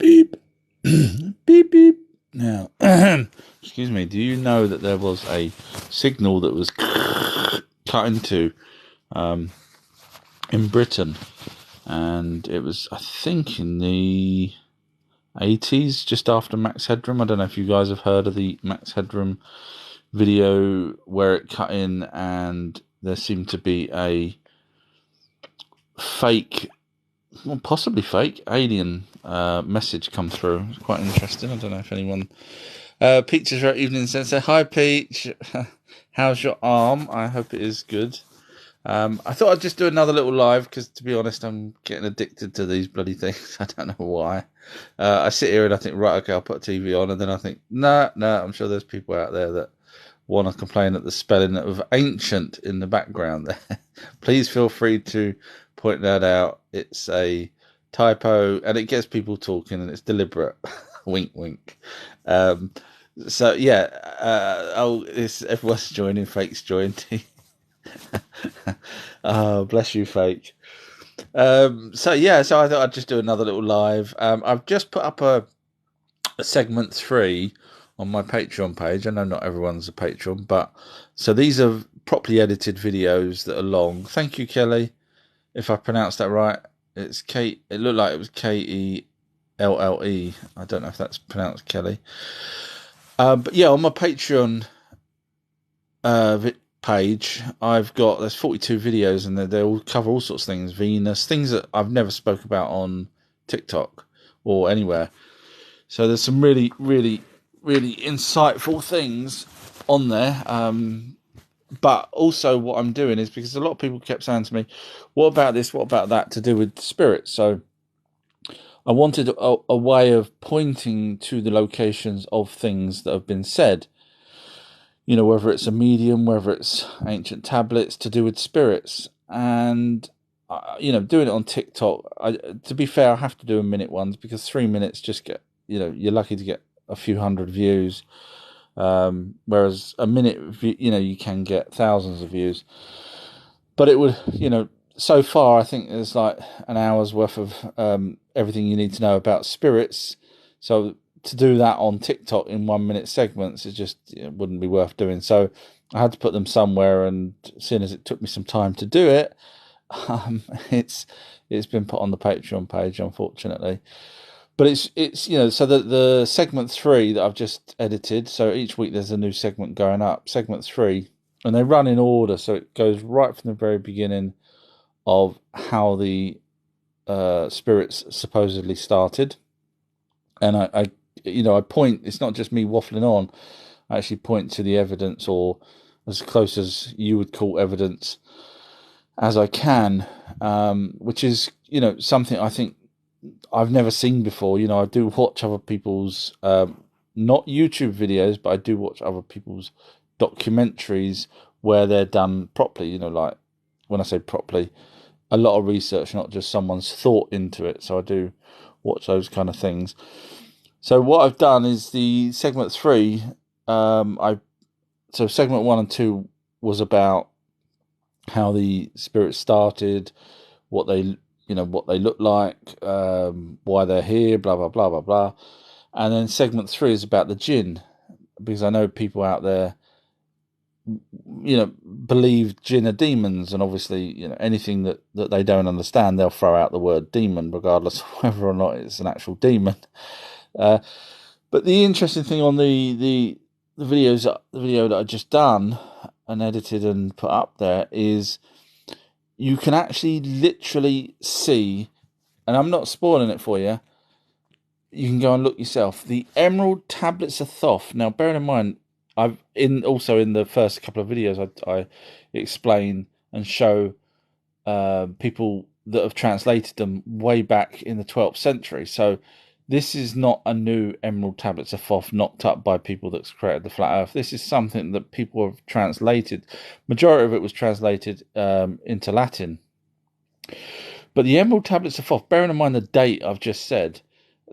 Beep. Beep, beep. Now, excuse me, do you know that there was a signal that was cut into in Britain? And it was, I think, in the 80s, just after Max Headroom. I don't know if you guys have heard of the Max Headroom video where it cut in and there seemed to be a fake, well, possibly fake, alien message come through. It's quite interesting. I don't know if anyone... Peach is evening sensei. Hi, Peach. How's your arm? I hope it is good. I thought I'd just do another little live because, to be honest, I'm getting addicted to these bloody things. I don't know why. I sit here and I think, right, okay, I'll put TV on, and then I think, no, I'm sure there's people out there that want to complain at the spelling of ancient in the background there. Please feel free to point that out. It's a typo, and it gets people talking, and it's deliberate. Wink, wink. So yeah, everyone's joining. Fake's joined. Oh, bless you, Fake. So I thought I'd just do another little live. I've just put up a segment 3 on my Patreon page. I know not everyone's a patron, but so these are properly edited videos that are long. Thank you, Kelly. If I pronounced that right, it's K. It looked like it was Kelle. I don't know if that's pronounced Kelly. But yeah, on my Patreon page, there's 42 videos, and they all cover all sorts of things, Venus, things that I've never spoke about on TikTok or anywhere. So there's some really, really, really insightful things on there. But also what I'm doing is, because a lot of people kept saying to me, what about this, what about that, to do with spirits? So I wanted a way of pointing to the locations of things that have been said. You know, whether it's a medium, whether it's ancient tablets to do with spirits. And, doing it on TikTok, to be fair, I have to do a minute ones because 3 minutes just get, you're lucky to get a few hundred views. Whereas a minute, you can get thousands of views. But it would, so far, I think there's like an hour's worth of everything you need to know about spirits. So to do that on TikTok in 1 minute segments, it wouldn't be worth doing. So I had to put them somewhere, and seeing as it took me some time to do it, it's been put on the Patreon page, unfortunately. But it's so the segment 3 that I've just edited. So each week there's a new segment going up. Segment 3, and they run in order, so it goes right from the very beginning of how the spirits supposedly started. And I point, it's not just me waffling on, I actually point to the evidence, or as close as you would call evidence as I can, which is, something I think I've never seen before. I do watch other people's, not YouTube videos, but I do watch other people's documentaries where they're done properly, like when I say properly, a lot of research, not just someone's thought into it. So I do watch those kind of things. So what I've done is the segment 3. So segment 1 and 2 was about how the spirits started, what they look like, why they're here, blah blah blah blah blah. And then segment 3 is about the jinn, because I know people out there, believe jinn are demons, and obviously, anything that they don't understand, they'll throw out the word demon, regardless of whether or not it's an actual demon. But the interesting thing on the video that I just done and edited and put up there is you can actually literally see, and I'm not spoiling it for you, you can go and look yourself, the Emerald Tablets of Thoth. Now, bearing in mind, also in the first couple of videos, I explain and show people that have translated them way back in the 12th century. So this is not a new Emerald Tablets of Thoth knocked up by people that's created the flat Earth. This is something that people have translated. Majority of it was translated into Latin. But the Emerald Tablets of Thoth, bearing in mind the date I've just said,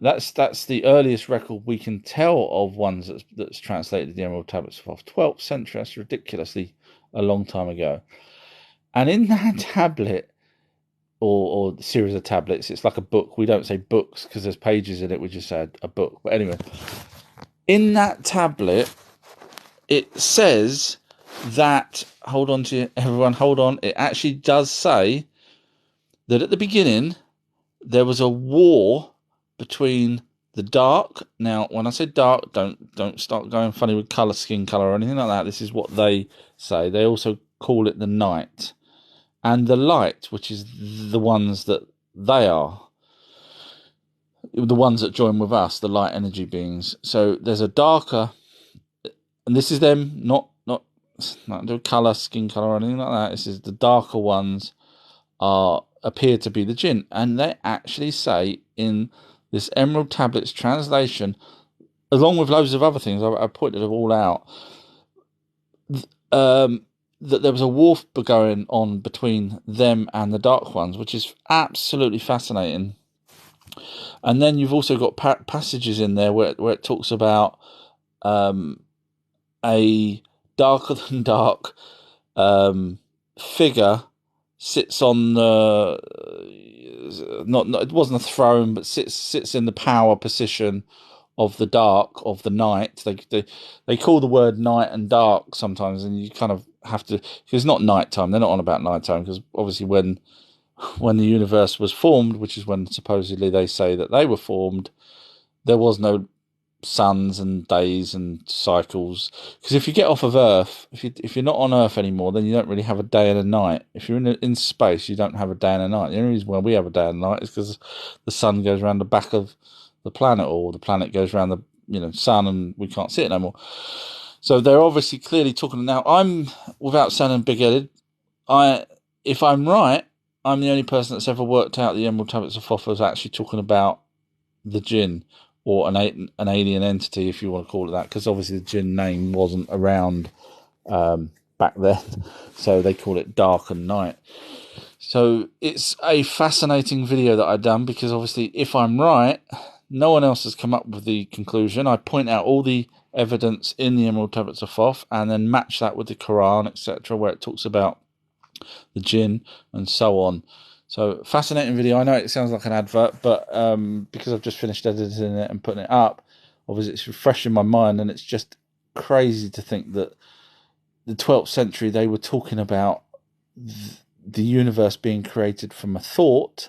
that's the earliest record we can tell of ones that's translated the Emerald Tablets of Thoth. 12th century, that's ridiculously a long time ago. And in that tablet, or the series of tablets. It's like a book. We don't say books because there's pages in it. We just said a book. But anyway, in that tablet, it says that, hold on to everyone, hold on. It actually does say that at the beginning there was a war between the dark. Now, when I say dark, don't start going funny with colour, skin colour, or anything like that. This is what they say. They also call it the night. And the light, which is the ones that they are, the ones that join with us, the light energy beings. So there's a darker, and this is them, not do colour, skin colour, or anything like that. This is the darker ones appear to be the jinn, and they actually say in this Emerald Tablets translation, along with loads of other things, I pointed them all out. That there was a war going on between them and the Dark Ones, which is absolutely fascinating. And then you've also got passages in there where it talks about a darker than dark figure sits on the not it wasn't a throne, but sits in the power position of the dark, of the night. They call the word night and dark sometimes, and you kind of have to, because it's not nighttime. They're not on about nighttime, because obviously when the universe was formed, which is when supposedly they say that they were formed, there was no suns and days and cycles. Because if you get off of Earth, if you're not on Earth anymore, then you don't really have a day and a night. If you're in space, you don't have a day and a night. The only reason why we have a day and a night is because the sun goes around the back of the planet, or the planet goes around the sun, and we can't see it no more. So they're obviously clearly talking. Now, I'm, without sounding big-headed, if I'm right, I'm the only person that's ever worked out the Emerald Tablets of Thoth was actually talking about the jinn, or an alien entity, if you want to call it that, because obviously the jinn name wasn't around back then, so they call it dark and night. So it's a fascinating video that I've done, because obviously if I'm right, no one else has come up with the conclusion. I point out all the evidence in the Emerald Tablets of Thoth, and then match that with the Quran, etc., where it talks about the jinn and so on. So, fascinating video. I know it sounds like an advert, but because I've just finished editing it and putting it up, obviously it's refreshing my mind, and it's just crazy to think that the 12th century they were talking about the universe being created from a thought,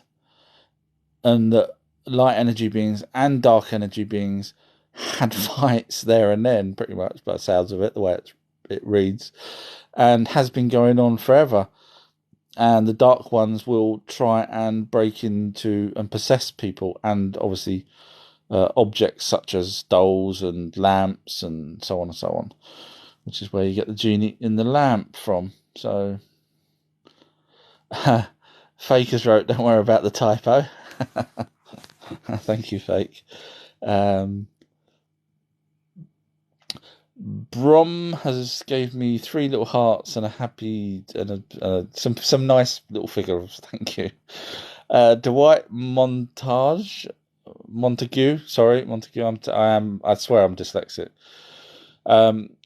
and that light energy beings and dark energy beings had fights there and then, pretty much, by the sounds of it, the way it reads, and has been going on forever. And the dark ones will try and break into and possess people, and obviously objects such as dolls and lamps and so on and so on, which is where you get the genie in the lamp from. So, Fakers wrote, "Don't worry about the typo." Thank you, Fake. Brom has gave me 3 little hearts and a happy and some nice little figures. Thank you. Dwight Montague. Sorry, Montague. I swear I'm dyslexic.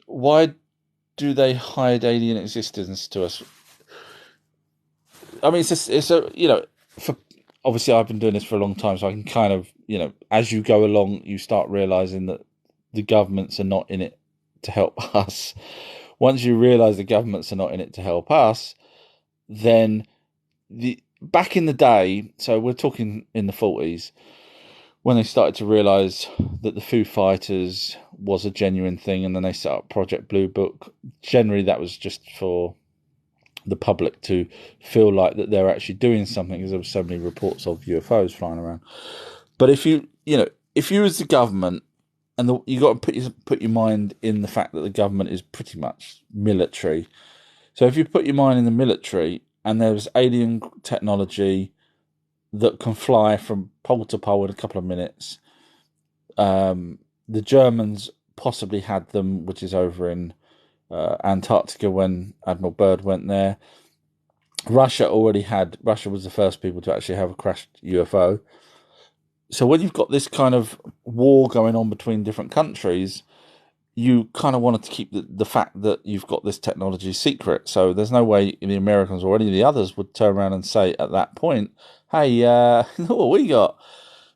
Why do they hide alien existence to us? I mean, it's a for, obviously I've been doing this for a long time, so I can kind of, as you go along, you start realizing that the governments are not in it to help us. Once you realize the governments are not in it to help us, then back in the day, so we're talking in the 40s, when they started to realize that the Foo Fighters was a genuine thing, and then they set up Project Blue Book. Generally that was just for the public to feel like that they're actually doing something, because there were so many reports of UFOs flying around. But if you as the government, and you got to put your mind in the fact that the government is pretty much military. So if you put your mind in the military, and there's alien technology that can fly from pole to pole in a couple of minutes, the Germans possibly had them, which is over in Antarctica when Admiral Byrd went there. Russia was the first people to actually have a crashed UFO. So when you've got this kind of war going on between different countries, you kind of wanted to keep the fact that you've got this technology secret. So there's no way the Americans or any of the others would turn around and say at that point, hey, look what we got.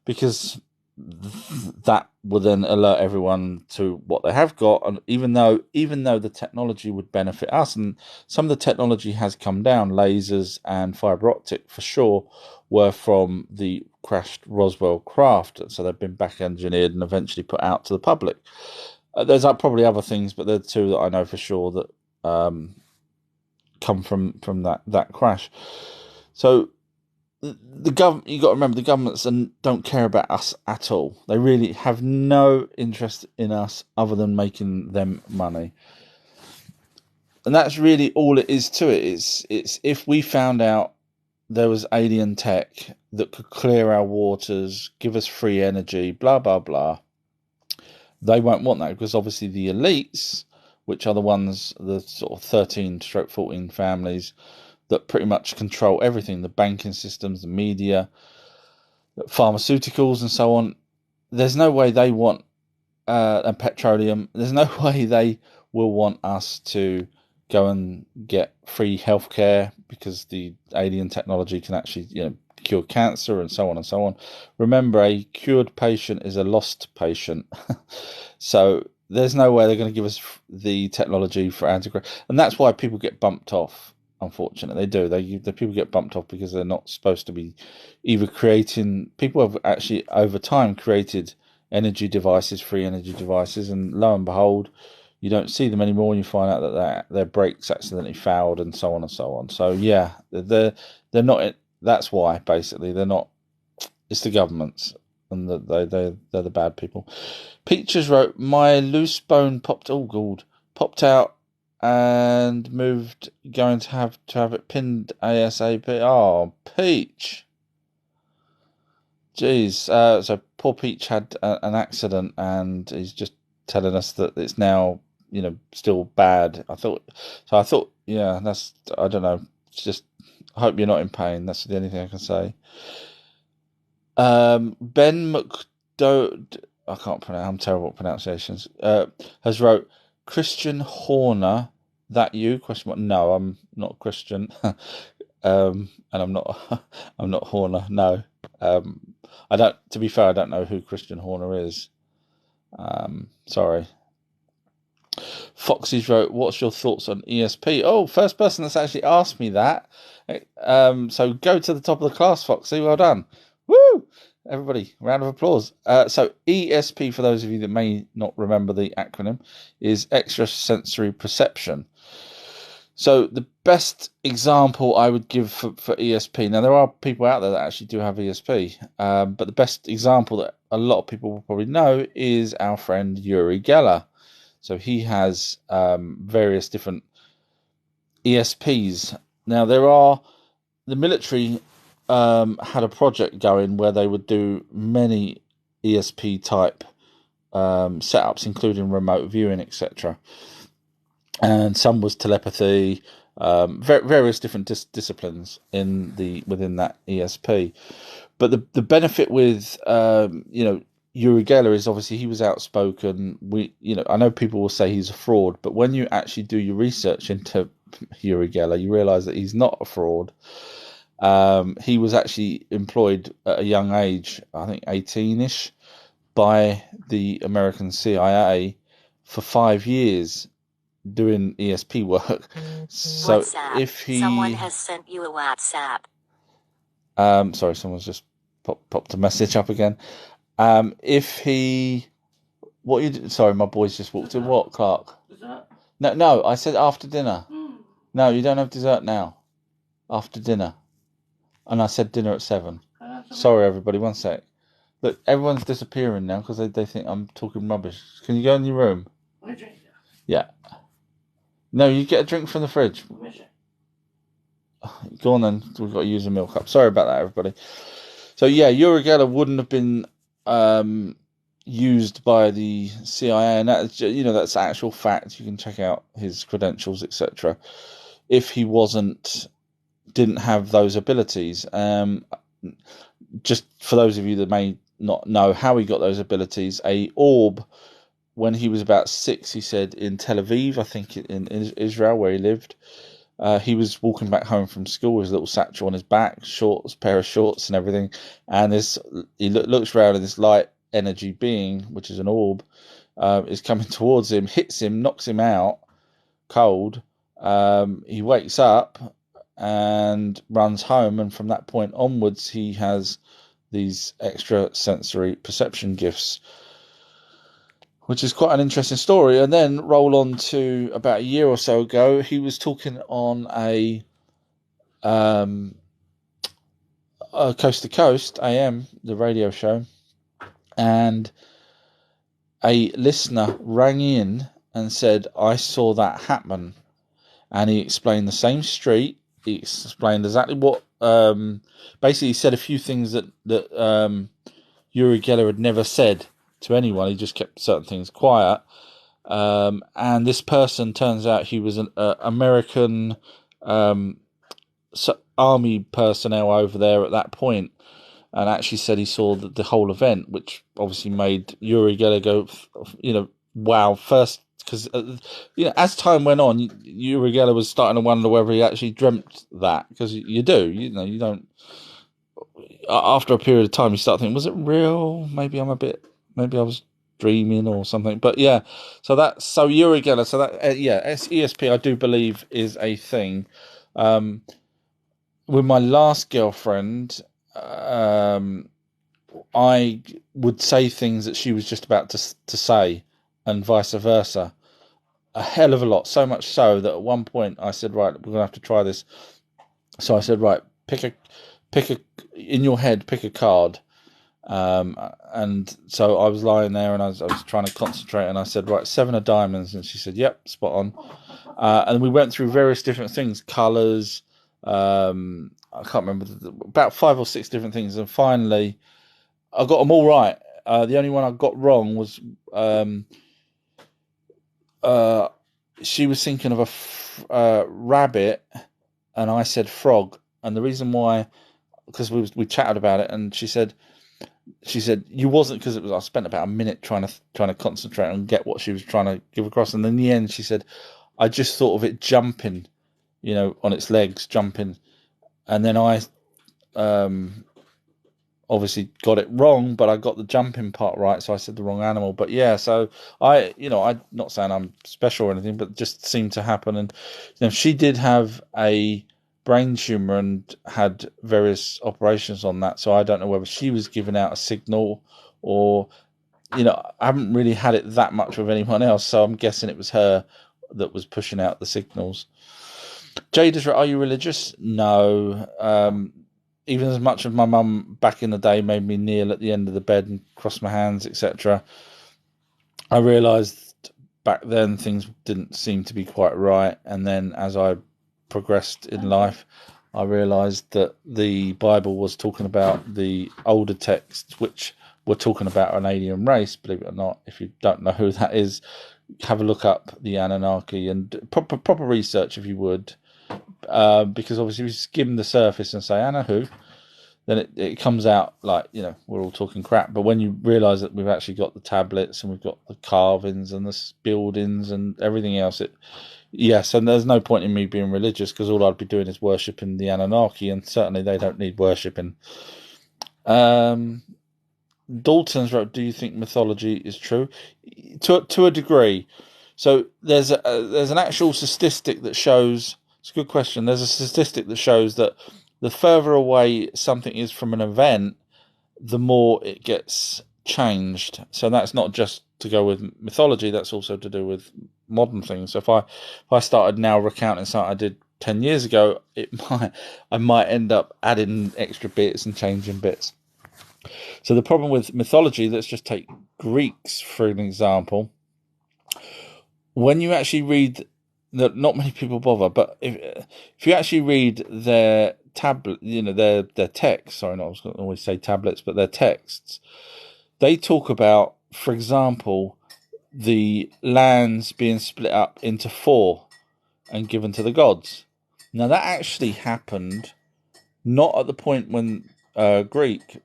Because that will then alert everyone to what they have got. And even though the technology would benefit us, and some of the technology has come down, lasers and fiber optic for sure were from the crashed Roswell craft. So they've been back engineered and eventually put out to the public. There's probably other things, but they're two that I know for sure that come from that crash. So the government, you got to remember, the governments don't care about us at all. They really have no interest in us other than making them money. And that's really all it is to it. It's if we found out there was alien tech that could clear our waters, give us free energy, blah blah blah. They won't want that because obviously the elites, which are the ones, the sort of 13-14 families that pretty much control everything, the banking systems, the media, pharmaceuticals and so on, there's no way they want, and petroleum, there's no way they will want us to go and get free healthcare because the alien technology can actually, cure cancer and so on and so on. Remember, a cured patient is a lost patient. So there's no way they're going to give us the technology for and that's why people get bumped off. Unfortunately, they do. The people get bumped off because they're not supposed to be either creating. People have actually over time created energy devices, free energy devices, and lo and behold, you don't see them anymore. And you find out that their brakes accidentally fouled, and so on and so on. So yeah, they're not. That's why basically they're not. It's the governments, and they're the bad people. Peaches wrote, "My loose bone popped. Oh god, popped out." And moved, going to have it pinned ASAP. Oh, Peach. Jeez. So poor Peach had an accident, and he's just telling us that it's now, still bad. I thought, yeah, I don't know. It's just, I hope you're not in pain. That's the only thing I can say. Ben McDo, I can't pronounce. I'm terrible at pronunciations. Has wrote, Christian Horner. That you? Question mark. No, I'm not Christian. And I'm not. I'm not Horner. No. I don't. To be fair, I don't know who Christian Horner is. Sorry. Foxy's wrote, "What's your thoughts on ESP?" Oh, first person that's actually asked me that. So go to the top of the class, Foxy. Well done. Woo! Everybody, round of applause. So ESP, for those of you that may not remember the acronym, is extrasensory perception. So the best example I would give for ESP, now there are people out there that actually do have ESP, but the best example that a lot of people will probably know is our friend Uri Geller. So he has various different ESPs. Now the military had a project going where they would do many ESP type setups, including remote viewing, etc. And some was telepathy, various different disciplines within that ESP. But the benefit with Uri Geller is obviously he was outspoken. I know people will say he's a fraud, but when you actually do your research into Uri Geller, you realise that he's not a fraud. He was actually employed at a young age, I think 18-ish, by the American CIA for 5 years doing ESP work. So WhatsApp. if Someone has sent you a WhatsApp. Sorry, someone's just popped a message up again. Sorry, my boys just walked in. What, Clark? Dessert? No, I said after dinner. No, you don't have dessert now. After dinner. And I said dinner at 7. Sorry, everybody, one sec. Look, everyone's disappearing now because they think I'm talking rubbish. Can you go in your room? Yeah. No, you get a drink from the fridge. Go on then. We've got to use a milk cup. Sorry about that, everybody. So yeah, Uri Geller wouldn't have been used by the CIA, and that's actual fact. You can check out his credentials, etc. If he didn't have those abilities. Just for those of you that may not know how he got those abilities, a orb when he was about 6, he said in Tel Aviv, I think in Israel, where he lived, he was walking back home from school with his little satchel on his back, pair of shorts and everything, and he looks around and this light energy being, which is an orb, is coming towards him, hits him, knocks him out cold. He wakes up and runs home, and from that point onwards he has these extra sensory perception gifts, which is quite an interesting story. And then roll on to about a year or so ago, he was talking on a Coast to Coast AM, the radio show, and a listener rang in and said, I saw that happen. And he explained the same street. He explained exactly what. Basically, he said a few things that Uri Geller had never said to anyone. He just kept certain things quiet. And this person, turns out he was an American army personnel over there at that point, and actually said he saw the whole event, which obviously made Uri Geller go, wow. First, because as time went on, Uri Geller was starting to wonder whether he actually dreamt that, because you do, you don't. After a period of time, you start thinking, was it real? Maybe I was dreaming or something. But yeah, so Uri Geller. So that ESP, I do believe, is a thing. With my last girlfriend, I would say things that she was just about to say, and vice versa. A hell of a lot, so much so that at one point I said, right, we're gonna have to try this. So I said, right, pick a in your head, pick a card. And so I was lying there and I was trying to concentrate, and I said, right, 7 of diamonds, and she said, yep, spot on. And we went through various different things, colours, I can't remember, about 5 or 6 different things, and finally I got them all right. The only one I got wrong was she was thinking of a rabbit, and I said frog. And the reason why, because we chatted about it, and she said you wasn't, because I spent about a minute trying to concentrate and get what she was trying to give across, and in the end she said, I just thought of it jumping, on its legs, jumping, and then I obviously got it wrong, but I got the jumping part right, so I said the wrong animal. But yeah, so I'm not saying I'm special or anything, but it just seemed to happen. And she did have a brain tumor and had various operations on that, so I don't know whether she was giving out a signal or, I haven't really had it that much with anyone else, so I'm guessing it was her that was pushing out the signals. Jade is right. Are you religious? No. Even as much as my mum back in the day made me kneel at the end of the bed and cross my hands, etc., I realised back then things didn't seem to be quite right. And then as I progressed in life, I realised that the Bible was talking about the older texts, which were talking about an alien race, believe it or not. If you don't know who that is, have a look up the Anunnaki and proper research if you would. Because obviously if you skim the surface and say Anna who, then it comes out like, we're all talking crap. But when you realise that we've actually got the tablets and we've got the carvings and the buildings and everything else, yes, and there's no point in me being religious, because all I'd be doing is worshipping the Anunnaki, and certainly they don't need worshipping. Dalton's wrote, do you think mythology is true? To a degree. So there's an actual statistic that shows, it's a good question, there's a statistic that shows that the further away something is from an event, the more it gets changed. So that's not just to go with mythology, that's also to do with modern things. So if I started now recounting something I did 10 years ago, I might end up adding extra bits and changing bits. So the problem with mythology, let's just take Greeks for an example. When you actually read, that not many people bother, but if you actually read their tablet, their text. Sorry, I was going to always say tablets, but their texts. They talk about, for example, the lands being split up into 4 and given to the gods. Now that actually happened not at the point when Greek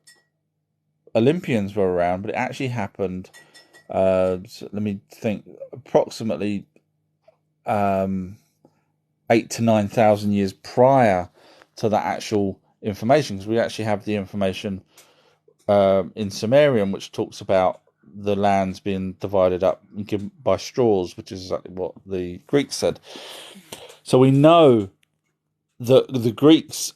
Olympians were around, but it actually happened So let me think. Approximately 8 to 9,000 years prior to that actual information, because we actually have the information in Sumerian, which talks about the lands being divided up and given by straws, which is exactly what the Greeks said. So we know that the Greeks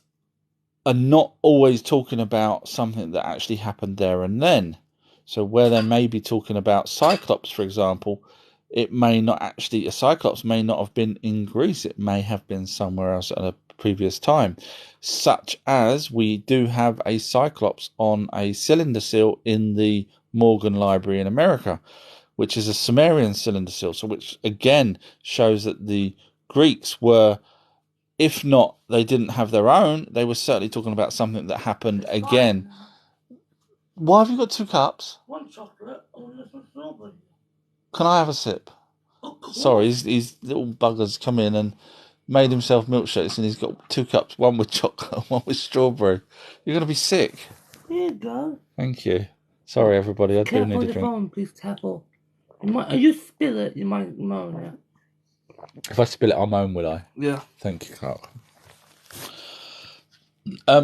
are not always talking about something that actually happened there and then. So where they may be talking about Cyclops, for example, it may not actually, a Cyclops may not have been in Greece. It may have been somewhere else at a previous time, such as we do have a Cyclops on a cylinder seal in the Morgan Library in America, which is a Sumerian cylinder seal. So which again shows that the Greeks were, if not, they didn't have their own, they were certainly talking about something that happened again. Why have you got 2 cups? One chocolate and one strawberry. Can I have a sip? Sorry, these little buggers come in and made himself milkshakes, and he's got 2 cups, one with chocolate, one with strawberry. You're going to be sick. Here you go. Thank you. Sorry, everybody, I do Careful need on a the drink. phone, please, Tapple. You spill it, you might moan, yeah. If I spill it, I'll moan, will I? Yeah. Thank you, Carl.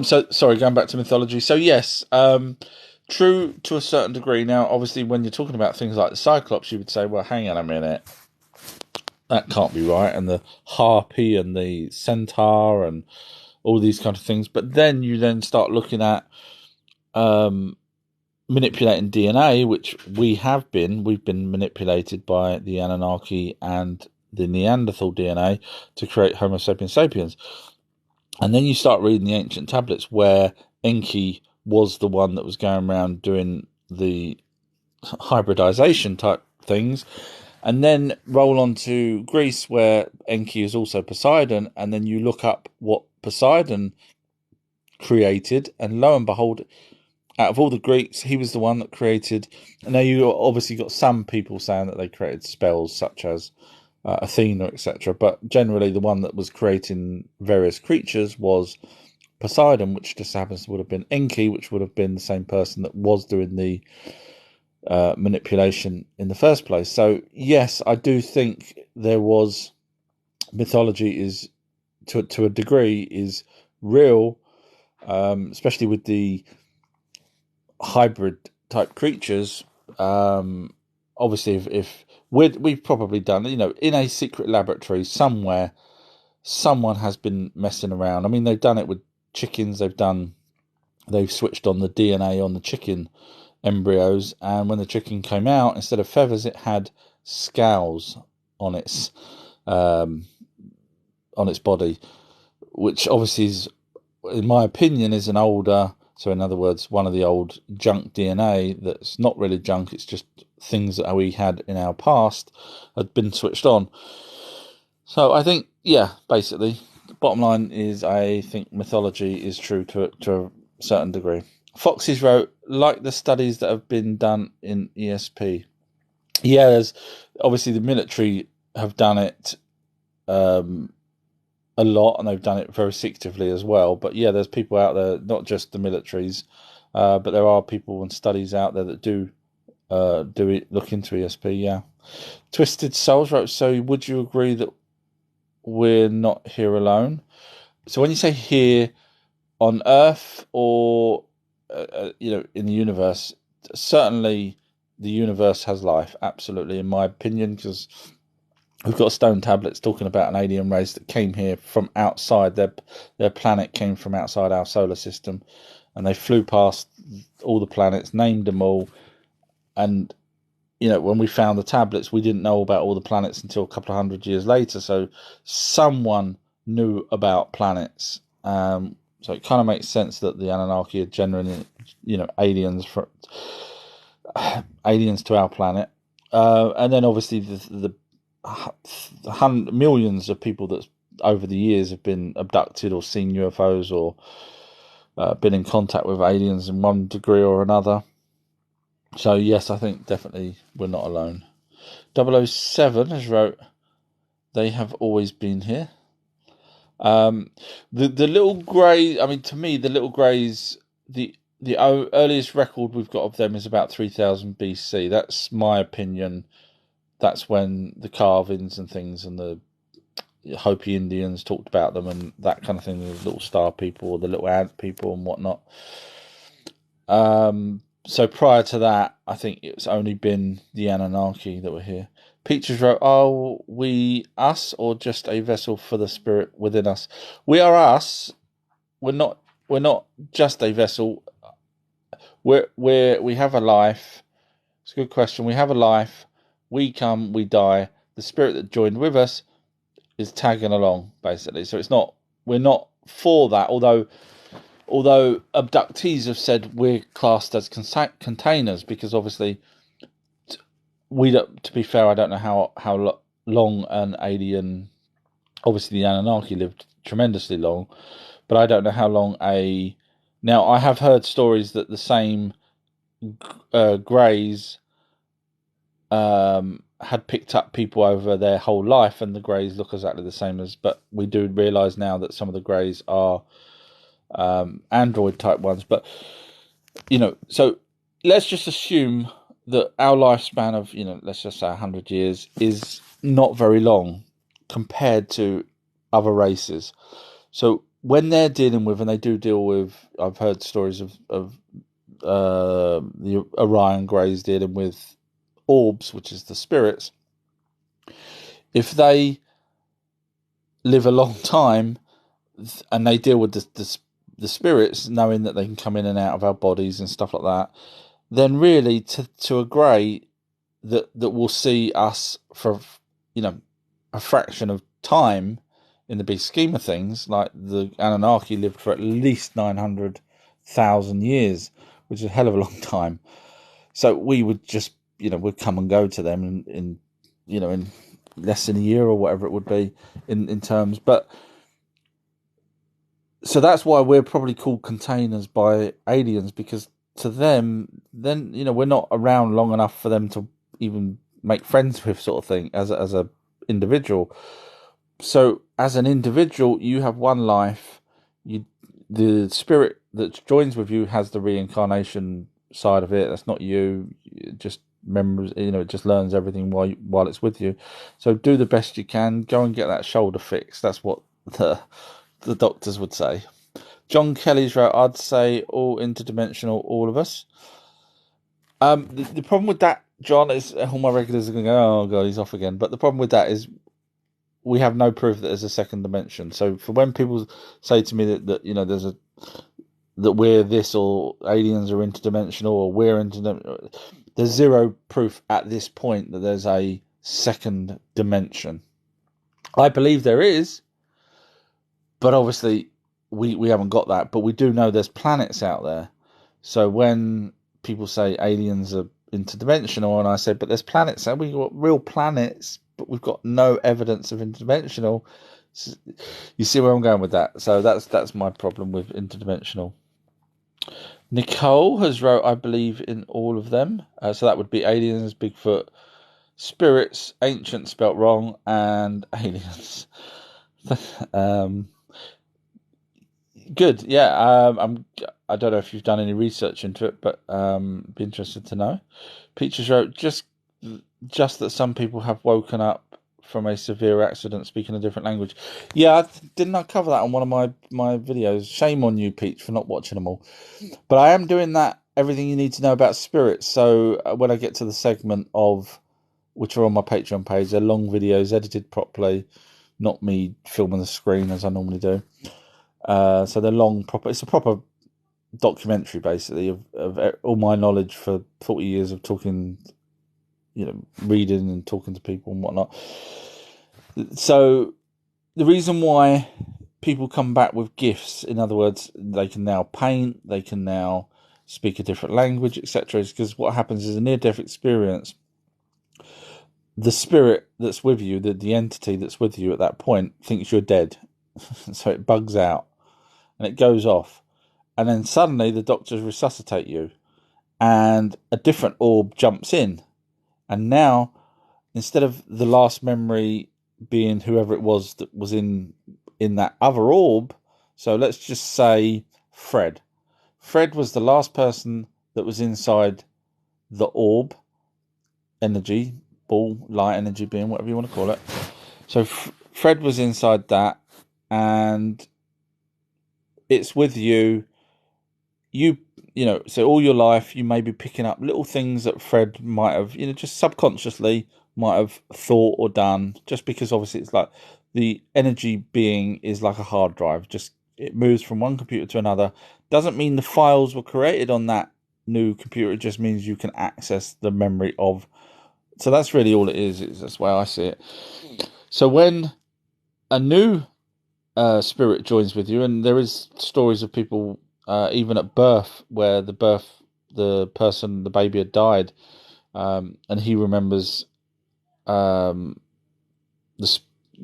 So, sorry, going back to mythology. So, yes, true to a certain degree. Now, obviously, when you're talking about things like the Cyclops, you would say, well, hang on a minute. That can't be right. And the harpy and the centaur and all these kind of things. But then you then start looking at manipulating DNA, which we've been manipulated by the Anunnaki and the Neanderthal DNA to create Homo sapiens sapiens. And then you start reading the ancient tablets where Enki was the one that was going around doing the hybridization type things. And then roll on to Greece where Enki is also Poseidon. And then you look up what Poseidon created. And lo and behold, out of all the Greeks, he was the one that created. Now, you obviously got some people saying that they created spells such as Athena, etc. But generally, the one that was creating various creatures was Poseidon, which just happens to would have been Enki, which would have been the same person that was doing the manipulation in the first place. So, yes, I do think there was mythology is to a degree is real, especially with the hybrid type creatures. Obviously, if we've probably done, in a secret laboratory somewhere, someone has been messing around. I mean, they've done it with chickens. They've switched on the DNA on the chicken embryos, and when the chicken came out, instead of feathers, it had scales on its body, which obviously is, in my opinion, is an older. So, in other words, one of the old junk DNA that's not really junk, it's just things that we had in our past had been switched on. So, I think, yeah, basically, the bottom line is I think mythology is true to a certain degree. Foxes wrote, like the studies that have been done in ESP. Yeah, there's obviously the military have done it a lot, and they've done it very secretively as well. But yeah, there's people out there, not just the militaries, but there are people and studies out there that do look into ESP. Yeah, Twisted Souls wrote, so would you agree that we're not here alone? So when you say here on Earth or in the universe, certainly the universe has life, absolutely, in my opinion, because we've got stone tablets talking about an alien race that came here from outside. Their planet came from outside our solar system, and they flew past all the planets, named them all. And, when we found the tablets, we didn't know about all the planets until a couple of 100 years later. So someone knew about planets. So it kind of makes sense that the Anunnaki are generally, aliens to our planet. And then obviously the millions of people that over the years have been abducted or seen UFOs or been in contact with aliens in one degree or another. So yes, I think definitely we're not alone. 007 has wrote, they have always been here. The little grey, I mean, to me, the little greys, the the earliest record we've got of them is about 3000 BC. That's my opinion. That's when the carvings and things and the Hopi Indians talked about them and that kind of thing, the little star people or the little ant people and whatnot. So prior to that, I think it's only been the Anunnaki that were here. Peaches wrote, "Are we us or just a vessel for the spirit within us?" We are us. We're not. We're not just a vessel. We have a life. It's a good question. We have a life. We come. We die. The spirit that joined with us is tagging along, basically. So it's not. We're not for that. Although abductees have said we're classed as containers because obviously we don't. To be fair, I don't know how long an alien. Obviously, the Anunnaki lived tremendously long, but I don't know how long a. Now, I have heard stories that the same Greys had picked up people over their whole life, and the Greys look exactly the same as. But we do realise now that some of the Greys are android type ones. But so let's just assume that our lifespan of let's just say 100 years is not very long compared to other races. So when they're dealing with, and they do deal with, I've heard stories of the Orion Greys dealing with orbs, which is the spirits. If they live a long time and they deal with the spirits, knowing that they can come in and out of our bodies and stuff like that, then really to a Grey that will see us for a fraction of time in the big scheme of things, like the Anunnaki lived for at least 900,000 years, which is a hell of a long time. So we would just, would come and go to them in less than a year or whatever it would be in terms. But so that's why we're probably called containers by aliens, because to them, then, we're not around long enough for them to even make friends with, sort of thing, as a individual. So as an individual, you have one life. The spirit that joins with you has the reincarnation side of it. That's not you. It just remembers, it just learns everything while it's with you. So do the best you can. Go and get that shoulder fixed. That's what the doctors would say. John Kelly's wrote, "I'd say all interdimensional, all of us." The problem with that, John, is all my regulars are going to go, "Oh God, he's off again." But the problem with that is we have no proof that there's a second dimension. So for when people say to me that there's that we're this, or aliens are interdimensional, or we're interdimensional, there's zero proof at this point that there's a second dimension. I believe there is, but obviously we haven't got that. But we do know there's planets out there. So when people say aliens are interdimensional, and I say, but there's planets, and we've got real planets, but we've got no evidence of interdimensional. You see where I'm going with that? So that's my problem with interdimensional. Nicole has wrote, "I believe in all of them." So that would be aliens, Bigfoot, spirits, ancient spelt wrong, and aliens. Good, yeah. I don't know if you've done any research into it, but be interested to know. Peaches wrote, just that some people have woken up from a severe accident speaking a different language. Yeah, didn't I cover that on one of my videos? Shame on you, Peach, for not watching them all. But I am doing that, everything you need to know about spirits. So when I get to the segment of, which are on my Patreon page, they're long videos, edited properly, not me filming the screen as I normally do. So they're long, proper. It's a proper documentary, basically, of all my knowledge for 40 years of talking, reading and talking to people and whatnot. So the reason why people come back with gifts, in other words, they can now paint, they can now speak a different language, etc., is because what happens is a near-death experience. The spirit that's with you, the entity that's with you at that point, thinks you're dead. So it bugs out and it goes off. And then suddenly the doctors resuscitate you and a different orb jumps in. And now, instead of the last memory being whoever it was that was in that other orb, so let's just say Fred. Fred was the last person that was inside the orb, energy, ball, light energy being, whatever you want to call it. So Fred was inside that, and it's with you. You know, so all your life you may be picking up little things that Fred might have, just subconsciously might have thought or done, just because obviously it's like the energy being is like a hard drive, just it moves from one computer to another. Doesn't mean the files were created on that new computer, it just means you can access the memory of. So that's really all it is. That's the way I see it. So when a new spirit joins with you, and there is stories of people even at birth where the baby had died, and he remembers the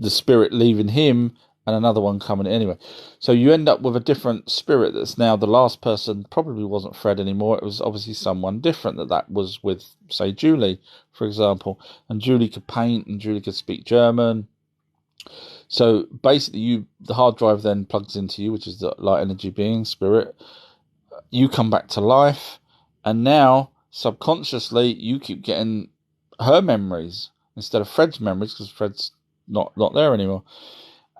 spirit leaving him and another one coming anyway. So you end up with a different spirit that's now the last person probably wasn't Fred anymore. It was obviously someone different that was with, say, Julie, for example. And Julie could paint and Julie could speak German. So basically the hard drive then plugs into you, which is the light energy being, spirit. You come back to life, and now subconsciously you keep getting her memories instead of Fred's memories, because Fred's not there anymore.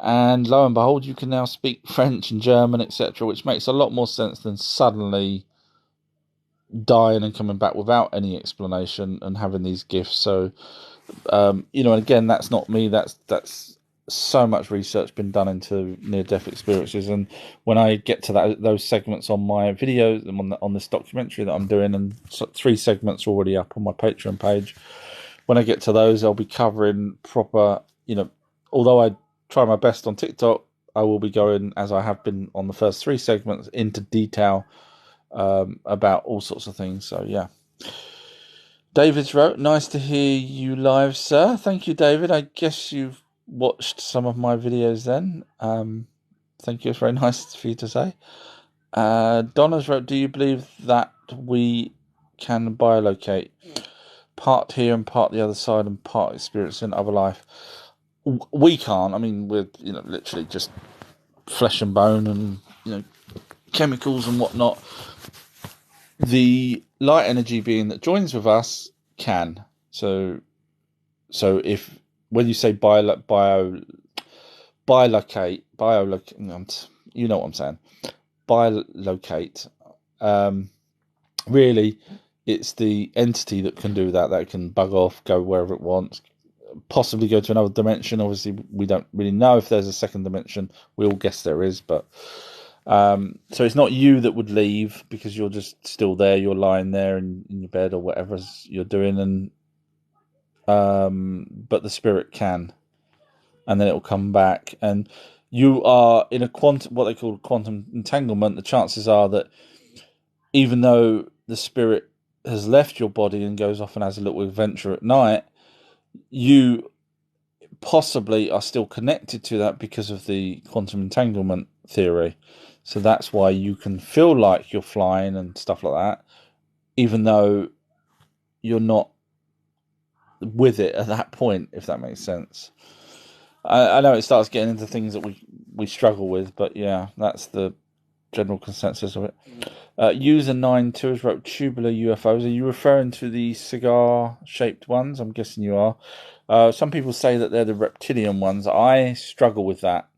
And lo and behold, you can now speak French and German, etc., which makes a lot more sense than suddenly dying and coming back without any explanation and having these gifts. So, and again, that's not me. That's so much research been done into near-death experiences. And when I get to those segments on my videos, on this documentary that I'm doing, and 3 segments are already up on my Patreon page. When I get to those, I'll be covering proper, although I try my best on TikTok, I will be going, as I have been on the first 3 segments, into detail about all sorts of things. So, yeah. David's wrote, nice to hear you live, sir. Thank you, David. I guess you've watched some of my videos then. Thank you. It's very nice for you to say. Donna's wrote, do you believe that we can biolocate? Part here and part the other side, and part experience in other life. We can't. I mean, we're literally just flesh and bone, and chemicals and whatnot. The light energy being that joins with us can. So if when you say biolocate, you know what I'm saying. Biolocate. Really, it's the entity that can do that. That can bug off, go wherever it wants, possibly go to another dimension. Obviously, we don't really know if there's a second dimension. We all guess there is, but so it's not you that would leave because you're just still there. You're lying there in your bed or whatever you're doing, and but the spirit can, and then it will come back, and you are in a what they call quantum entanglement. The chances are that even though the spirit has left your body and goes off and has a little adventure at night, you possibly are still connected to that because of the quantum entanglement theory. So that's why you can feel like you're flying and stuff like that, even though you're not with it at that point, if that makes sense. I know it starts getting into things that we struggle with, but yeah, that's the general consensus of it. User 92 has wrote tubular UFOs. Are you referring to the cigar-shaped ones? I'm guessing you are. Some people say that they're the reptilian ones. I struggle with that.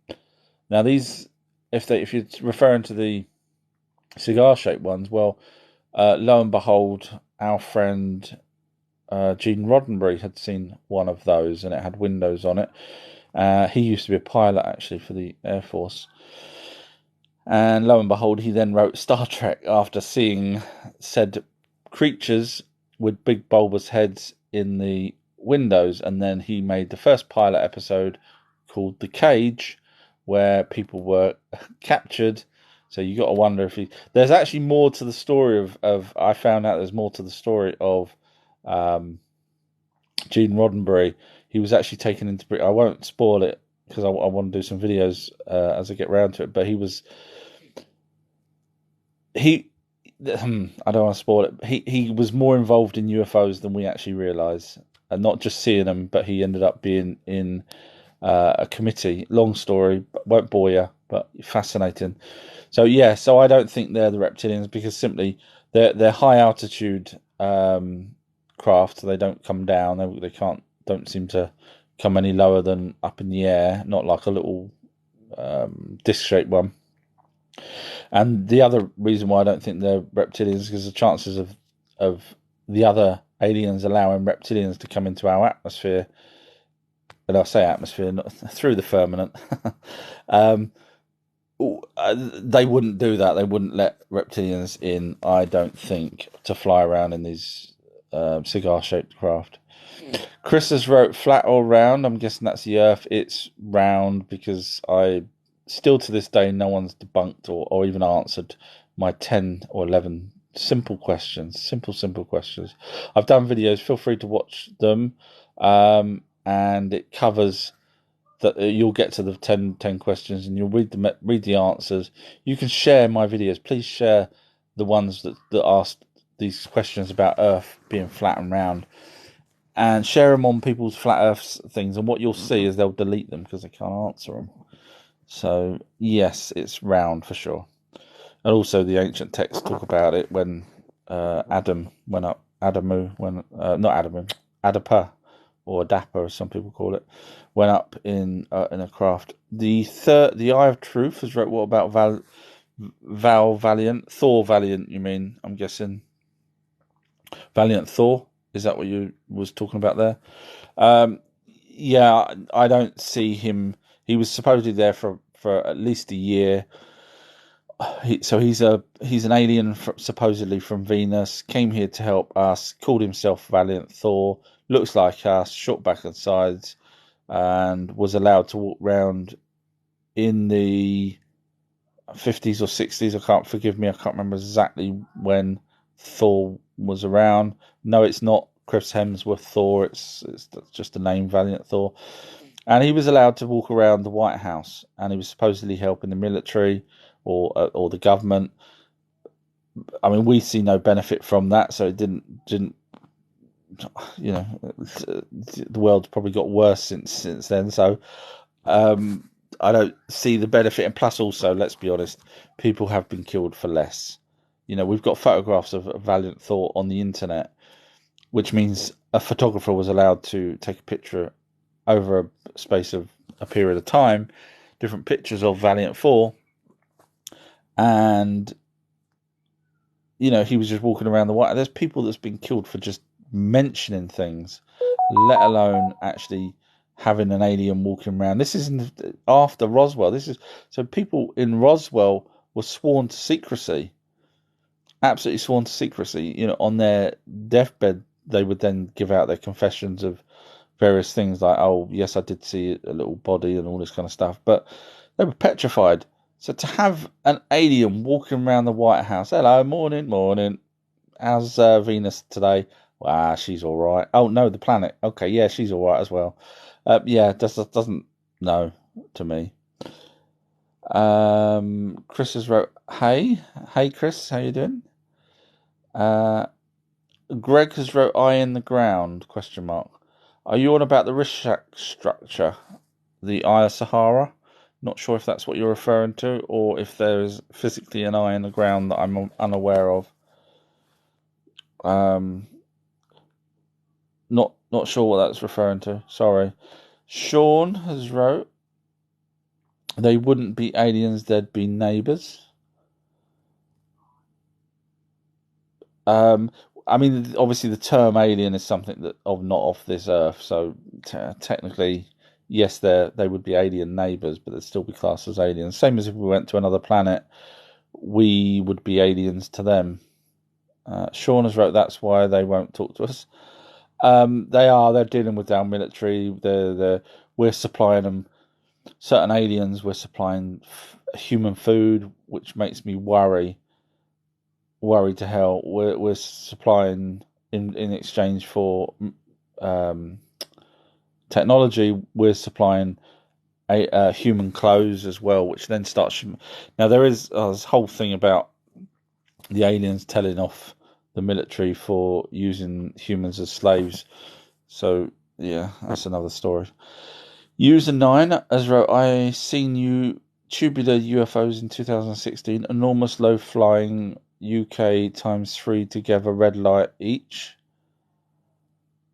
Now, these, if you're referring to the cigar-shaped ones, well, lo and behold, our friend Gene Roddenberry had seen one of those, and it had windows on it. He used to be a pilot, actually, for the Air Force. And lo and behold, he then wrote Star Trek after seeing said creatures with big bulbous heads in the windows. And then he made the first pilot episode called The Cage, where people were captured. So you got to wonder if there's actually more to the story of I found out there's more to the story of Gene Roddenberry. He was actually taken into Britain. I won't spoil it because I want to do some videos as I get round to it. But I don't want to spoil it. He was more involved in UFOs than we actually realise, and not just seeing them, but he ended up being in a committee. Long story, won't bore you, but fascinating. So yeah, so I don't think they're the reptilians because simply they're high altitude craft. So they don't come down. They don't seem to come any lower than up in the air. Not like a little disc shaped one. And the other reason why I don't think they're reptilians is because the chances of the other aliens allowing reptilians to come into our atmosphere, and I say atmosphere, not through the firmament, they wouldn't do that. They wouldn't let reptilians in, I don't think, to fly around in these cigar-shaped craft. Chris has wrote flat or round. I'm guessing that's the Earth. It's round because still to this day, no one's debunked or even answered my 10 or 11 simple questions. Simple questions. I've done videos. Feel free to watch them. And it covers that. You'll get to the 10 questions and you'll read the answers. You can share my videos. Please share the ones that ask these questions about Earth being flat and round. And share them on people's flat Earth things. And what you'll see is they'll delete them because they can't answer them. So, yes, it's round for sure. And also the ancient texts talk about it when Adam went up. Not Adamu, Adapa, or Adapa, as some people call it, went up in a craft. The Eye of Truth has wrote, what about Val Valiant? Thor Valiant, you mean, I'm guessing. Valiant Thor? Is that what you was talking about there? Yeah, I don't see him. He was supposedly there for at least a year. So he's an alien supposedly from Venus. Came here to help us. Called himself Valiant Thor. Looks like us. Short back and sides, and was allowed to walk around in the 50s or 60s. I can't remember exactly when Thor was around. No, it's not Chris Hemsworth Thor. It's just a name, Valiant Thor. And he was allowed to walk around the White House, and he was supposedly helping the military or the government. I mean, we see no benefit from that, so it didn't. You know, the world's probably got worse since then. So I don't see the benefit. And plus, also, let's be honest, people have been killed for less. You know, we've got photographs of Valiant Thor on the internet, which means a photographer was allowed to take a picture over a space of a period of time, different pictures of Valiant Thor, and you know, he was just walking around the White House. There's people that's been killed for just mentioning things, let alone actually having an alien walking around. This is after Roswell. So people in Roswell were sworn to secrecy, absolutely sworn to secrecy. You know, on their deathbed, they would then give out their confessions of various things like, "Oh, yes, I did see a little body" and all this kind of stuff. But they were petrified. So to have an alien walking around the White House, hello, morning. How's Venus today? Wow, she's all right. Oh no, the planet. Okay, yeah, she's all right as well. Yeah, doesn't no to me. Chris has wrote, hey Chris, how you doing? Greg has wrote, eye in the ground? Question mark. Are you on about the Rishak structure, the Eye of Sahara? Not sure if that's what you're referring to, or if there is physically an eye in the ground that I'm unaware of. Not sure what that's referring to. Sorry. Sean has wrote, they wouldn't be aliens, they'd be neighbours. I mean, obviously the term alien is something that not off this earth, so technically, yes, they would be alien neighbours, but they'd still be classed as aliens. Same as if we went to another planet, we would be aliens to them. Sean has wrote, that's why they won't talk to us. They're dealing with our military. We're supplying them certain aliens. We're supplying human food, which makes me worry to hell. We're supplying in exchange for technology. We're supplying human clothes as well, which then starts. Now there is this whole thing about the aliens telling off the military for using humans as slaves. So yeah, that's another story. User 9 has wrote, I seen you tubular UFOs in 2016. Enormous low-flying UK ×3 together, red light each.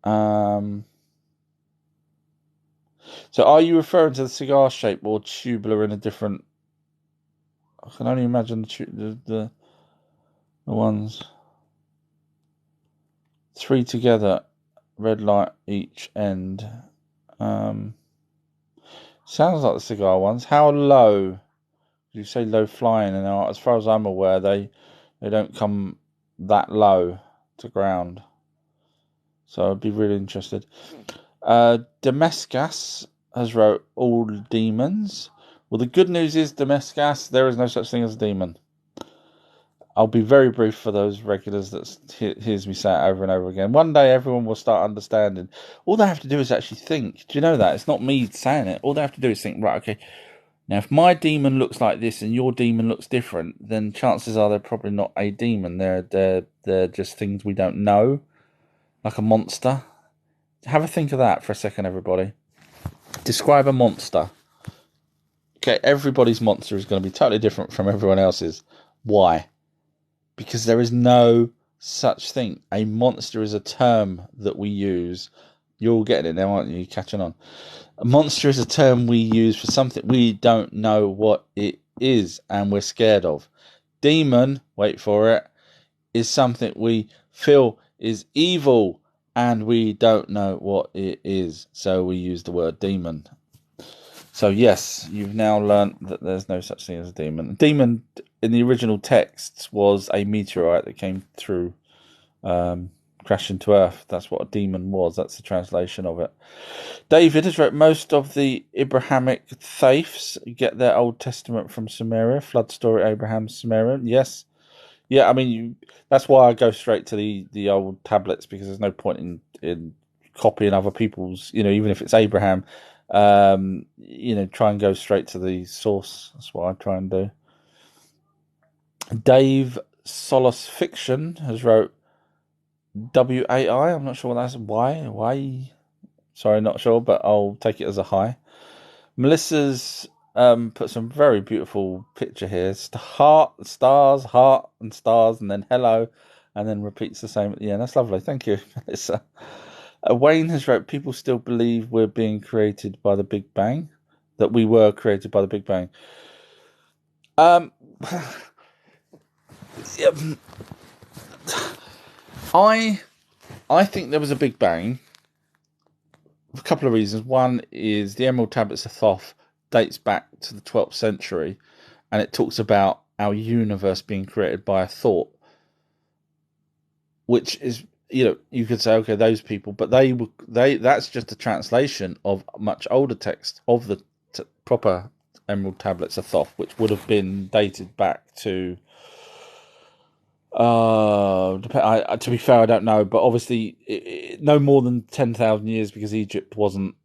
So are you referring to the cigar shape or tubular in a different... I can only imagine the ones. 3 together, red light each end. Sounds like the cigar ones. How low? You say low flying, and as far as I'm aware, they don't come that low to ground. So I'd be really interested. Damascus has wrote all demons. Well, the good news is, Damascus, there is no such thing as a demon. I'll be very brief for those regulars that hears me say it over and over again. One day everyone will start understanding. All they have to do is actually think. Do you know that? It's not me saying it. All they have to do is think, right, okay, now if my demon looks like this and your demon looks different, then chances are they're probably not a demon. They're just things we don't know, like a monster. Have a think of that for a second, everybody. Describe a monster. Okay, everybody's monster is going to be totally different from everyone else's. Why? Because there is no such thing. A monster is a term that we use. You're all getting it now, aren't you? You're catching on. A monster is a term we use for something we don't know what it is and we're scared of. Demon, wait for it, is something we feel is evil and we don't know what it is. So we use the word demon. So yes, you've now learnt that there's no such thing as a demon. A demon in the original texts was a meteorite that came through, crashed into Earth. That's what a demon was. That's the translation of it. David has wrote most of the Abrahamic faiths get their Old Testament from Sumeria. Flood story, Abraham, Sumeria. Yes. Yeah, I mean, that's why I go straight to the old tablets, because there's no point in copying other people's, even if it's Abraham, try and go straight to the source. That's what I try and do. Dave Solace Fiction has wrote WAI. I'm not sure what that's. Why? Sorry, not sure, but I'll take it as a hi. Melissa's put some very beautiful picture here. Heart, stars, heart, and stars, and then hello, and then repeats the same at the end. That's lovely. Thank you, Melissa. Wayne has wrote, people still believe we're being created by the Big Bang, that we were created by the Big Bang. I think there was a Big Bang for a couple of reasons. One is the Emerald Tablets of Thoth dates back to the 12th century, and it talks about our universe being created by a thought, which is, you could say, okay, those people, but that's just a translation of much older text of the proper Emerald Tablets of Thoth, which would have been dated back to, to be fair, I don't know, but obviously no more than 10,000 years, because Egypt wasn't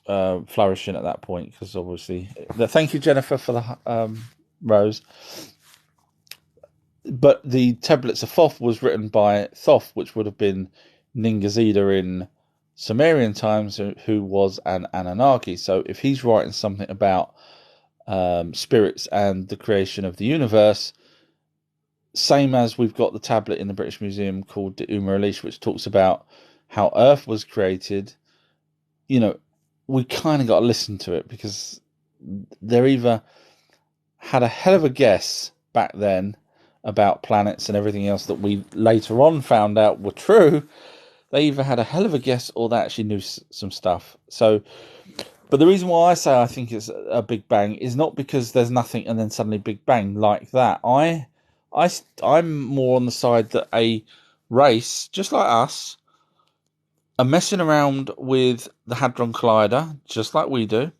flourishing at that point, because obviously, thank you, Jennifer, for the rose. But the Tablets of Thoth was written by Thoth, which would have been Ningazida in Sumerian times, who was an Anunnaki. So if he's writing something about spirits and the creation of the universe, same as we've got the tablet in the British Museum called the Umm Elish, which talks about how Earth was created, we kind of got to listen to it, because they're either had a hell of a guess back then about planets and everything else that we later on found out were true. They either had a hell of a guess or they actually knew some stuff. So, but the reason why I say I think it's a Big Bang is not because there's nothing and then suddenly Big Bang like that. I'm more on the side that a race, just like us, are messing around with the Hadron Collider, just like we do,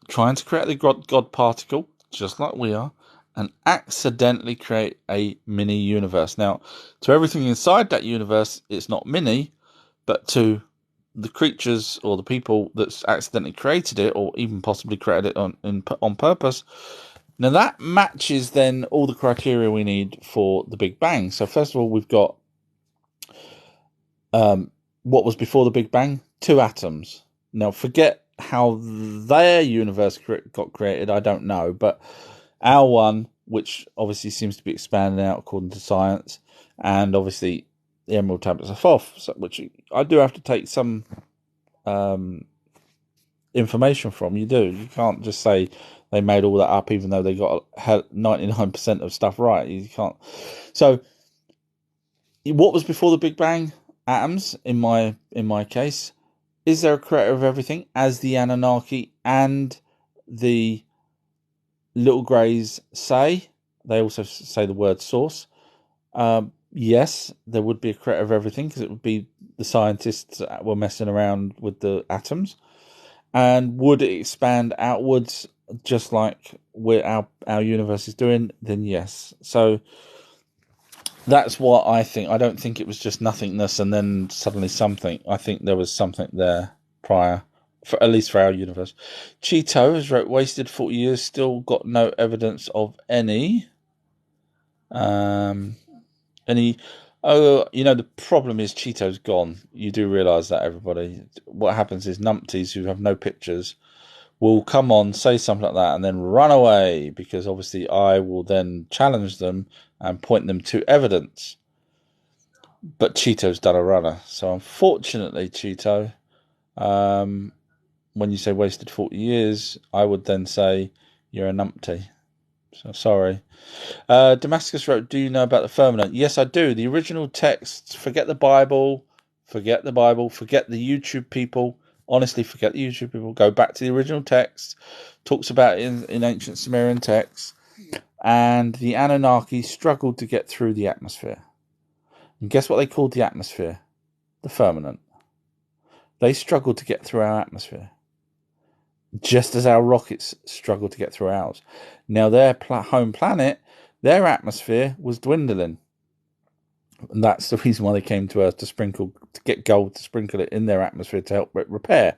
trying to create the God particle, just like we are, and accidentally create a mini universe. Now, to everything inside that universe, it's not mini, but to the creatures or the people that's accidentally created it, or even possibly created it on purpose, now that matches then all the criteria we need for the Big Bang. So first of all, we've got what was before the Big Bang? 2 atoms. Now forget how their universe got created, I don't know. But our one, which obviously seems to be expanding out according to science, and obviously the Emerald Tablets of Thoth, which I do have to take some information from. You do. You can't just say they made all that up, even though they got 99% of stuff right. You can't. So, what was before the Big Bang? Atoms. In my case, is there a creator of everything, as the Anunnaki and the Little Greys say? They also say the word source. Yes, there would be a creator of everything, because it would be the scientists that were messing around with the atoms. And would it expand outwards just like our universe is doing? Then yes. So that's what I think. I don't think it was just nothingness and then suddenly something. I think there was something there prior, at least for our universe. Cheeto has wrote, wasted 40 years, still got no evidence of any. Oh, the problem is Cheeto's gone. You do realise that, everybody. What happens is numpties who have no pictures will come on, say something like that, and then run away, because obviously I will then challenge them and point them to evidence. But Cheeto's done a runner. So unfortunately, Cheeto, when you say wasted 40 years, I would then say you're a numpty. So sorry. Damascus wrote, do you know about the firmament? Yes, I do. The original texts, forget the Bible, forget the YouTube people. Honestly, forget the YouTube people. Go back to the original text. Talks about it in ancient Sumerian texts. And the Anunnaki struggled to get through the atmosphere. And guess what they called the atmosphere? The firmament. They struggled to get through our atmosphere, just as our rockets struggled to get through ours. Now, their home planet, their atmosphere was dwindling. And that's the reason why they came to Earth, to get gold, to sprinkle it in their atmosphere to help repair.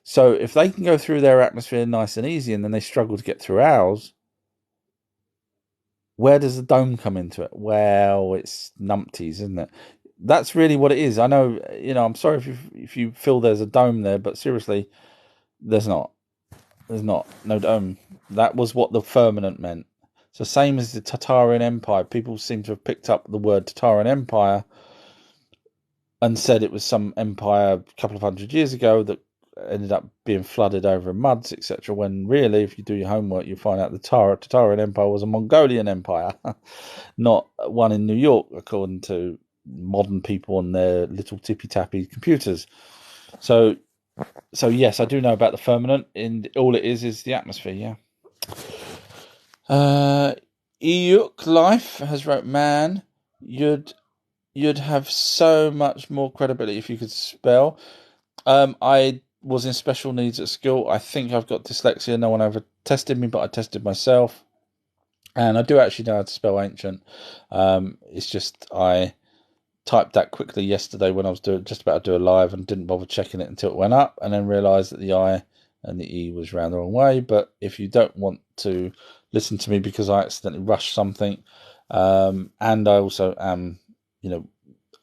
So if they can go through their atmosphere nice and easy, and then they struggle to get through ours, where does the dome come into it? Well, it's numpties, isn't it? That's really what it is. I know, I'm sorry if you feel there's a dome there, but seriously, there's not. There's not. No dome. That was what the firmament meant. So same as the Tatarian Empire. People seem to have picked up the word Tatarian Empire and said it was some empire a couple of 100 years ago that ended up being flooded over in muds, etc. When really, if you do your homework, you find out the Tatarian Empire was a Mongolian empire, not one in New York, according to modern people on their little tippy-tappy computers. So yes, I do know about the firmament, and all it is the atmosphere, yeah. Euk Life has wrote, man, you'd have so much more credibility if you could spell. I was in special needs at school. I think I've got dyslexia. No one ever tested me, but I tested myself. And I do actually know how to spell ancient. It's just I typed that quickly yesterday when I was just about to do a live, and didn't bother checking it until it went up, and then realised that the I and the E was round the wrong way. But if you don't want to listen to me because I accidentally rushed something, and I also am,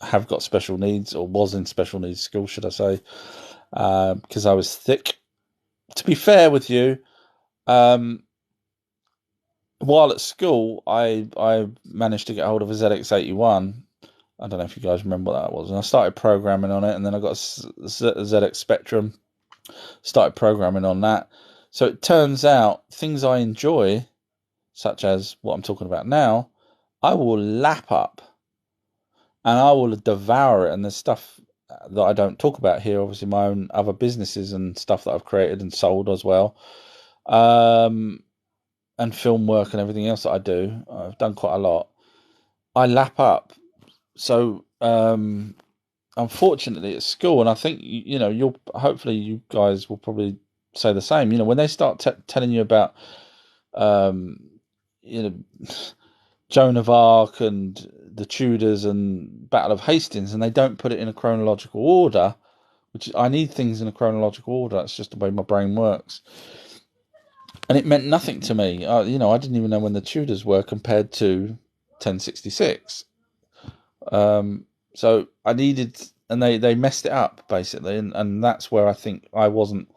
have got special needs, or was in special needs school, should I say, because I was thick. To be fair with you, while at school, I managed to get hold of a ZX81. I don't know if you guys remember what that was. And I started programming on it, and then I got a ZX Spectrum, started programming on that. So it turns out things I enjoy, such as what I'm talking about now, I will lap up and I will devour it. And there's stuff that I don't talk about here, obviously my own other businesses and stuff that I've created and sold as well, and film work and everything else that I do. I've done quite a lot. I lap up. So unfortunately at school, and I think you'll hopefully you guys will probably say the same. When they start telling you about Joan of Arc and the Tudors and Battle of Hastings, and they don't put it in a chronological order, which I need things in a chronological order. That's just the way my brain works. And it meant nothing to me. I didn't even know when the Tudors were compared to 1066. So I needed, and they messed it up basically, and that's where I think I wasn't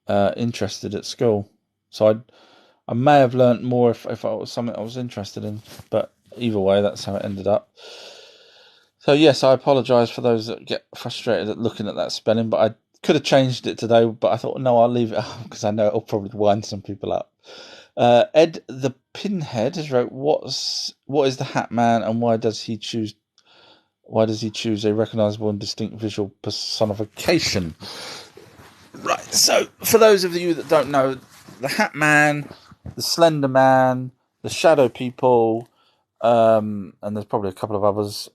interested at school. So I may have learnt more if it was something I was interested in. But either way, that's how it ended up. So yes, I apologise for those that get frustrated at looking at that spelling, but I could have changed it today, but I thought, no, I'll leave it up because I know it'll probably wind some people up. Ed the Pinhead has wrote, what is the Hat Man and why does he choose a recognisable and distinct visual personification? Right, so for those of you that don't know, the Hat Man, the Slender Man, the Shadow People, and there's probably a couple of others,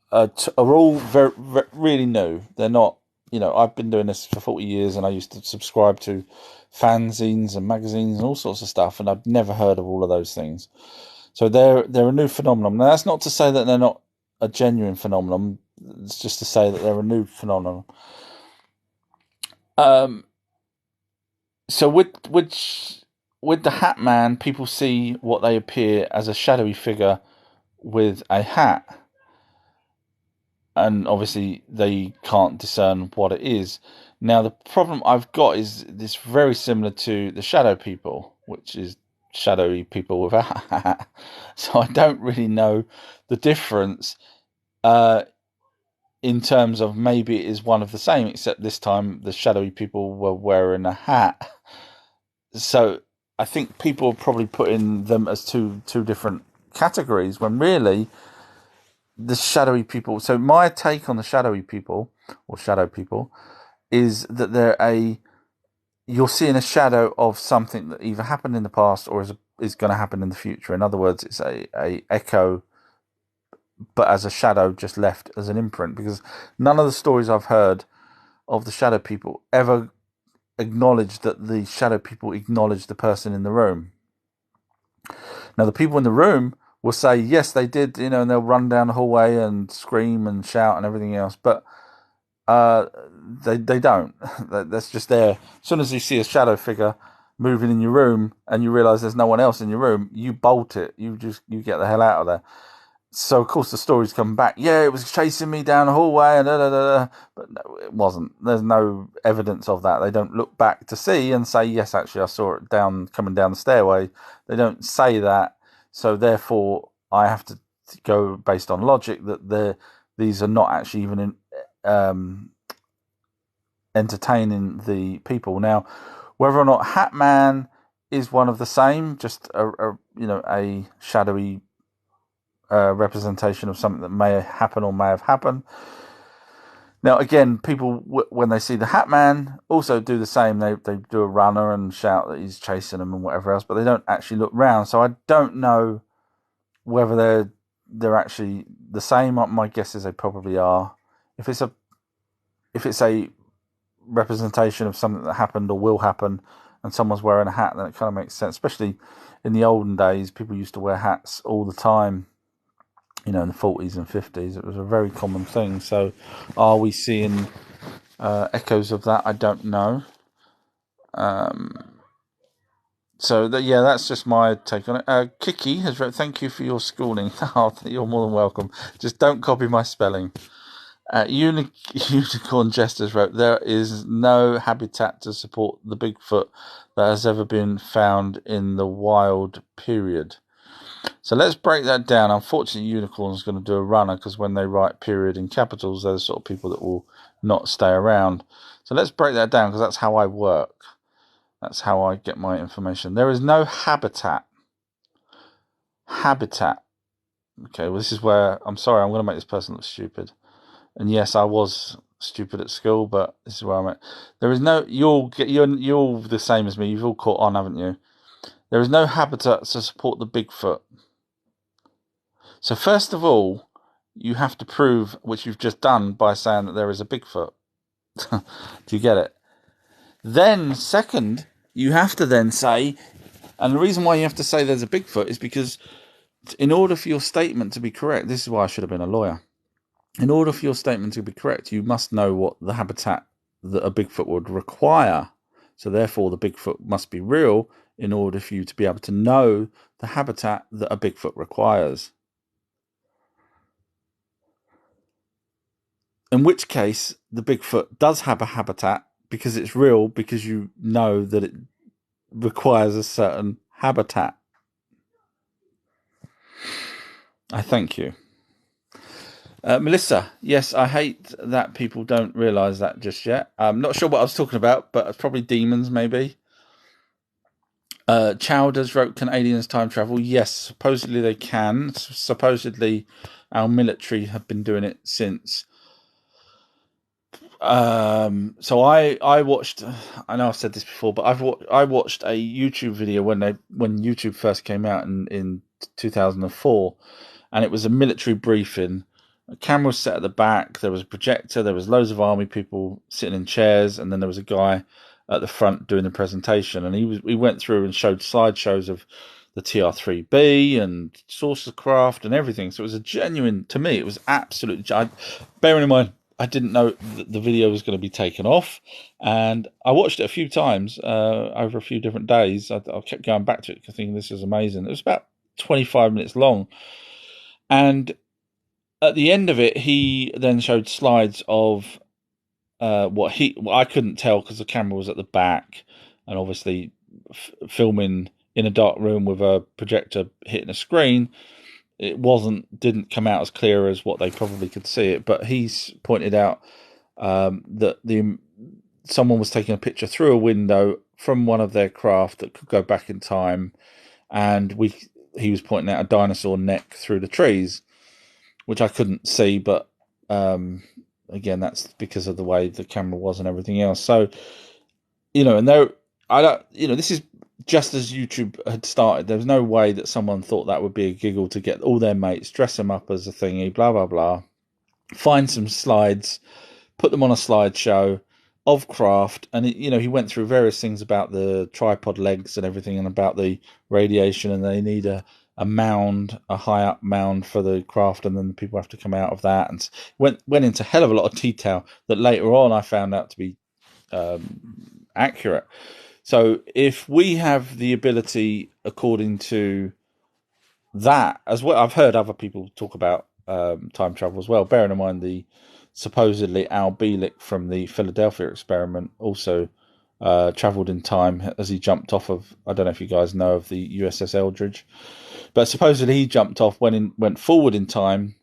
are all very, very, really new. They're not, I've been doing this for 40 years and I used to subscribe to fanzines and magazines and all sorts of stuff, and I've never heard of all of those things. So they're a new phenomenon. Now, that's not to say that they're not a genuine phenomenon. It's just to say that they're a new phenomenon. So with the Hat Man, people see what they appear as a shadowy figure with a hat, and obviously they can't discern what it is. Now the problem I've got is this very similar to the Shadow People, which is shadowy people with a hat. So I don't really know the difference. In terms of maybe it is one of the same, except this time the shadowy people were wearing a hat. So I think people are probably putting them as two different categories when really the shadowy people. So my take on the shadowy people or shadow people is that you're seeing a shadow of something that either happened in the past or is going to happen in the future. In other words, it's a echo, but as a shadow just left as an imprint, because none of the stories I've heard of the shadow people ever acknowledge that the shadow people acknowledge the person in the room. Now, the people in the room will say, yes, they did, and they'll run down the hallway and scream and shout and everything else, but they don't. That's just there. As soon as you see a shadow figure moving in your room and you realise there's no one else in your room, you bolt it. You get the hell out of there. So, of course, the stories come back. Yeah, it was chasing me down the hallway, and but no, it wasn't. There's no evidence of that. They don't look back to see and say, yes, actually, I saw it coming down the stairway. They don't say that. So, therefore, I have to go based on logic that these are not actually even entertaining the people. Now, whether or not Hat Man is one of the same, just a shadowy representation of something that may happen or may have happened. Now, again, people, when they see the Hat Man, also do the same. They do a runner and shout that he's chasing them and whatever else, but they don't actually look round. So I don't know whether they're actually the same. My guess is they probably are. If it's a representation of something that happened or will happen, and someone's wearing a hat, then it kind of makes sense. Especially in the olden days, people used to wear hats all the time. In the 40s and 50s, it was a very common thing. So, are we seeing echoes of that? I don't know. That's just my take on it. Kiki has wrote, thank you for your schooling. Oh, you're more than welcome. Just don't copy my spelling. Unicorn Jesters wrote, there is no habitat to support the Bigfoot that has ever been found in the wild, period. So let's break that down. Unfortunately, Unicorn's going to do a runner because when they write period in capitals, they're the sort of people that will not stay around. So let's break that down because that's how I work. That's how I get my information. There is no habitat. Habitat. Okay, well, this is where, I'm sorry, I'm going to make this person look stupid. And yes, I was stupid at school, but this is where I'm at. There is no, you're all the same as me. You've all caught on, haven't you? There is no habitat to support the Bigfoot. So first of all, you have to prove, which you've just done by saying that there is a Bigfoot. Do you get it? Then, second, you have to then say, and the reason why you have to say there's a Bigfoot is because in order for your statement to be correct, this is why I should have been a lawyer. In order for your statement to be correct, you must know what the habitat that a Bigfoot would require. So therefore, the Bigfoot must be real in order for you to be able to know the habitat that a Bigfoot requires. In which case, the Bigfoot does have a habitat because it's real, because you know that it requires a certain habitat. I thank you. Melissa, yes, I hate that people don't realise that just yet. I'm not sure what I was talking about, but it's probably demons, maybe. Chowders wrote, can aliens time travel? Yes, supposedly they can. Supposedly our military have been doing it since. So I watched. I know I've said this before, but I watched a YouTube video when YouTube first came out in 2004, and it was a military briefing. A camera was set at the back. There was a projector. There was loads of army people sitting in chairs, and then there was a guy at the front doing the presentation. And he went through and showed slideshows of the TR-3B and saucer craft and everything. So it was a genuine. To me, it was absolutely. Bearing in mind, I didn't know that the video was going to be taken off, and I watched it a few times over a few different days. I kept going back to it, thinking this is amazing. It was about 25 minutes long, and at the end of it, he then showed slides of what I couldn't tell because the camera was at the back, and obviously filming in a dark room with a projector hitting a screen, it didn't come out as clear as what they probably could see it. But he's pointed out that someone was taking a picture through a window from one of their craft that could go back in time, and he was pointing out a dinosaur neck through the trees, which I couldn't see, but again, that's because of the way the camera was and everything else. So, and this is just as YouTube had started. There was no way that someone thought that would be a giggle to get all their mates, dress them up as a thingy, blah, blah, blah, find some slides, put them on a slideshow of craft. And, he went through various things about the tripod legs and everything, and about the radiation, and they need a mound, a high up mound for the craft, and then the people have to come out of that, and went into a hell of a lot of detail that later on I found out to be accurate. So if we have the ability, according to that, as well, I've heard other people talk about time travel as well, bearing in mind the supposedly Al Bielek from the Philadelphia experiment also travelled in time as he jumped off of, I don't know if you guys know of the USS Eldridge, but supposedly he jumped off, went forward in time,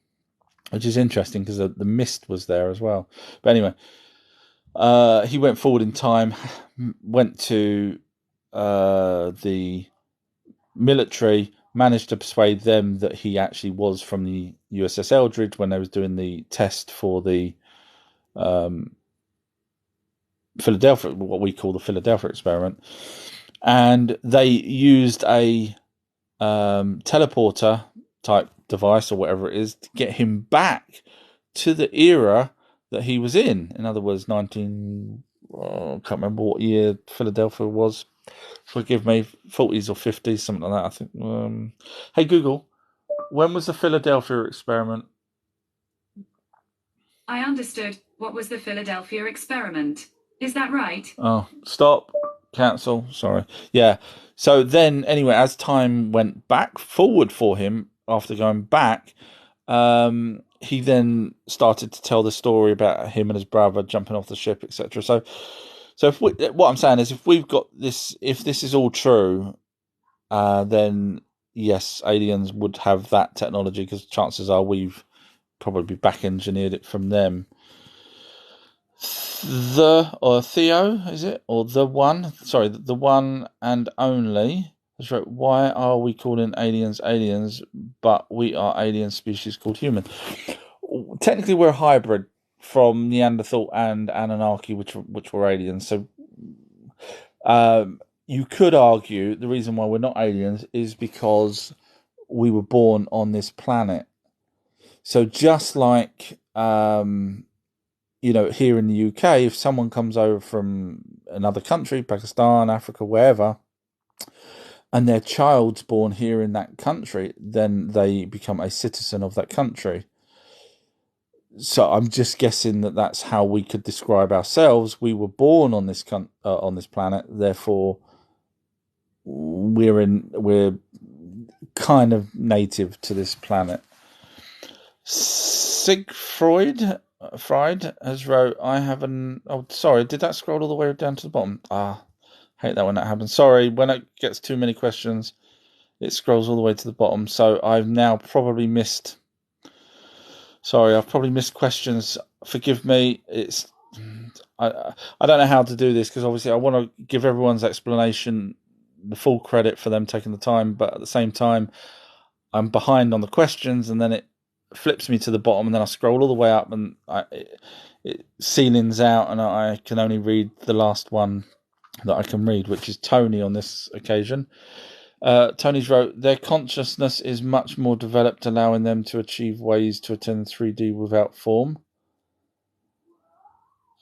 which is interesting because the mist was there as well. But anyway, he went forward in time, went to the military, managed to persuade them that he actually was from the USS Eldridge when they was doing the test for the Philadelphia, what we call the Philadelphia experiment, and they used a teleporter type device or whatever it is to get him back to the era that he was in. In other words, I can't remember what year Philadelphia was. Forgive me, 40s or 50s, something like that, I think. Hey, Google, when was the Philadelphia experiment? I understood. What was the Philadelphia experiment? Is that right? Oh, stop. Cancel. Sorry. Yeah. So then, anyway, as time went forward for him, after going back, he then started to tell the story about him and his brother jumping off the ship, etc. So what I'm saying is, if this is all true, then yes, aliens would have that technology, because chances are we've probably back engineered it from them. Theo, is it? Or the one? Sorry, the one and only. That's right. Why are we calling aliens aliens, but we are alien species called human? Technically, we're a hybrid from Neanderthal and Anunnaki, which were aliens. So, you could argue the reason why we're not aliens is because we were born on this planet. So just like here in the UK, if someone comes over from another country, Pakistan, Africa, wherever, and their child's born here in that country, then they become a citizen of that country. So I'm just guessing that that's how we could describe ourselves. We were born on this planet, therefore we're kind of native to this planet. Siegfried Fried has wrote, I have an... Oh, sorry, did that scroll all the way down to the bottom? Hate that when that happens. Sorry, when it gets too many questions, it scrolls all the way to the bottom. So I've now probably missed... Sorry, I've probably missed questions. Forgive me. I don't know how to do this because obviously I want to give everyone's explanation the full credit for them taking the time, but at the same time, I'm behind on the questions, and then it flips me to the bottom, and then I scroll all the way up, and it ceilings out, and I can only read the last one that I can read, which is Tony on this occasion. Tony's wrote, their consciousness is much more developed, allowing them to achieve ways to attend 3D without form.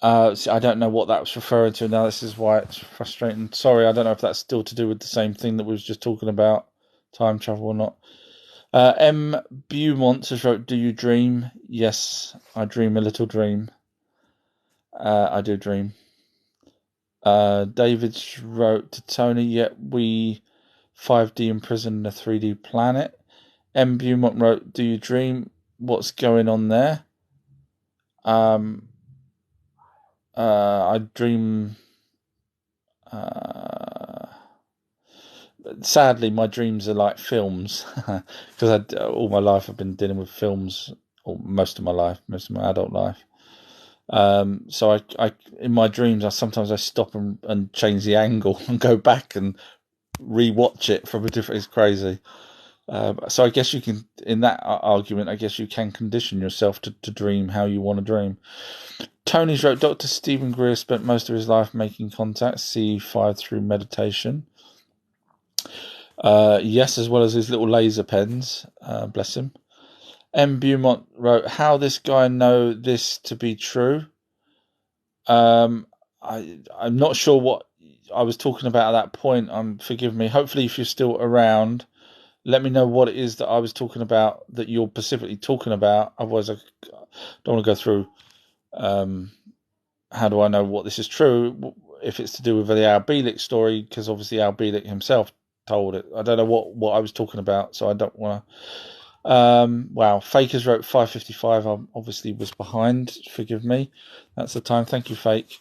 I don't know what that was referring to now. This is why it's frustrating. Sorry, I don't know if that's still to do with the same thing that we was just talking about, time travel or not. M. Beaumont has wrote, do you dream? Yes, I dream a little dream. I do dream. David wrote to Tony, yet we 5D imprisoned in a 3D planet. M. Beaumont wrote, do you dream? What's going on there? I dream... sadly, my dreams are like films because all my life I've been dealing with films, or most of my adult life. So I in my dreams, I sometimes stop and change the angle and go back and rewatch it from a different. It's crazy. So I guess you can, in that argument, I guess you can condition yourself to dream how you want to dream. Tony's wrote, Dr. Stephen Greer spent most of his life making contact, C5 through meditation. Yes, as well as his little laser pens. Bless him. M. Beaumont wrote, how this guy know this to be true? I'm not sure what I was talking about at that point. Forgive me. Hopefully, if you're still around, let me know what it is that I was talking about that you're specifically talking about. Otherwise, I don't want to go through. How do I know what this is true? If it's to do with the Al Bielek story, because obviously Al Bielek himself told it. I don't know what I was talking about, so I don't want to. Wow, Fakers wrote 5:55. I obviously was behind. Forgive me. That's the time. Thank you, Fake.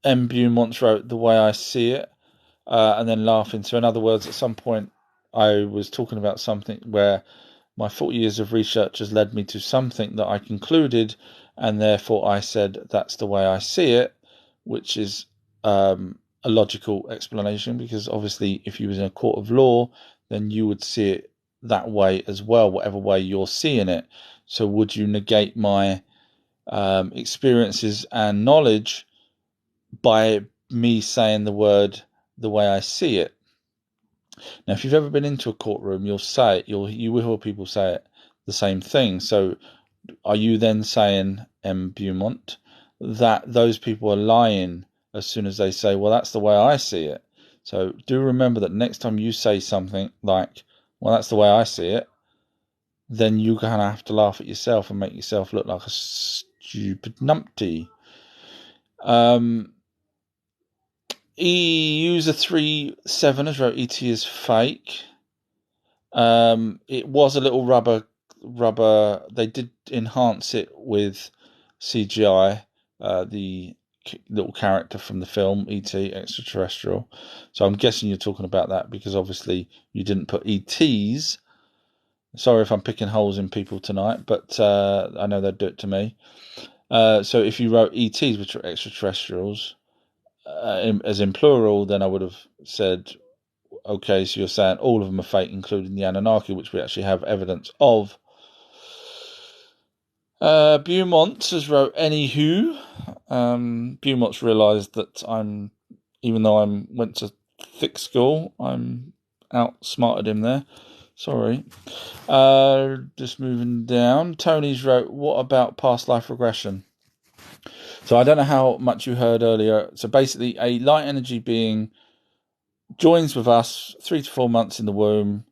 M. Beaumont wrote the way I see it, and then laughing. So, in other words, at some point, I was talking about something where my 40 years of research has led me to something that I concluded, and therefore I said that's the way I see it, which is a logical explanation, because obviously if you was in a court of law, then you would see it that way as well, whatever way you're seeing it. So would you negate my experiences and knowledge by me saying the word the way I see it? Now, if you've ever been into a courtroom, you'll say it. You will hear people say it, the same thing. So, are you then saying, M. Beaumont, that those people are lying as soon as they say, well, that's the way I see it? So, do remember that next time you say something like, well, that's the way I see it, then you're going to have to laugh at yourself and make yourself look like a stupid numpty. User 37 has wrote ET is fake. It was a little rubber. They did enhance it with CGI. The little character from the film ET Extraterrestrial. So I'm guessing you're talking about that because obviously you didn't put ETs. Sorry if I'm picking holes in people tonight, but I know they'd do it to me. So if you wrote ETs, which are extraterrestrials, as in plural, then I would have said, okay, so you're saying all of them are fake, including the Anunnaki, which we actually have evidence of. Beaumont has wrote, anywho. Beaumont's realised that even though I went to thick school, I'm outsmarted him there. Sorry. Just moving down. Tony's wrote, what about past life regression? So I don't know how much you heard earlier. So basically, a light energy being joins with us 3 to 4 months in the womb,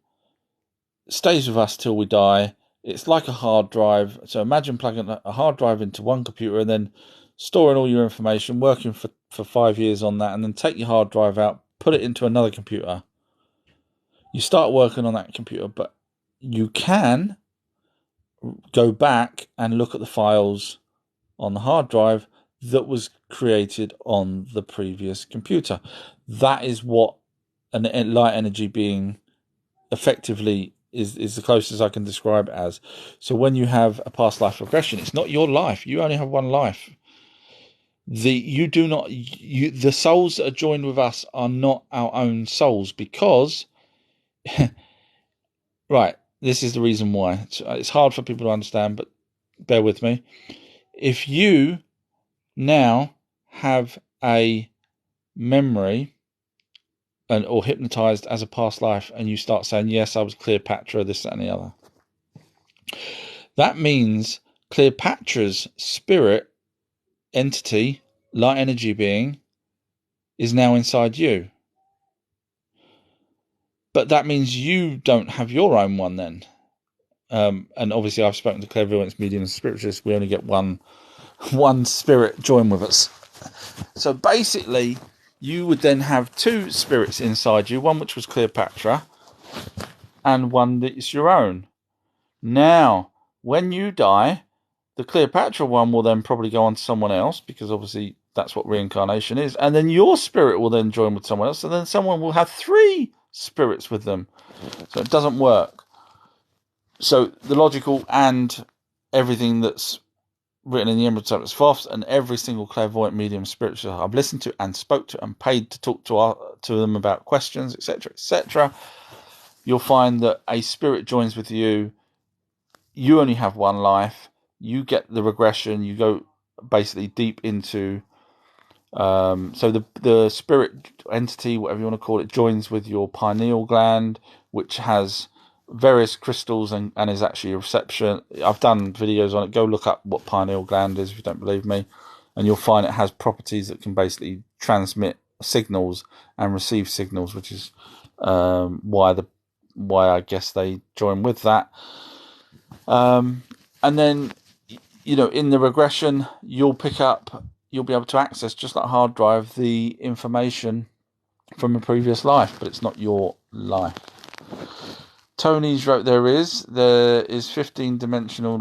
stays with us till we die. It's like a hard drive. So imagine plugging a hard drive into one computer and then storing all your information, working for 5 years on that, and then take your hard drive out, put it into another computer. You start working on that computer, but you can go back and look at the files on the hard drive that was created on the previous computer. That is what a light energy being effectively is the closest I can describe it as. So when you have a past life regression, it's not your life. You only have one life. The souls that are joined with us are not our own souls, because right, this is the reason why. It's hard for people to understand, but bear with me. If you now have a memory or hypnotized as a past life, and you start saying, yes, I was Cleopatra, this, that, and the other, that means Cleopatra's spirit entity, light energy being, is now inside you. But that means you don't have your own one then. And obviously I've spoken to clairvoyants, mediums, and spiritualists. We only get one spirit join with us. So basically, you would then have two spirits inside you, one which was Cleopatra and one that's your own. Now, when you die, the Cleopatra one will then probably go on to someone else, because obviously that's what reincarnation is. And then your spirit will then join with someone else, and then someone will have three spirits with them. So it doesn't work. So the logical and everything that's written in the Emerald Tablets Thoth, and every single clairvoyant, medium, spiritual I've listened to and spoke to and paid to talk to them about questions, etc., you'll find that a spirit joins with you. You only have one life. You get the regression. You go basically deep into. So the spirit entity, whatever you want to call it, joins with your pineal gland, which has various crystals and is actually a reception. I've done videos on it. Go look up what pineal gland is if you don't believe me, and you'll find it has properties that can basically transmit signals and receive signals, which is why I guess they join with that. And then, in the regression, you'll be able to access, just like a hard drive, the information from a previous life, but it's not your life. Tony's wrote there is 15 dimensional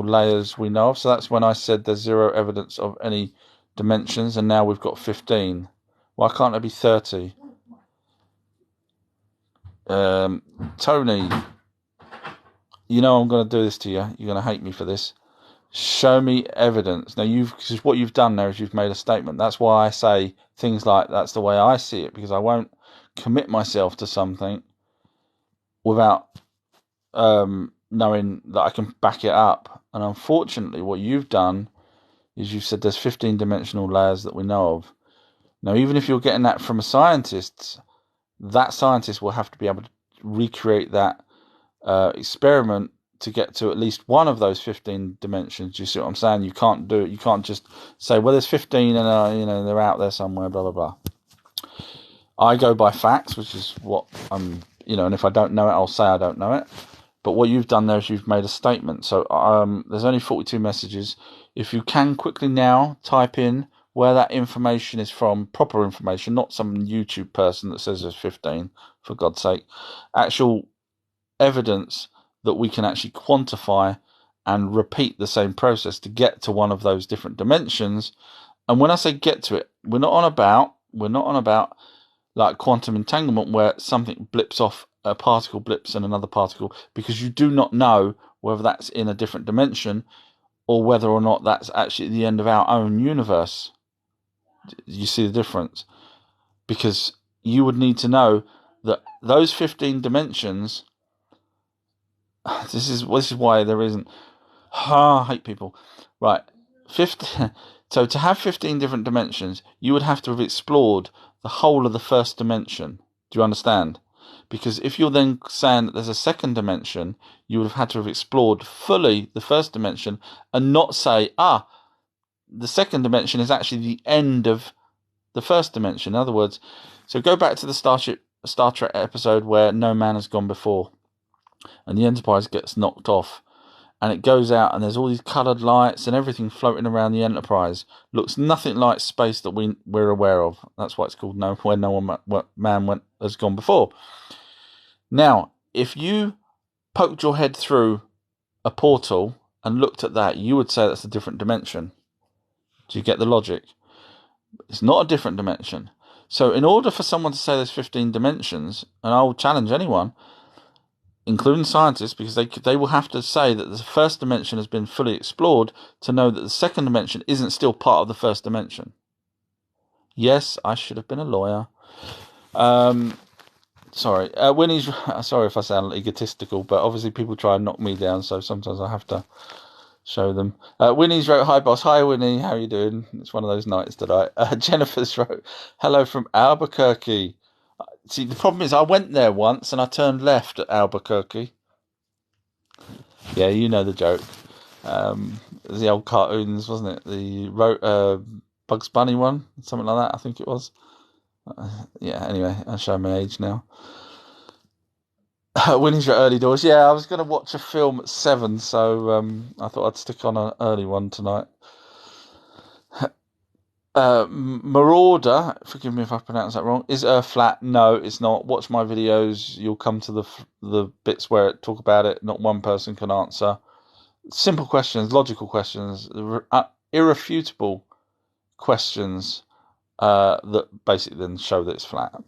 layers we know of. So that's when I said there's zero evidence of any dimensions, and now we've got 15. Why can't there be 30? Tony, I'm going to do this to you. You're going to hate me for this. Show me evidence. Now, because what you've done there is you've made a statement. That's why I say things like that's the way I see it, because I won't commit myself to something without knowing that I can back it up. And unfortunately, what you've done is you've said there's 15 dimensional layers that we know of. Now, even if you're getting that from a scientist, that scientist will have to be able to recreate that experiment to get to at least one of those 15 dimensions. Do you see what I'm saying? You can't do it. You can't just say, well, there's 15 and they're out there somewhere, blah, blah, blah. I go by facts, which is what I'm, and if I don't know it, I'll say I don't know it. But what you've done there is you've made a statement. So there's only 42 messages. If you can quickly now type in where that information is from, proper information, not some YouTube person that says there's 15, for God's sake, actual evidence that we can actually quantify and repeat the same process to get to one of those different dimensions. And when I say get to it, we're not on about like quantum entanglement where something blips off, a particle blips and another particle, because you do not know whether that's in a different dimension or whether or not that's actually at the end of our own universe. You see the difference? Because you would need to know that those 15 dimensions. This is why there isn't. I hate people. Right, 50. So to have 15 different dimensions, you would have to have explored the whole of the first dimension. Do you understand? Because if you're then saying that there's a second dimension, you would have had to have explored fully the first dimension and not say, the second dimension is actually the end of the first dimension. In other words, so go back to the Star Trek episode where no man has gone before, and the Enterprise gets knocked off, and it goes out, and there's all these coloured lights and everything floating around the Enterprise. Looks nothing like space that we're aware of. That's why it's called where no man has gone before. Now, if you poked your head through a portal and looked at that, you would say that's a different dimension. Do you get the logic? It's not a different dimension. So in order for someone to say there's 15 dimensions, and I will challenge anyone, including scientists, because they will have to say that the first dimension has been fully explored to know that the second dimension isn't still part of the first dimension. Yes, I should have been a lawyer. Sorry, Winnie's. Sorry if I sound egotistical, but obviously people try and knock me down, so sometimes I have to show them. Winnie's wrote, "Hi boss, hi Winnie, how are you doing?" It's one of those nights today. Jennifer's wrote, "Hello from Albuquerque." See, the problem is I went there once and I turned left at Albuquerque. Yeah, you know the joke. It was the old cartoons, wasn't it? The Bugs Bunny one, something like that. I think it was. Yeah. Anyway, I show my age now. Winnie's your early doors. Yeah, I was going to watch a film at 7, so I thought I'd stick on an early one tonight. Marauder, forgive me if I pronounce that wrong, is Earth flat? No, it's not. Watch my videos. You'll come to the bits where it talk about it. Not one person can answer. Simple questions, logical questions, irrefutable questions that basically then show that it's flat.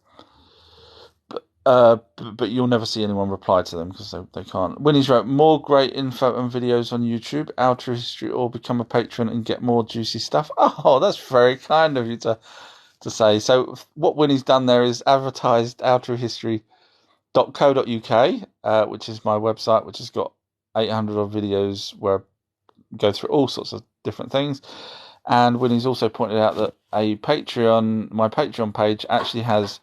But you'll never see anyone reply to them because they can't. Winnie's wrote, "More great info and videos on YouTube, Outer History, or become a patron and get more juicy stuff." Oh, that's very kind of you to say. So what Winnie's done there is advertised outerhistory.co.uk, which is my website, which has got 800 odd videos where I go through all sorts of different things. And Winnie's also pointed out that my Patreon page actually has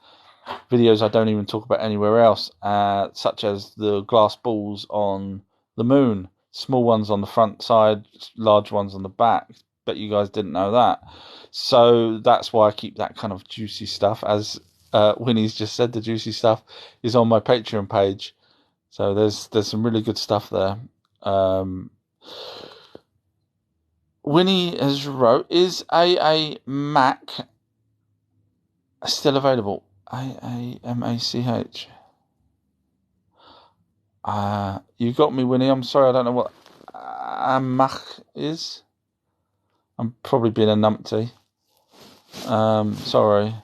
videos I don't even talk about anywhere else, such as the glass balls on the moon, small ones on the front side, large ones on the back. Bet you guys didn't know that. So that's why I keep that kind of juicy stuff. As Winnie's just said, the juicy stuff is on my Patreon page. So there's some really good stuff there. Winnie has wrote, "Is AA Mac still available?" AAMACH. You got me, Winnie. I'm sorry, I don't know what AMAC is. I'm probably being a numpty. Sorry.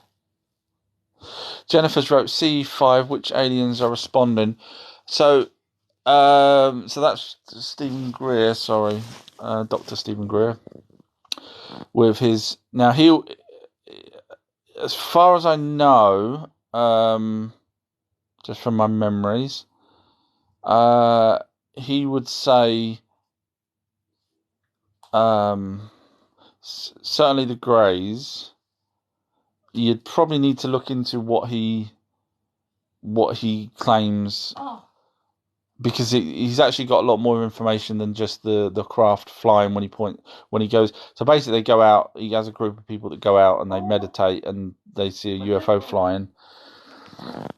Jennifer's wrote, "C5, which aliens are responding?" So that's Stephen Greer. Sorry, Dr. Stephen Greer. With his as far as I know, just from my memories, he would say certainly the Greys. You'd probably need to look into what he claims, because he's actually got a lot more information than just the craft flying when he goes. So basically, they go out. He has a group of people that go out and they meditate and they see a UFO flying.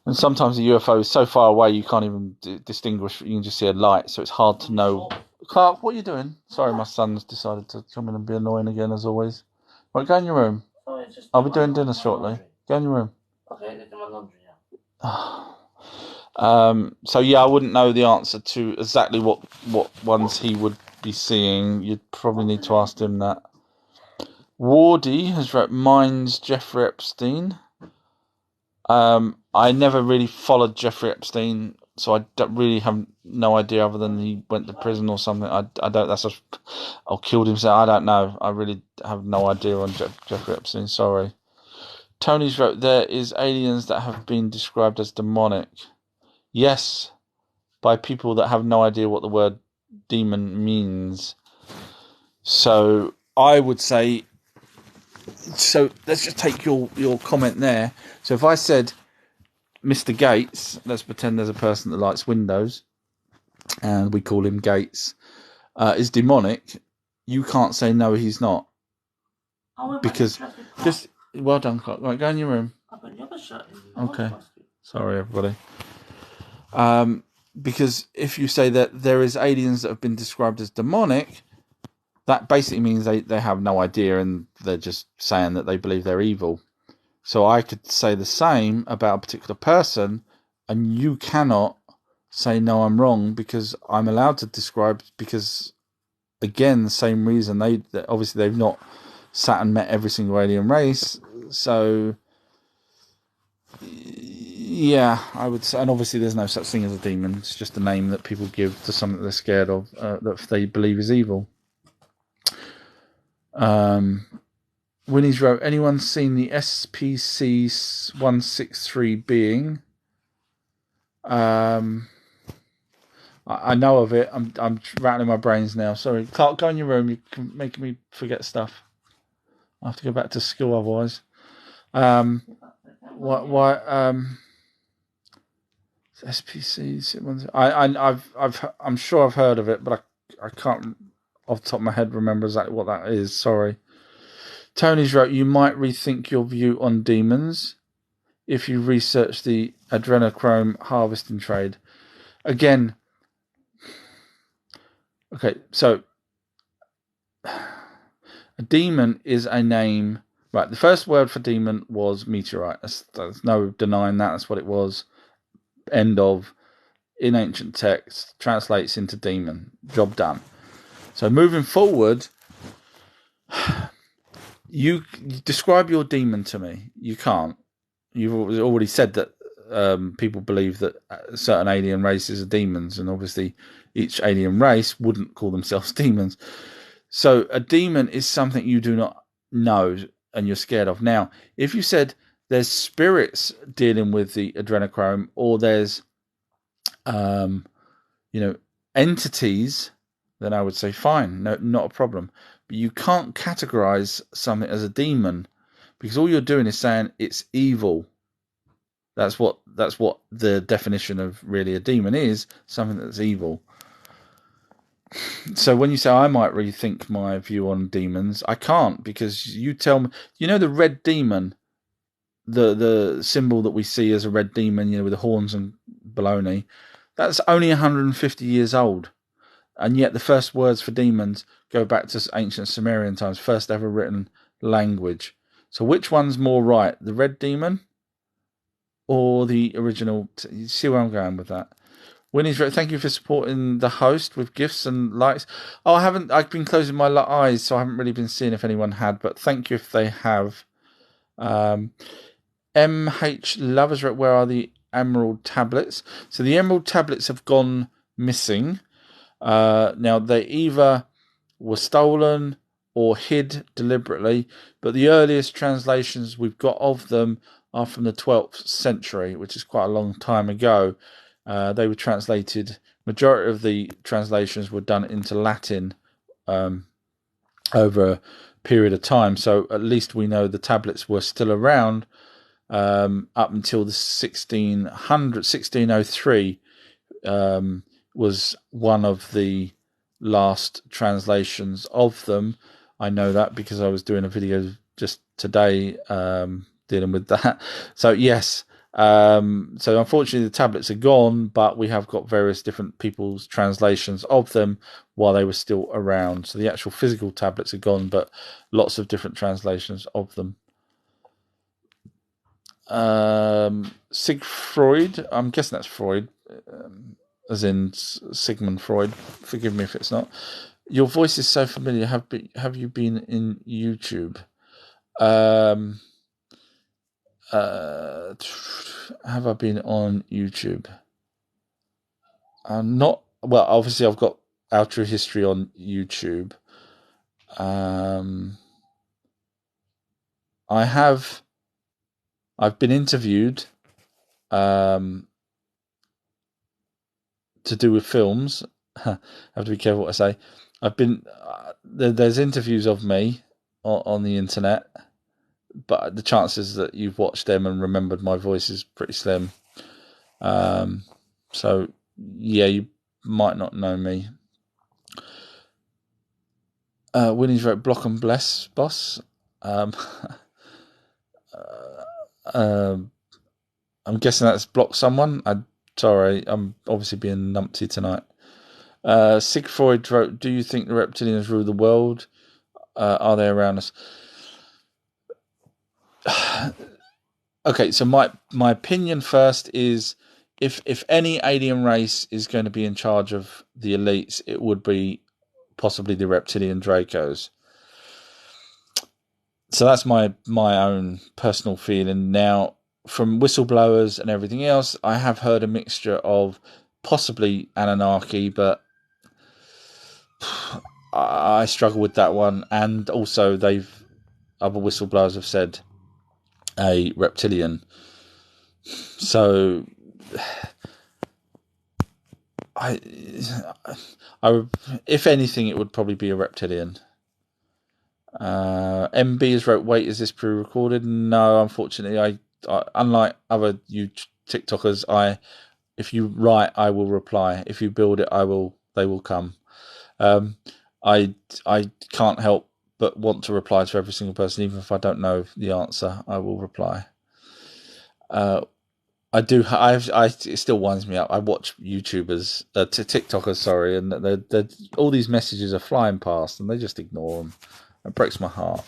And sometimes the UFO is so far away you can't even distinguish. You can just see a light, so it's hard to know. Clark, what are you doing? Sorry, my son's decided to come in and be annoying again, as always. Right, go in your room. I'll be doing dinner shortly. Go in your room. Okay, look at my laundry now. So yeah, I wouldn't know the answer to exactly what ones he would be seeing. You'd probably need to ask him that. Wardy has wrote, "Mine's Jeffrey Epstein." I never really followed Jeffrey Epstein, so I don't really have no idea other than he went to prison or something. I don't. Or killed himself. I don't know. I really have no idea on Jeffrey Epstein. Sorry. Tony's wrote, "There is aliens that have been described as demonic." Yes, by people that have no idea what the word demon means. So I would say, so let's just take your comment there. So if I said Mr. Gates, let's pretend there's a person that likes Windows and we call him Gates, is demonic, you can't say no, he's not. Because just, well done, Clark. Right, go in your room. Okay. Sorry, everybody. because if you say that there is aliens that have been described as demonic, that basically means they have no idea and they're just saying that they believe they're evil. So I could say the same about a particular person, and you cannot say, no, I'm wrong, because I'm allowed to describe, because, again, the same reason, obviously they've not sat and met every single alien race. So, yeah, I would say, and obviously there's no such thing as a demon. It's just a name that people give to something that they're scared of, that they believe is evil. Winnie's wrote, anyone seen the SPC-163 being? I know of it. I'm rattling my brains now. Sorry, Clark, go in your room. You're making me forget stuff. I have to go back to school otherwise. SPC? I'm sure I've heard of it, but I can't off the top of my head remember exactly what that is. Sorry. Tony's wrote, you might rethink your view on demons if you research the adrenochrome harvesting trade. Again, okay, so a demon is a name. Right, the first word for demon was meteorite. There's no denying that. That's what it was. End of. In ancient texts, translates into demon. Job done. So moving forward, you describe your demon to me. You can't. You've already said that people believe that certain alien races are demons, and obviously each alien race wouldn't call themselves demons. So a demon is something you do not know and you're scared of. Now, if you said there's spirits dealing with the adrenochrome, or there's entities, then I would say fine, no, not a problem. But you can't categorize something as a demon, because all you're doing is saying it's evil. That's what the definition of really a demon is, something that's evil. So when you say I might rethink my view on demons, I can't, because you tell me, the red demon, the symbol that we see as a red demon, with the horns and baloney, that's only 150 years old. And yet the first words for demons go back to ancient Sumerian times, first ever written language. So which one's more right, the red demon or the original? You see where I'm going with that? Winnie's, thank you for supporting the host with gifts and likes. Oh, I've been closing my eyes, so I haven't really been seeing if anyone had, but thank you if they have. MH Lovers, where are the emerald tablets? So the emerald tablets have gone missing. Now, they either were stolen or hid deliberately, but the earliest translations we've got of them are from the 12th century, which is quite a long time ago. They were translated, majority of the translations were done into Latin over a period of time, so at least we know the tablets were still around up until the 1603 was one of the last translations of them. I know that because I was doing a video just today dealing with that. So yes, so unfortunately the tablets are gone, but we have got various different people's translations of them while they were still around. So the actual physical tablets are gone, but lots of different translations of them. Sigfreud, I'm guessing that's Freud, as in Sigmund Freud. Forgive me if it's not. Your voice is so familiar. Have you been in YouTube? Have I been on YouTube? Not well. Obviously, I've got Our True History on YouTube. I've been interviewed to do with films. I have to be careful what I say. I've been there's interviews of me on the internet, but the chances that you've watched them and remembered my voice is pretty slim. So yeah, you might not know me. Winnie's wrote block and bless, boss. I'm guessing that's block someone. I Sorry, I'm obviously being numpty tonight. Sigfried wrote, do you think the reptilians rule the world? Are they around us? Okay, so my opinion first is if any alien race is going to be in charge of the elites, it would be possibly the reptilian Dracos. So that's my own personal feeling. Now, from whistleblowers and everything else, I have heard a mixture of possibly Anunnaki, but I struggle with that one. And also, other whistleblowers have said a reptilian. So I if anything, it would probably be a reptilian. MB has wrote, wait, is this pre-recorded? No, unfortunately, I unlike other TikTokers, if you write, I will reply. If you build it, they will come. I can't help but want to reply to every single person, even if I don't know the answer, I will reply. I do. It still winds me up. I watch YouTubers, TikTokers, sorry, and they're all these messages are flying past, and they just ignore them. It breaks my heart.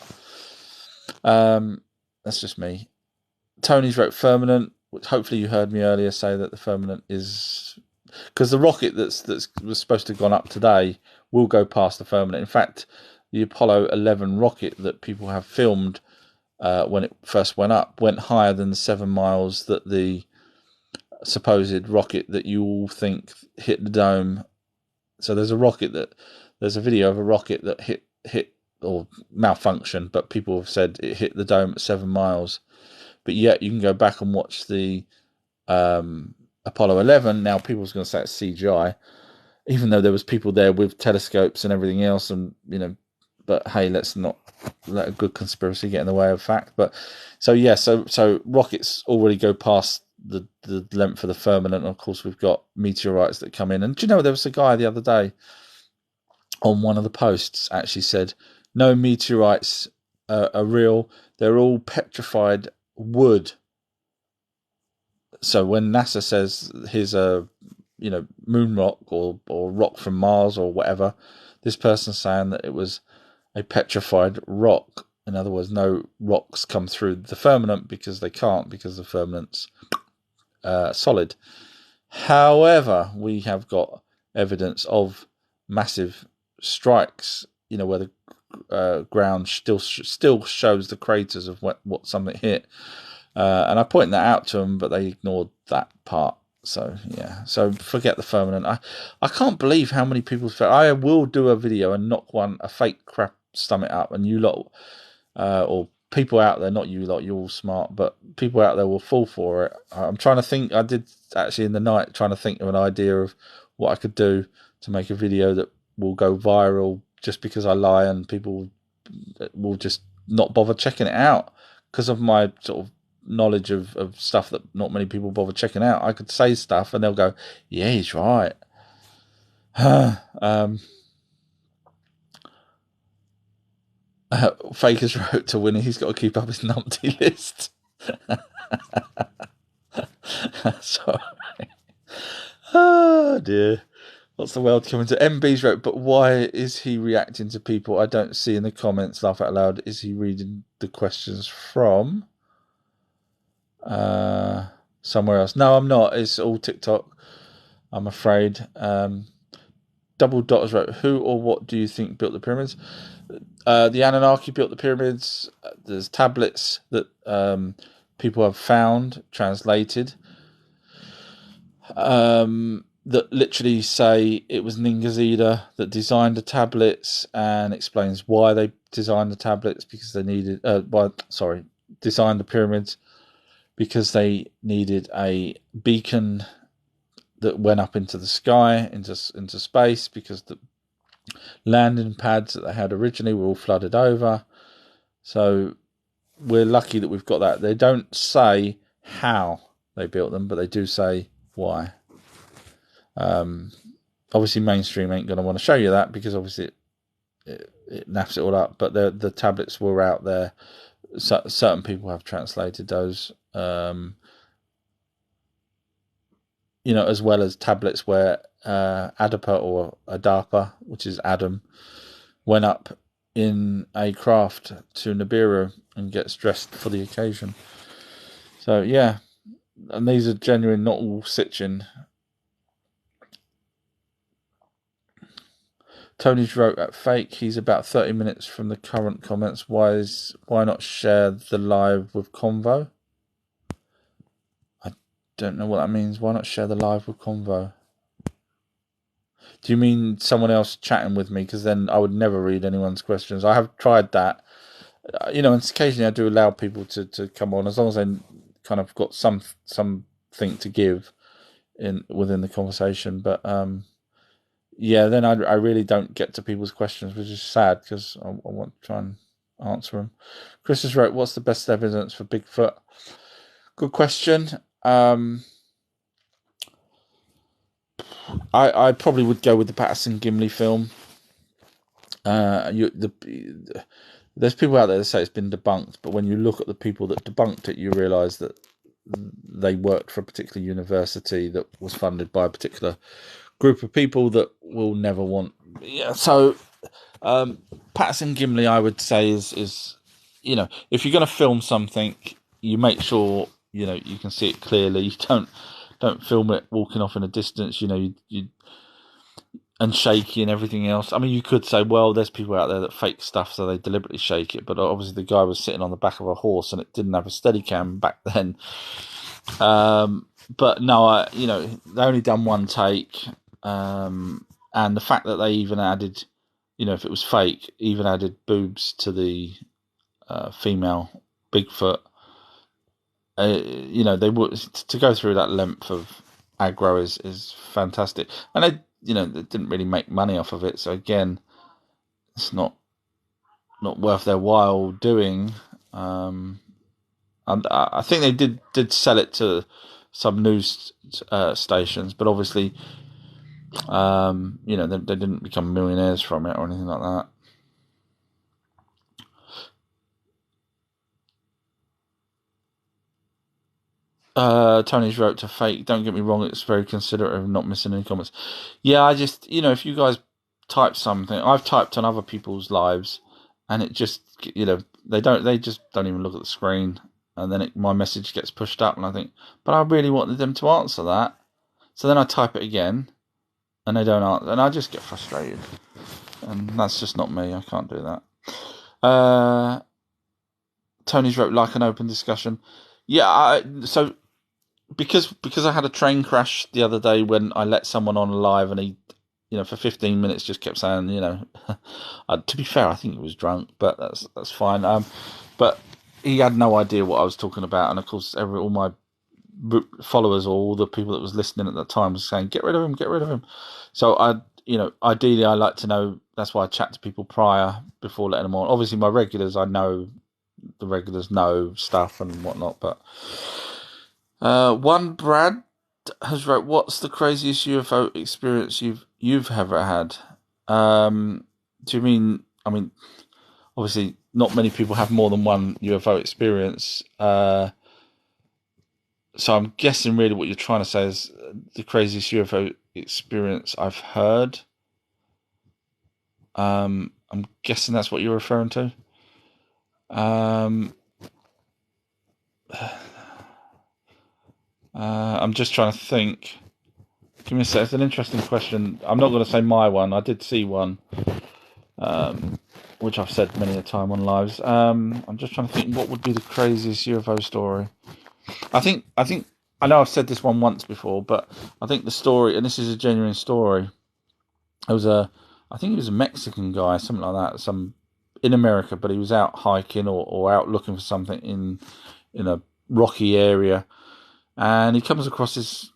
That's just me. Tony's wrote firmament. Hopefully, you heard me earlier say that the firmament is because the rocket that was supposed to have gone up today will go past the firmament. In fact, the Apollo 11 rocket that people have filmed when it first went up went higher than the 7 miles that the supposed rocket that you all think hit the dome. So there's a video of a rocket that hit or malfunctioned, but people have said it hit the dome at 7 miles. But yet you can go back and watch the Apollo 11. Now people's going to say it's CGI, even though there was people there with telescopes and everything else, and but hey, let's not let a good conspiracy get in the way of fact. But so rockets already go past the length of the firmament, and of course we've got meteorites that come in. And do you know, there was a guy the other day on one of the posts actually said no meteorites are real, they're all petrified wood. So when NASA says here's a moon rock or rock from Mars or whatever, this person's saying that it was a petrified rock. In other words, no rocks come through the firmament because they can't, because the firmament's solid. However, we have got evidence of massive strikes, where the ground still shows the craters of what something hit. And I point that out to them, but they ignored that part. So yeah, so forget the firmament. I can't believe how many people. I will do a video and knock a fake crap stomach up, and you lot, or people out there, not you lot, you're all smart, but people out there will fall for it. I'm trying to think. I did actually in the night trying to think of an idea of what I could do to make a video that will go viral, just because I lie and people will just not bother checking it out because of my sort of knowledge of stuff that not many people bother checking out. I could say stuff and they'll go, yeah, he's right. Fakers wrote to Winnie, he's got to keep up his numpty list. Sorry. Oh dear. What's the world coming to? MB's wrote, but why is he reacting to people I don't see in the comments? Laugh out loud. Is he reading the questions from somewhere else? No, I'm not. It's all TikTok, I'm afraid. Double Dots wrote, who or what do you think built the pyramids? The Anunnaki built the pyramids. There's tablets that people have found, translated, that literally say it was Ningazida that designed the tablets, and explains why they designed the tablets, because they needed designed the pyramids because they needed a beacon that went up into the sky, into space, because the landing pads that they had originally were all flooded over. So we're lucky that we've got that. They don't say how they built them, but they do say why. Obviously mainstream ain't going to want to show you that, because obviously it naps it all up, but the tablets were out there. Certain people have translated those. as well as tablets where Adapa or Adapa, which is Adam, went up in a craft to Nibiru and gets dressed for the occasion. So yeah, and these are genuine, not all Sitchin. Tony's wrote at fake. He's about 30 minutes from the current comments. Why not share the live with Convo? I don't know what that means. Why not share the live with Convo? Do you mean someone else chatting with me? Because then I would never read anyone's questions. I have tried that. And occasionally I do allow people to come on, as long as they kind of got something to give within the conversation. But yeah, then I really don't get to people's questions, which is sad because I want to try and answer them. Chris has wrote, what's the best evidence for Bigfoot? Good question. I probably would go with the Patterson Gimli film. There's people out there that say it's been debunked, but when you look at the people that debunked it, you realise that they worked for a particular university that was funded by a particular group of people that will never want. Yeah, so Patterson Gimli, I would say, is if you're going to film something, you make sure you can see it clearly. You don't film it walking off in a distance. You and shaky and everything else. I mean, you could say, well, there's people out there that fake stuff, so they deliberately shake it. But obviously, the guy was sitting on the back of a horse, and it didn't have a Steadicam back then. But no, they only done one take, and the fact that they even added, if it was fake, even added boobs to the female Bigfoot. They would to go through that length of aggro is fantastic, and they didn't really make money off of it. So again, it's not worth their while doing. And I think they did sell it to some news stations, but obviously, they didn't become millionaires from it or anything like that. Tony's wrote to fake. Don't get me wrong, it's very considerate of not missing any comments. Yeah, I just, if you guys type something, I've typed on other people's lives, and it just, they just don't even look at the screen, and then my message gets pushed up, and I think, but I really wanted them to answer that. So then I type it again, and they don't answer, and I just get frustrated. And that's just not me. I can't do that. Tony's wrote, like an open discussion. Yeah, so because I had a train crash the other day when I let someone on live, and he, for 15 minutes just kept saying, to be fair, I think he was drunk, but that's fine. But he had no idea what I was talking about, and of course, all my followers or all the people that was listening at that time was saying, get rid of him. So ideally, I like to know. That's why I chat to people prior before letting them on. Obviously, my regulars, I know the regulars know stuff and whatnot, but. One Brad has wrote, what's the craziest UFO experience you've ever had? Do you mean, obviously not many people have more than one UFO experience. So I'm guessing really what you're trying to say is the craziest UFO experience I've heard. I'm guessing that's what you're referring to. I'm just trying to think. Give me a sec. It's an interesting question. I'm not going to say my one. I did see one, which I've said many a time on lives. I'm just trying to think what would be the craziest UFO story. I think I know I've said this one once before, but I think the story, and this is a genuine story. I think he was a Mexican guy, something like that, in America, but he was out hiking or out looking for something in a rocky area. And he comes across this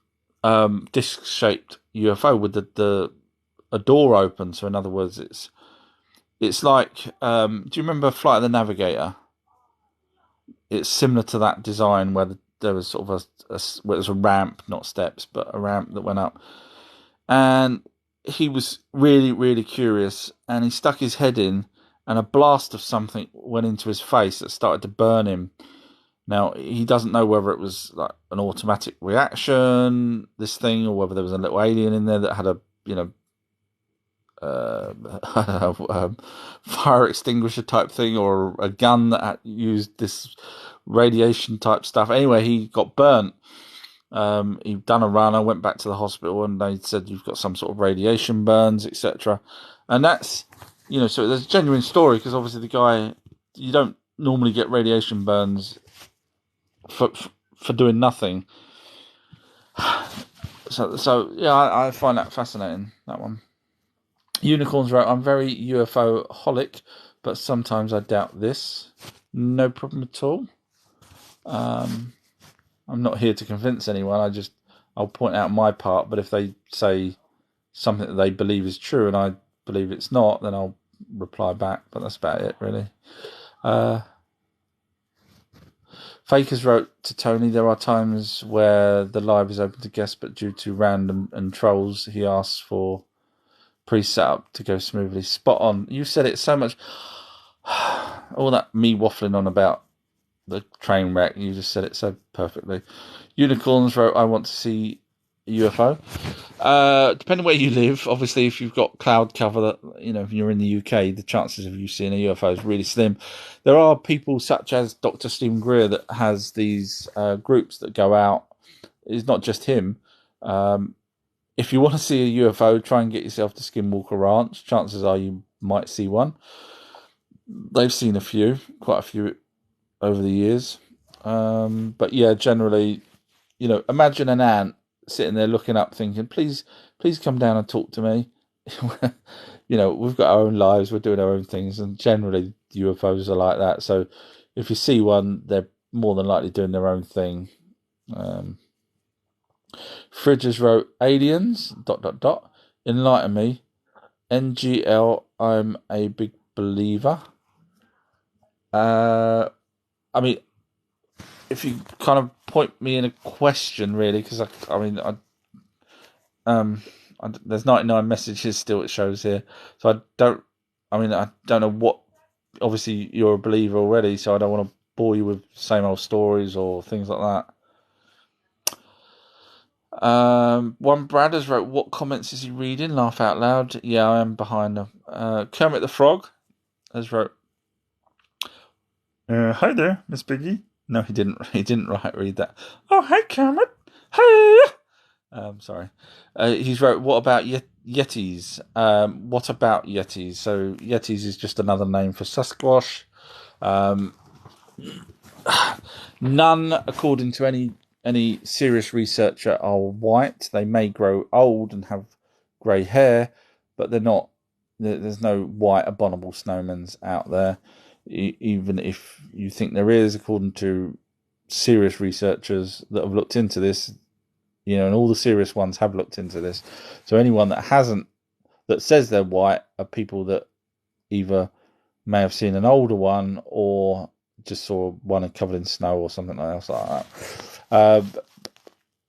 disc-shaped UFO with a door open. So in other words, it's like, do you remember Flight of the Navigator? It's similar to that design where there was sort of where it was a ramp, not steps, but a ramp that went up. And he was really, really curious, and he stuck his head in, and a blast of something went into his face that started to burn him. Now, he doesn't know whether it was like an automatic reaction, this thing, or whether there was a little alien in there that had a, fire extinguisher type thing, or a gun that had used this radiation type stuff. Anyway, he got burnt. He'd done a run. I went back to the hospital, and they said you've got some sort of radiation burns, etc. And that's, so there's a genuine story, because obviously the guy, you don't normally get radiation burns for doing nothing. So yeah, I find that fascinating, that one. Unicorns wrote, I'm very UFO-holic, but sometimes I doubt this. No problem at all. I'm not here to convince anyone. I'll point out my part, but if they say something that they believe is true and I believe it's not, then I'll reply back. But that's about it, really. Fakers wrote to Tony, there are times where the live is open to guests, but due to random and trolls, he asks for pre-setup to go smoothly. Spot on. You said it so much. All that me waffling on about the train wreck, you just said it so perfectly. Unicorns wrote, I want to see a UFO. Depending where you live, obviously, if you've got cloud cover, that if you're in the UK, the chances of you seeing a UFO is really slim. There are people such as Dr. Stephen Greer that has these groups that go out. It's not just him. If you want to see a UFO, try and get yourself to Skinwalker Ranch. Chances are you might see one. They've seen quite a few over the years. But yeah, generally, imagine an ant sitting there looking up thinking, please come down and talk to me. We've got our own lives, we're doing our own things, and generally UFOs are like that. So if you see one, they're more than likely doing their own thing. Fridges wrote, aliens, ... enlighten me. NGL, I'm a big believer. I mean, if you kind of point me in a question, really, because there's 99 messages still, it shows here, so I don't know what. Obviously, you're a believer already, so I don't want to bore you with same old stories or things like that. One Brad has wrote, what comments is he reading? Laugh out loud. Yeah, I am behind them. Kermit the Frog has wrote, hi there, Miss Piggy. No, he didn't read that. Oh, hi, Kermit. Hey. Sorry. He's wrote, what about Yetis? What about Yetis? So Yetis is just another name for Sasquatch. None, according to any serious researcher, are white. They may grow old and have grey hair, but they're not. There's no white abominable snowmans out there. Even if you think there is, according to serious researchers that have looked into this, and all the serious ones have looked into this. So anyone that hasn't, that says they're white, are people that either may have seen an older one or just saw one covered in snow or something else like that.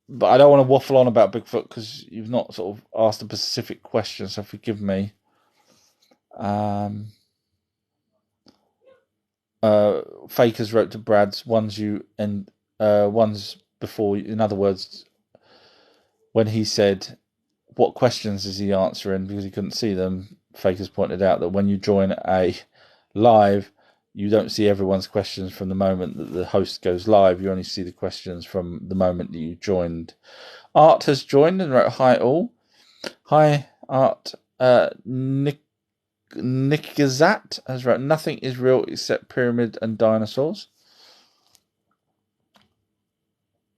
But I don't want to waffle on about Bigfoot because you've not sort of asked a specific question, so forgive me. Fakers wrote to Brad's ones before. In other words, when he said, what questions is he answering because he couldn't see them, Fakers pointed out that when you join a live, you don't see everyone's questions from the moment that the host goes live. You only see the questions from the moment that you joined. Art has joined and wrote, hi all. Hi, Art. Nikazat has wrote, nothing is real except pyramid and dinosaurs.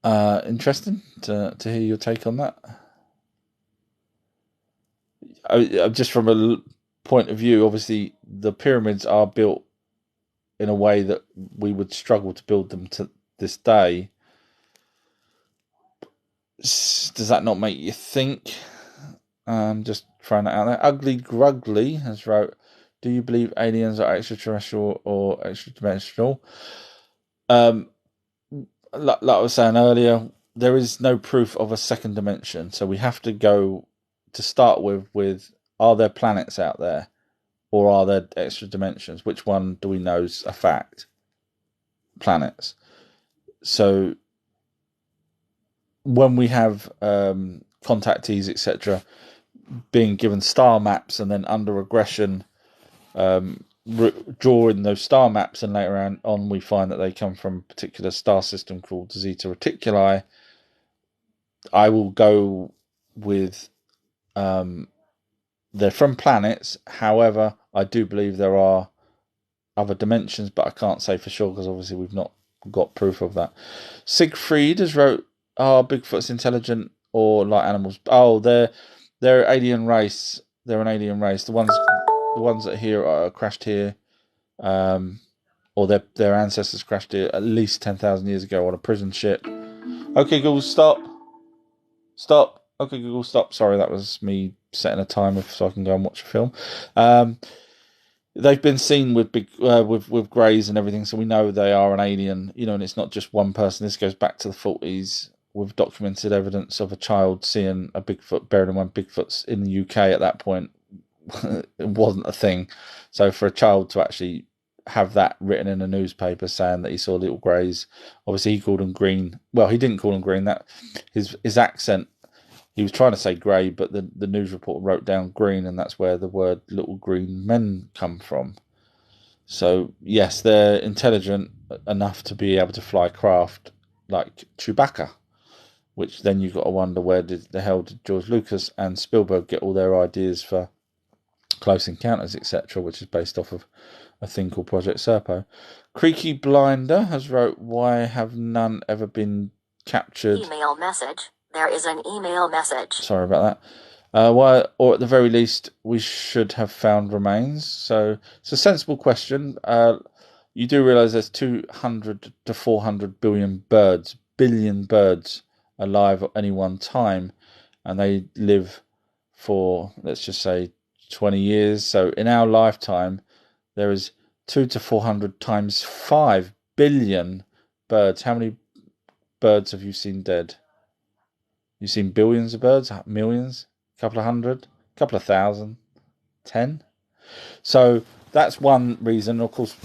Interesting to hear your take on that. Just from a point of view, obviously the pyramids are built in a way that we would struggle to build them to this day. Does that not make you think? Just throwing that out there. Ugly Grugly has wrote, do you believe aliens are extraterrestrial or extra-dimensional? Like I was saying earlier, there is no proof of a second dimension, so we have to go to start with are there planets out there or are there extra dimensions? Which one do we know is a fact? Planets. So when we have contactees, etc., being given star maps and then under regression drawing those star maps, and later on we find that they come from a particular star system called Zeta Reticuli, I will go with they're from planets. However, I do believe there are other dimensions, but I can't say for sure because obviously we've not got proof of that. Siegfried has wrote, "Are Bigfoot's intelligent or like animals?" Oh, they're alien race. They're an alien race. The ones that here are crashed here, or their ancestors crashed here at least 10,000 years ago on a prison ship. Okay, Google, stop. Stop. Okay, Google, stop. Sorry, that was me setting a timer so I can go and watch a film. They've been seen with with greys and everything, so we know they are an alien. And it's not just one person. This goes back to the 40s with documented evidence of a child seeing a Bigfoot. Bearing in mind, Bigfoot's in the UK at that point. It wasn't a thing. So for a child to actually have that written in a newspaper saying that he saw little greys, obviously he called them green. Well, he didn't call them green. That his accent. He was trying to say grey, but the news reporter wrote down green, and that's where the word little green men come from. So, yes, they're intelligent enough to be able to fly craft like Chewbacca, which then you've got to wonder where the hell did George Lucas and Spielberg get all their ideas for Close Encounters, etc., which is based off of a thing called Project Serpo. Creaky Blinder has wrote, "Why have none ever been captured?" Email message. There is an email message. Sorry about that. Why, or at the very least, we should have found remains. So it's a sensible question. You do realise there's 200 to 400 billion birds alive at any one time, and they live for, let's just say, 20 years. So in our lifetime, there is 2 to 400 times 5 billion birds. How many birds have you seen dead? You've seen billions of birds, millions, a couple of hundred, a couple of thousand, 10. So that's one reason. Of course,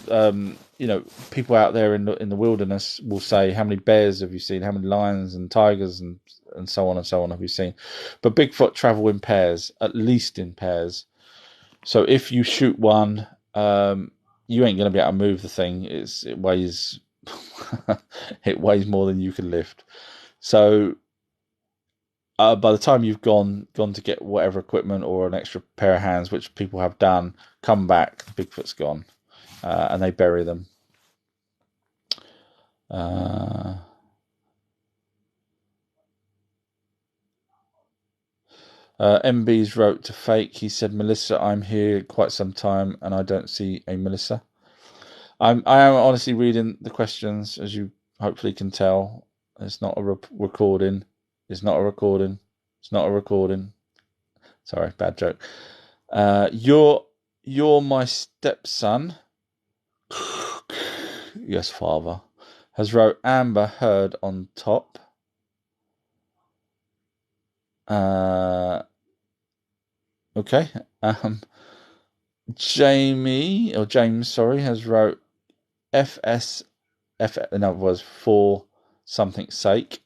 people out there in the wilderness will say, "How many bears have you seen? How many lions and tigers and so on and so on have you seen?" But Bigfoot travel in pairs, at least in pairs. So if you shoot one, you ain't going to be able to move the thing. It weighs it weighs more than you can lift. So by the time you've gone to get whatever equipment or an extra pair of hands, which people have done, come back, Bigfoot's gone, and they bury them. MB's wrote to Fake. He said, "Melissa, I'm here quite some time, and I don't see a Melissa." I am honestly reading the questions, as you hopefully can tell. It's not a recording. It's not a recording. It's not a recording. Sorry, bad joke. You're my stepson. Yes, father. Has wrote Amber Heard on top. Okay. James, sorry, has wrote in other words, for something's sake.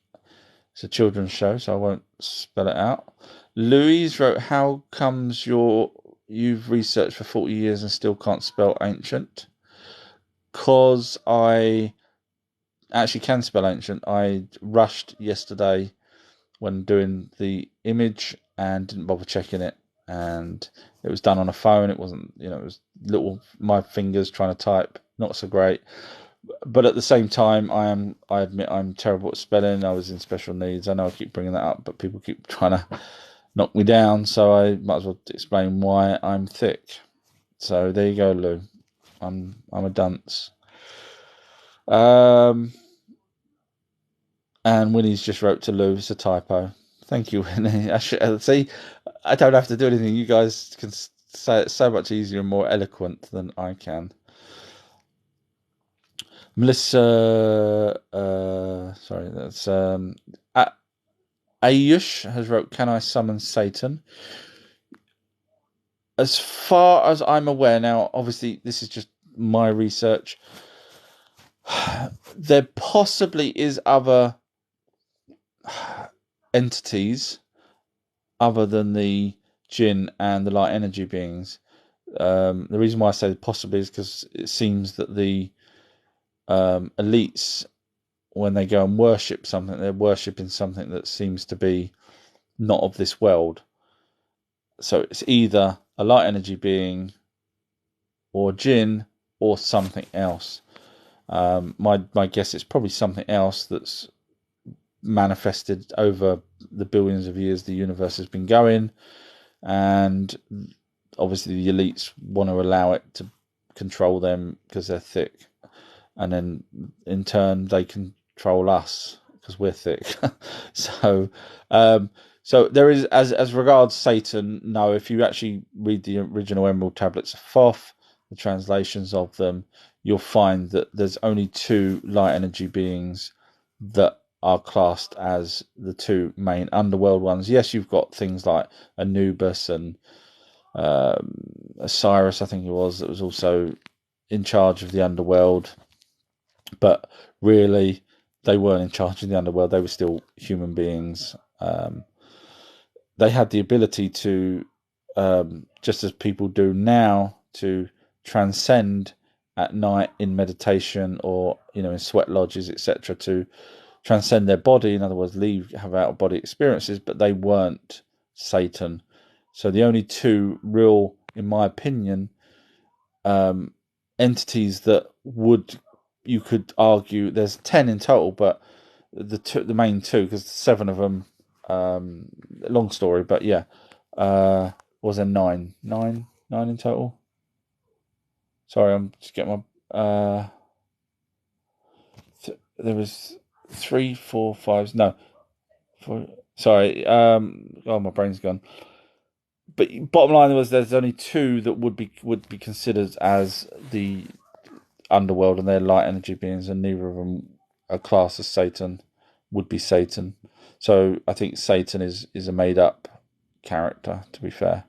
It's a children's show, so I won't spell it out. Louise wrote, "How comes you've researched for 40 years and still can't spell ancient?" Because I actually can spell ancient. I rushed yesterday when doing the image and didn't bother checking it. And it was done on a phone. It wasn't, it was my fingers trying to type, not so great. But at the same time, I admit I'm terrible at spelling. I was in special needs. I know I keep bringing that up, but people keep trying to knock me down. So I might as well explain why I'm thick. So there you go, Lou. I'm a dunce. And Winnie's just wrote to Lou. It's a typo. Thank you, Winnie. See, I don't have to do anything. You guys can say it so much easier and more eloquent than I can. Melissa, sorry, that's Ayush has wrote, "Can I summon Satan?" As far as I'm aware now, obviously this is just my research. There possibly is other entities other than the jinn and the light energy beings. The reason why I say possibly is because it seems that the elites, when they go and worship something, they're worshipping something that seems to be not of this world. So it's either a light energy being or jinn or something else. My guess is probably something else that's manifested over the billions of years the universe has been going, and obviously the elites want to allow it to control them because they're thick, and then in turn they control us because we're thick. So so there is, as regards Satan, no, if you actually read the original Emerald Tablets of Thoth, the translations of them, you'll find that there's only two light energy beings that are classed as the two main underworld ones. Yes, you've got things like Anubis and Osiris, I think it was, that was also in charge of the underworld, but really they weren't in charge of the underworld. They were still human beings. They had the ability to, just as people do now, to transcend at night in meditation or in sweat lodges, etc., to transcend their body. In other words, have out of body experiences, but they weren't Satan. So the only two real, in my opinion, entities that you could argue, there's 10 in total, but the main two, because 7 of them, long story, but yeah, was there nine in total? Sorry, I'm just getting my there was 3, 4, 5, no, 4, sorry, oh, my brain's gone. But bottom line was there's only 2 that would be considered as the underworld, and they're light energy beings, and neither of them are classed as Satan, would be Satan. So I think Satan is a made up character, to be fair.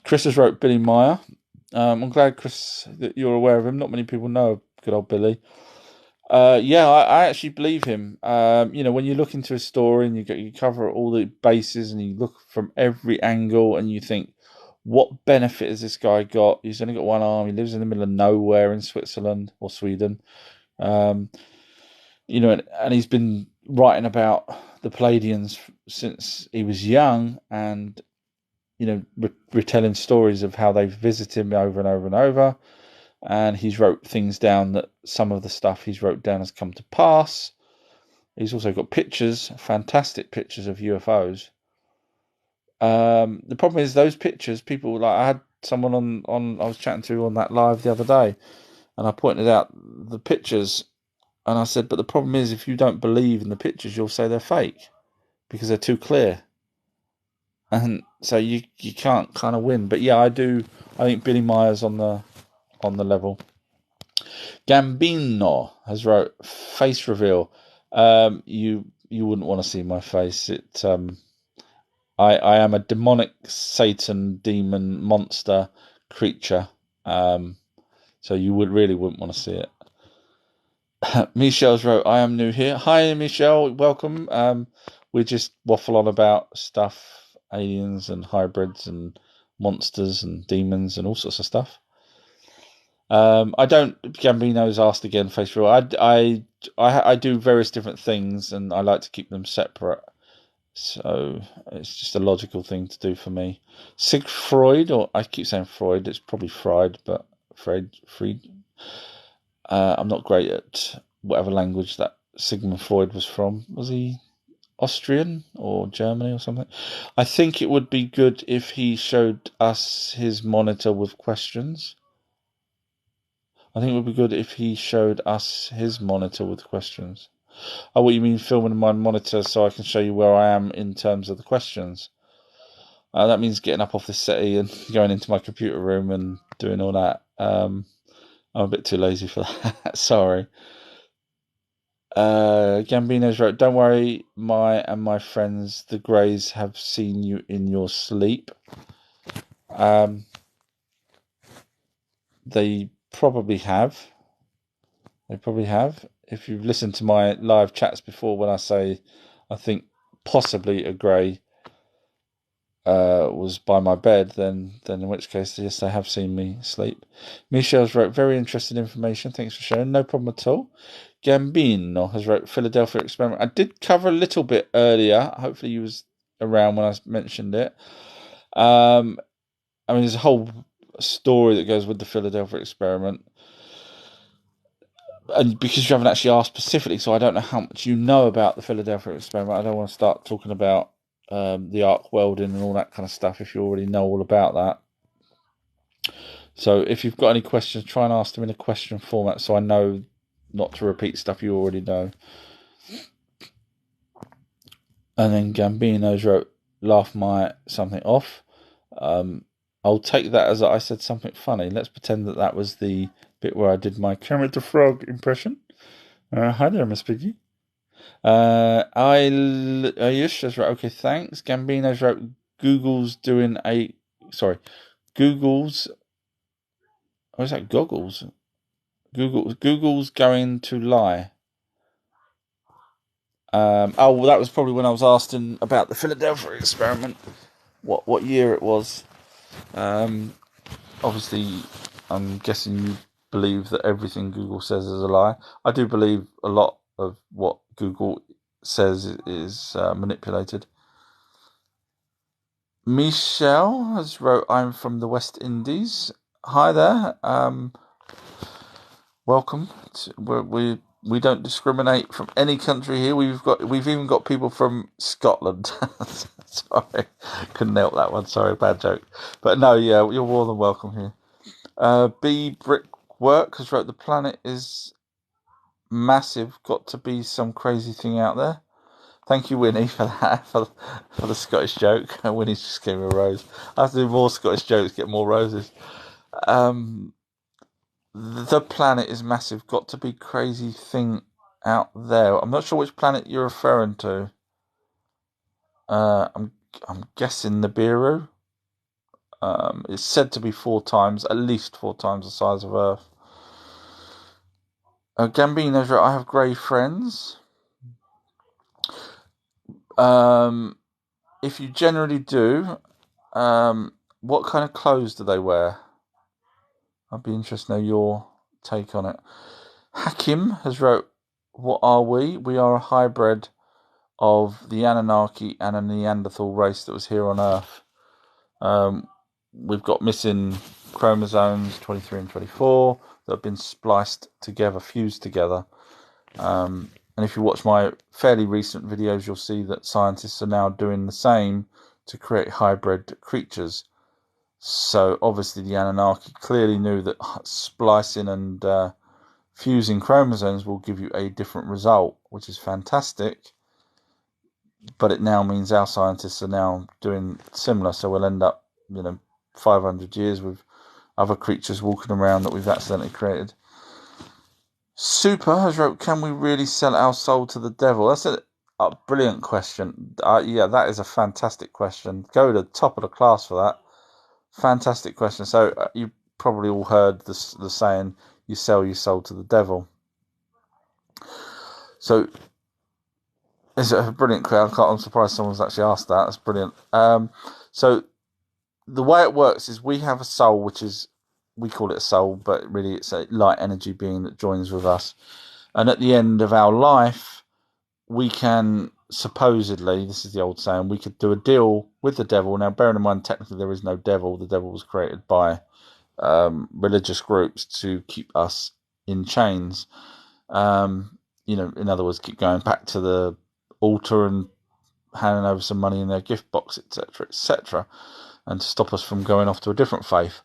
Chris has wrote Billy Meyer. I'm glad, Chris, that you're aware of him. Not many people know good old Billy. Yeah, I actually believe him. When you look into his story and you cover all the bases and you look from every angle and you think, what benefit has this guy got? He's only got one arm. He lives in the middle of nowhere in Switzerland or Sweden. And he's been writing about the Palladians since he was young, and retelling stories of how they've visited him over and over and over. And he's wrote things down that some of the stuff he's wrote down has come to pass. He's also got pictures, fantastic pictures of UFOs. The problem is those pictures, people, like, I had someone on I was chatting to on that live the other day, and I pointed out the pictures, and I said, but the problem is, if you don't believe in the pictures, you'll say they're fake because they're too clear. And so you can't kind of win. But yeah, I think Billy Meyer's on the level. Gambino has wrote face reveal. You wouldn't want to see my face. I am a demonic Satan demon monster creature. So you wouldn't want to see it. Michelle's wrote, I am new here. Hi, Michelle, welcome. We just waffle on about stuff, aliens and hybrids and monsters and demons and all sorts of stuff. I don't. Gambino's asked again. Face real. I do various different things, and I like to keep them separate. So it's just a logical thing to do for me. Freud, or I keep saying Freud. It's probably Fried, but Freud. I'm not great at whatever language that Sigmund Freud was from. Was he Austrian or Germany or something? I think it would be good if he showed us his monitor with questions. I think it would be good if he showed us his monitor with questions. Oh, what you mean, filming my monitor so I can show you where I am in terms of the questions? That means getting up off the settee and going into my computer room and doing all that. I'm a bit too lazy for that. Sorry. Gambino's wrote, don't worry, my friends, the Greys, have seen you in your sleep. They probably have. They probably have. If you've listened to my live chats before, when I say I think possibly a grey was by my bed, then in which case, yes, they have seen me sleep. Michelle's wrote, very interesting information. Thanks for sharing. No problem at all. Gambino has wrote, Philadelphia experiment. I did cover a little bit earlier. Hopefully you was around when I mentioned it. I mean, there's a whole story that goes with the Philadelphia experiment. And because you haven't actually asked specifically, so I don't know how much you know about the Philadelphia experiment. I don't want to start talking about the arc welding and all that kind of stuff if you already know all about that. So if you've got any questions, try and ask them in a question format so I know not to repeat stuff you already know. And then Gambino's wrote, laugh my something off. I'll take that as I said something funny. Let's pretend that was the bit where I did my Kermit the Frog impression. Hi there, Miss Piggy. Ayush has wrote, okay, thanks. Gambino's wrote, Google's, what is that, goggles? Google's going to lie. Well, that was probably when I was asking about the Philadelphia experiment, what year it was. Obviously, I'm guessing you believe that everything Google says is a lie. I do believe a lot of what Google says is manipulated. Michelle has wrote, I'm from the West Indies. Hi there. Welcome. We don't discriminate from any country here. We've even got people from Scotland. Sorry, couldn't help that one. Sorry, bad joke. But no, yeah, you're more than welcome here. B Brickwork has wrote, the planet is massive. Got to be some crazy thing out there. Thank you, Winnie, for that, for the Scottish joke. Winnie's just gave me a rose. I have to do more Scottish jokes, get more roses. The planet is massive. Got to be crazy thing out there. I'm not sure which planet you're referring to. I'm guessing Nibiru. It's said to be at least four times the size of Earth. Gambino's right, I have grey friends. If you generally do, what kind of clothes do they wear? I'd be interested to know your take on it. Hakim has wrote, what are we? We are a hybrid of the Anunnaki and a Neanderthal race that was here on Earth. We've got missing chromosomes 23 and 24 that have been spliced together, fused together. And if you watch my fairly recent videos, you'll see that scientists are now doing the same to create hybrid creatures. So obviously the Anunnaki clearly knew that splicing and fusing chromosomes will give you a different result, which is fantastic. But it now means our scientists are now doing similar, so we'll end up, 500 years with other creatures walking around that we've accidentally created. Super has wrote, can we really sell our soul to the devil? That's a brilliant question. Yeah, that is a fantastic question. Go to the top of the class for that. Fantastic question. So you probably all heard the saying, you sell your soul to the devil. So it's a brilliant question. I'm surprised someone's actually asked that. That's brilliant. So the way it works is we have a soul, we call it a soul, but really it's a light energy being that joins with us. And at the end of our life, we can supposedly, this is the old saying, we could do a deal with the devil. Now, bearing in mind, technically there is no devil. The devil was created by religious groups to keep us in chains. In other words, keep going back to the altar and handing over some money in their gift box, etc., etc., and to stop us from going off to a different faith.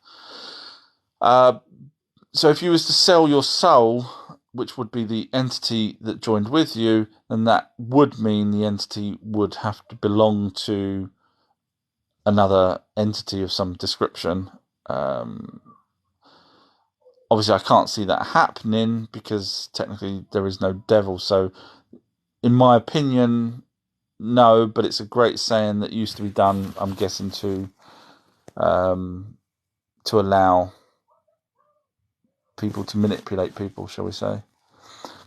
So if you was to sell your soul, which would be the entity that joined with you, then that would mean the entity would have to belong to another entity of some description. Obviously, I can't see that happening because technically there is no devil. So, in my opinion, no. But it's a great saying that used to be done, I'm guessing, to allow people to manipulate people, shall we say.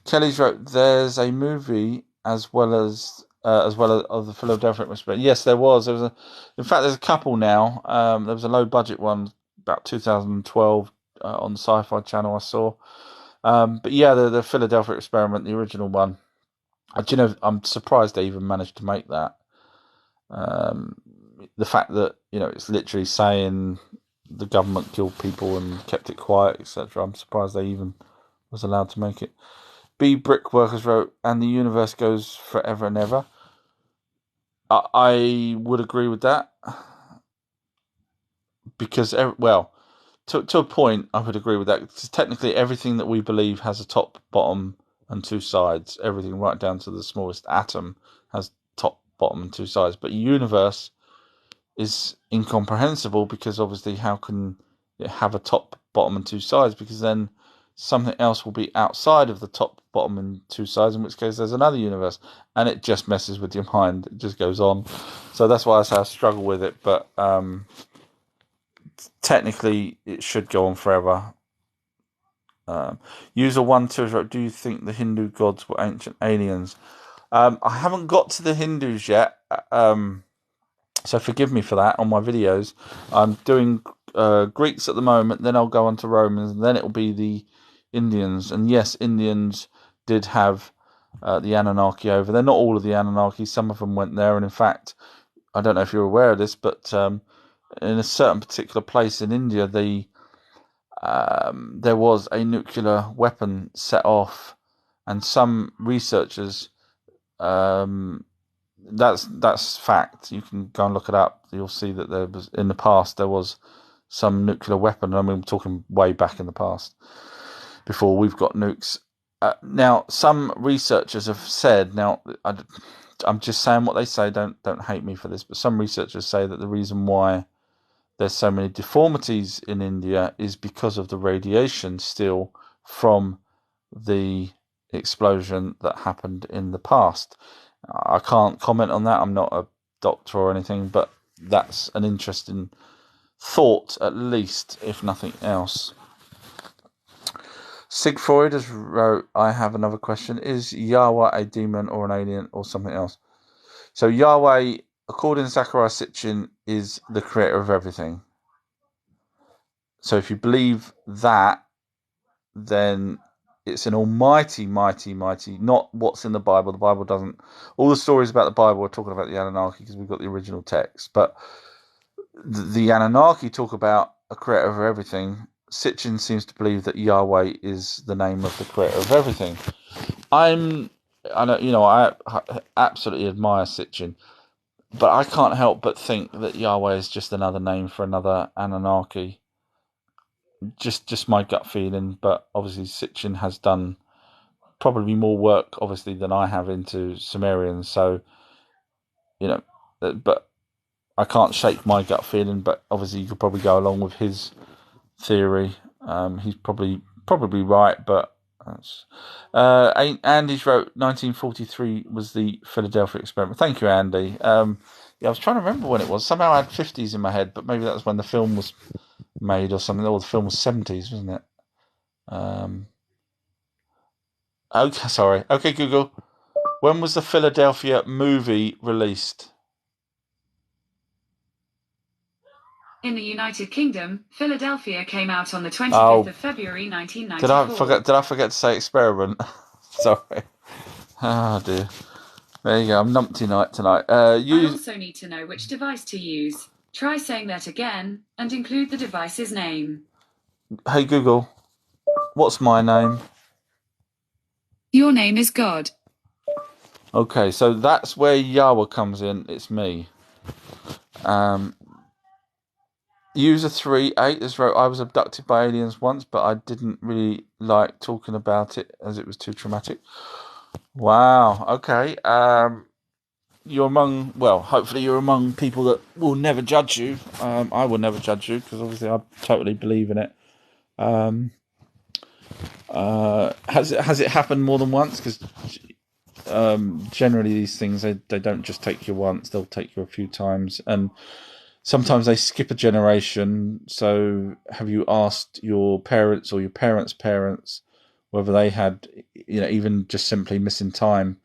Kelly's wrote, there's a movie as well as of the Philadelphia Experiment. Yes, there was. In fact, there's a couple now. There was a low budget one about 2012 on the Sci-Fi Channel I saw. But yeah, the Philadelphia Experiment, the original one. Do you know? I'm surprised they even managed to make that. Um, the fact that it's literally saying the government killed people and kept it quiet, etc. I'm surprised they even was allowed to make it. B Brickworkers wrote, and the universe goes forever and ever. I would agree with that because, well, to a point, I would agree with that. Because technically, everything that we believe has a top, bottom, and two sides. Everything right down to the smallest atom has top, bottom, and two sides. But universe is incomprehensible because obviously, how can it have a top, bottom, and two sides? Because then something else will be outside of the top, bottom, and two sides, in which case there's another universe, and it just messes with your mind. It just goes on. So that's why I say I struggle with it. But technically, it should go on forever. User 1-2 wrote, do you think the Hindu gods were ancient aliens? I haven't got to the Hindus yet, so forgive me for that on my videos. I'm doing Greeks at the moment, then I'll go on to Romans, and then it'll be the Indians. And yes, Indians did have the Anunnaki over there. Not all of the Anunnaki, some of them went there. And in fact, I don't know if you're aware of this, but in a certain particular place in India, there was a nuclear weapon set off, and some researchers, that's fact. You can go and look it up. You'll see that there was in the past there was some nuclear weapon. I mean, we're talking way back in the past, before we've got nukes. Now, some researchers have said. Now, I'm just saying what they say. Don't hate me for this, but some researchers say that the reason why there's so many deformities in India is because of the radiation still from the explosion that happened in the past. I can't comment on that. I'm not a doctor or anything, but that's an interesting thought, at least, if nothing else. Sigfried has wrote, I have another question. Is Yahweh a demon or an alien or something else? So Yahweh, according to Zechariah Sitchin, is the creator of everything. So if you believe that, then it's an almighty, mighty, not what's in the Bible. The Bible doesn't. All the stories about the Bible are talking about the Anunnaki because we've got the original text. But the Anunnaki talk about a creator of everything. Sitchin seems to believe that Yahweh is the name of the creator of everything. I absolutely admire Sitchin, but I can't help but think that Yahweh is just another name for another Anunnaki. Just my gut feeling, but obviously Sitchin has done probably more work, obviously, than I have into Sumerians. So, but I can't shake my gut feeling. But obviously, you could probably go along with his theory. He's probably right, but Andy's wrote 1943 was the Philadelphia Experiment. Thank you, Andy. Yeah, I was trying to remember when it was. Somehow I had 50s in my head, but maybe that was when the film was made or something. Or the film was 70s, wasn't it? Okay, sorry. Okay, Google. When was the Philadelphia movie released? In the United Kingdom, Philadelphia came out on the 25th of February 1994. Did I forget to say experiment? Sorry. Oh dear. There you go. I'm numpty night tonight. I also need to know which device to use. Try saying that again and include the device's name. Hey Google, what's my name? Your name is God. Okay, so that's where Yahweh comes in. It's me. User 38 has wrote, I was abducted by aliens once, but I didn't really like talking about it as it was too traumatic. Wow. Okay. Hopefully you're among people that will never judge you. I will never judge you because obviously I totally believe in it. Has it happened more than once? Because generally these things they don't just take you once; they'll take you a few times, and sometimes they skip a generation. So, have you asked your parents or your parents' parents whether they had, even just simply missing time.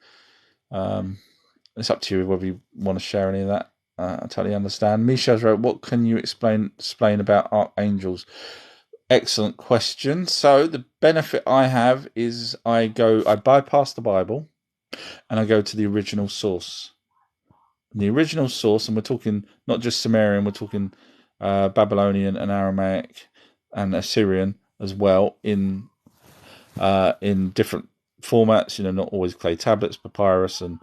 It's up to you whether you want to share any of that. I totally understand. Misha's wrote, what can you explain about archangels? Excellent question. So the benefit I have is I bypass the Bible and I go to the original source. And the original source, and we're talking not just Sumerian, we're talking Babylonian and Aramaic and Assyrian as well in different formats. Not always clay tablets, papyrus, and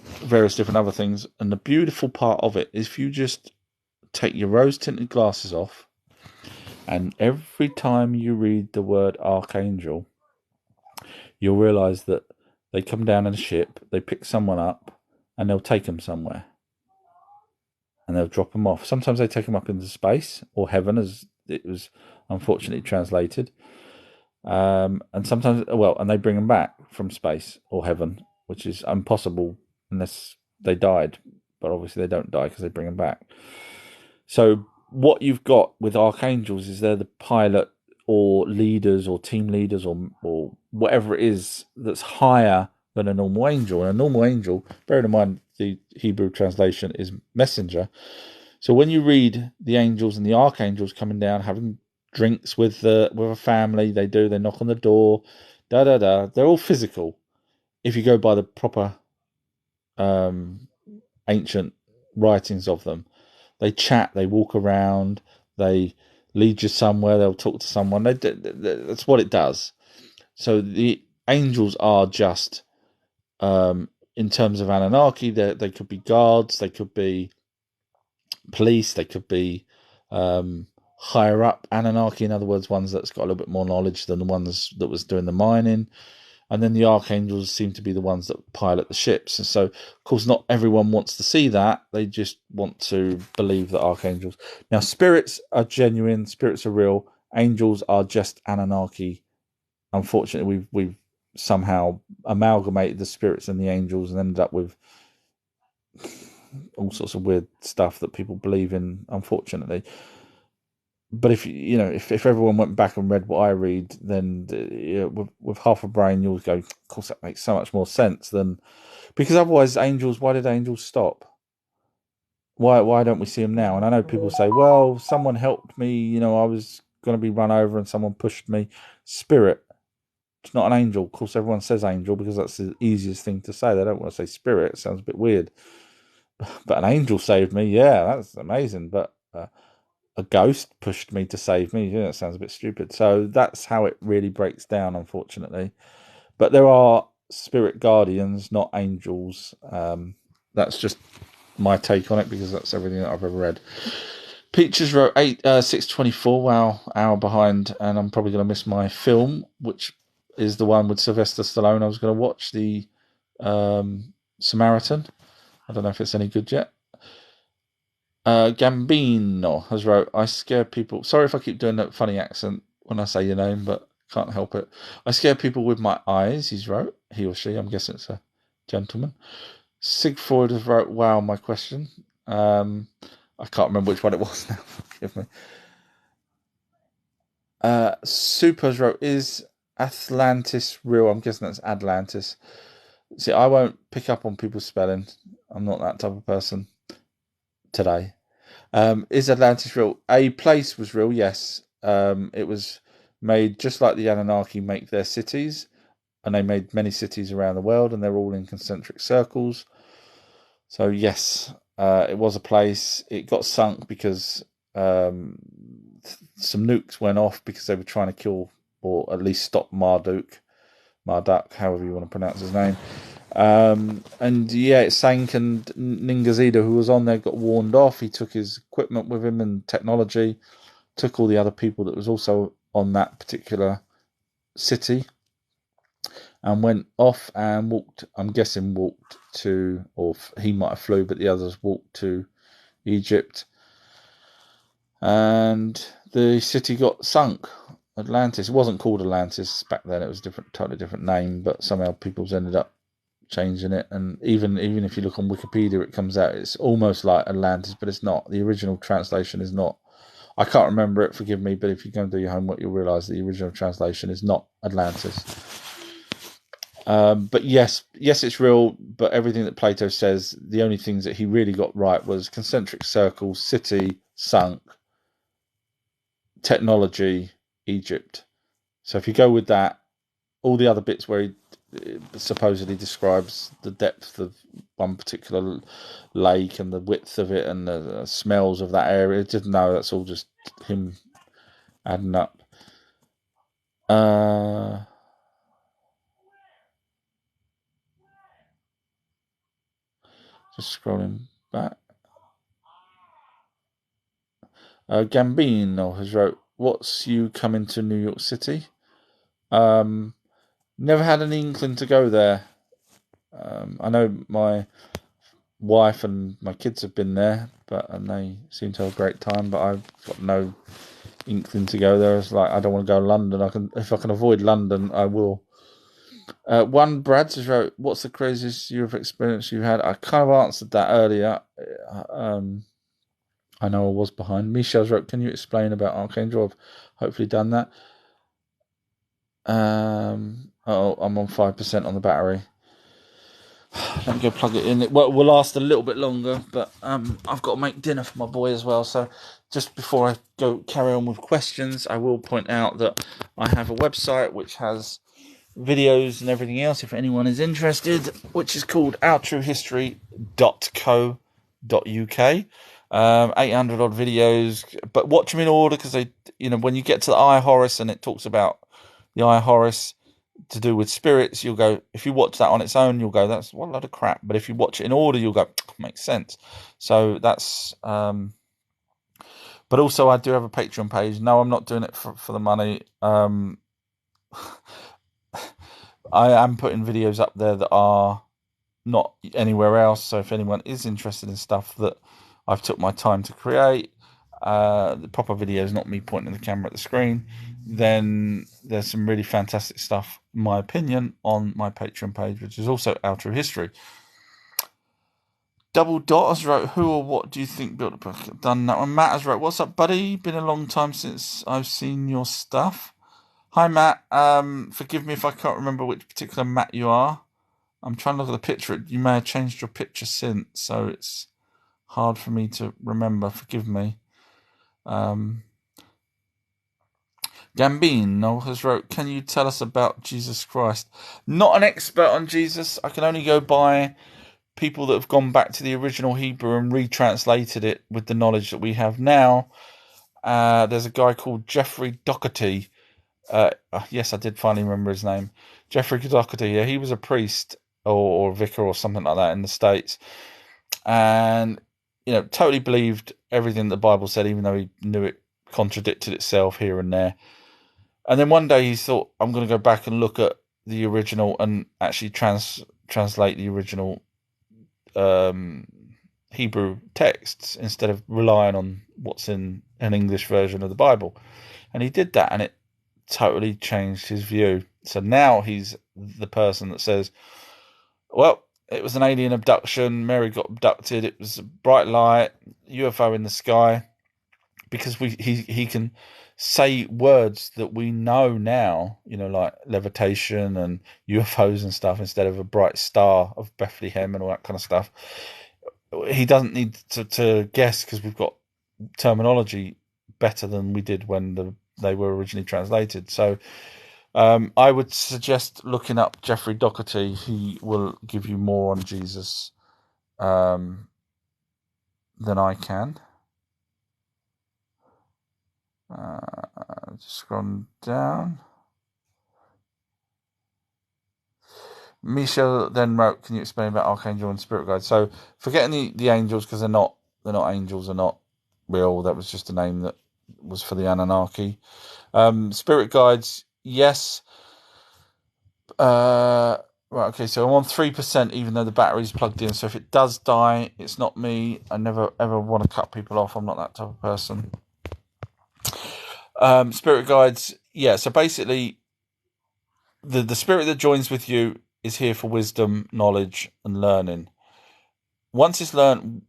various different other things. And the beautiful part of it is if you just take your rose-tinted glasses off, and every time you read the word archangel, you'll realise that they come down in a ship, they pick someone up, and they'll take them somewhere. And they'll drop them off. Sometimes they take them up into space, or heaven, as it was unfortunately translated. And sometimes, and they bring them back from space or heaven, which is impossible unless they died. But obviously they don't die because they bring them back. So what you've got with archangels is they're the pilot or leaders or team leaders or whatever it is that's higher than a normal angel. And a normal angel, bearing in mind the Hebrew translation is messenger. So when you read the angels and the archangels coming down, having drinks with a family, they knock on the door, they're all physical. If you go by the proper ancient writings of them, they chat, they walk around, they lead you somewhere, they'll talk to someone. That's what it does. So the angels are just, in terms of Anunnaki, they could be guards, they could be police, they could be higher up Anunnaki, in other words, ones that's got a little bit more knowledge than the ones that was doing the mining. And then the archangels seem to be the ones that pilot the ships. And so, of course, not everyone wants to see that. They just want to believe that archangels. Now, spirits are genuine. Spirits are real. Angels are just Anunnaki. Unfortunately, we've somehow amalgamated the spirits and the angels and ended up with all sorts of weird stuff that people believe in, unfortunately. But if everyone went back and read what I read, then with half a brain, you'll go, of course, that makes so much more sense than, because otherwise, why did angels stop? Why don't we see them now? And I know people say, well, someone helped me, I was going to be run over and someone pushed me. Spirit, it's not an angel. Of course, everyone says angel because that's the easiest thing to say. They don't want to say spirit. It sounds a bit weird. But an angel saved me. Yeah, that's amazing. But a ghost pushed me to save me. Yeah, that sounds a bit stupid. So that's how it really breaks down, unfortunately. But there are spirit guardians, not angels. That's just my take on it because that's everything that I've ever read. Peaches wrote 6:24. Wow, hour behind, and I'm probably going to miss my film, which is the one with Sylvester Stallone. I was going to watch the Samaritan. I don't know if it's any good yet. Gambino has wrote, I scare people. Sorry if I keep doing that funny accent when I say your name, but can't help it. I scare people with my eyes, he's wrote. He or she, I'm guessing it's a gentleman. Sigford has wrote, wow, my question. I can't remember which one it was now. Forgive me. Supers wrote, is Atlantis real? I'm guessing that's Atlantis. See, I won't pick up on people's spelling. I'm not that type of person today. Is Atlantis real? A place was real, yes. It was made just like the Anunnaki make their cities, and they made many cities around the world, and they're all in concentric circles. So yes, it was a place. It got sunk because some nukes went off because they were trying to kill or at least stop Marduk, however you want to pronounce his name. And yeah, it sank, and Ningazida, who was on there, got warned off. He took his equipment with him and technology, took all the other people that was also on that particular city, and went off and walked, I'm guessing walked to, or he might have flew, but the others walked to Egypt. And the city got sunk. Atlantis. It wasn't called Atlantis back then. It was a totally different name, but somehow people's ended up changing it. And even if you look on Wikipedia, it comes out, it's almost like Atlantis, but it's not. The original translation is not I can't remember it, forgive me, but if you go and do your homework, you'll realise the original translation is not Atlantis. But yes, it's real, but everything that Plato says, the only things that he really got right was concentric circles, city, sunk, technology, Egypt. So if you go with that, all the other bits where he supposedly describes the depth of one particular lake and the width of it and the smells of that area, didn't know, that's all just him adding up. Just scrolling back. Gambino has wrote, "What's you coming to New York City?" Never had an inkling to go there. I know my wife and my kids have been there, and they seem to have a great time. But I've got no inkling to go there. It's like I don't want to go to London. If I can avoid London, I will. One Brad has wrote, "What's the craziest Europe experience you had?" I kind of answered that earlier. I know I was behind. Michelle's wrote, "Can you explain about Archangel?" I've hopefully done that. I'm on 5% on the battery. Let me go plug it in. It will last a little bit longer, but I've got to make dinner for my boy as well. So just before I go carry on with questions, I will point out that I have a website which has videos and everything else if anyone is interested, which is called ourtruehistory.co.uk. 800 odd videos, but watch them in order because they, when you get to the Eye Horus and it talks about the Eye Horus to do with spirits, you'll go, if you watch that on its own, you'll go, that's what a load of crap. But if you watch it in order, you'll go, makes sense. So that's, but also I do have a Patreon page. No, I'm not doing it for the money. I am putting videos up there that are not anywhere else. So if anyone is interested in stuff that I've took my time to create, the proper videos, not me pointing the camera at the screen, then there's some really fantastic stuff, in my opinion, on my Patreon page, which is also Our True History. Double Dot has wrote, "Who or what do you think built a book?" Done that one. Matt has wrote, "What's up, buddy? Been a long time since I've seen your stuff." Hi, Matt. Forgive me if I can't remember which particular Matt you are. I'm trying to look at the picture. You may have changed your picture since, so it's hard for me to remember. Forgive me. Gambino has wrote, "Can you tell us about Jesus Christ?" Not an expert on Jesus. I can only go by people that have gone back to the original Hebrew and retranslated it with the knowledge that we have now. There's a guy called Jeffrey Doherty. Yes, I did finally remember his name. Jeffrey Doherty. Yeah, he was a priest or vicar or something like that in the States. And, totally believed everything the Bible said, even though he knew it contradicted itself here and there. And then one day he thought, I'm going to go back and look at the original and actually translate the original Hebrew texts instead of relying on what's in an English version of the Bible. And he did that, and it totally changed his view. So now he's the person that says, well, it was an alien abduction, Mary got abducted, it was a bright light, UFO in the sky, because he can say words that we know now, like levitation and UFOs and stuff, instead of a bright star of Bethlehem and all that kind of stuff. He doesn't need to guess, because we've got terminology better than we did when they were originally translated. So I would suggest looking up Jeffrey Doherty. He will give you more on Jesus than I can. Just scrolling down. Michelle then wrote, "Can you explain about Archangel and Spirit Guide?" So forgetting the angels, because they're not angels, are not real. That was just a name that was for the Anunnaki. Spirit Guides, yes. Right, okay, so I'm on 3%, even though the battery's plugged in. So if it does die, it's not me. I never ever want to cut people off. I'm not that type of person. Spirit Guides, yeah. So basically, the spirit that joins with you is here for wisdom, knowledge, and learning. Once it's learned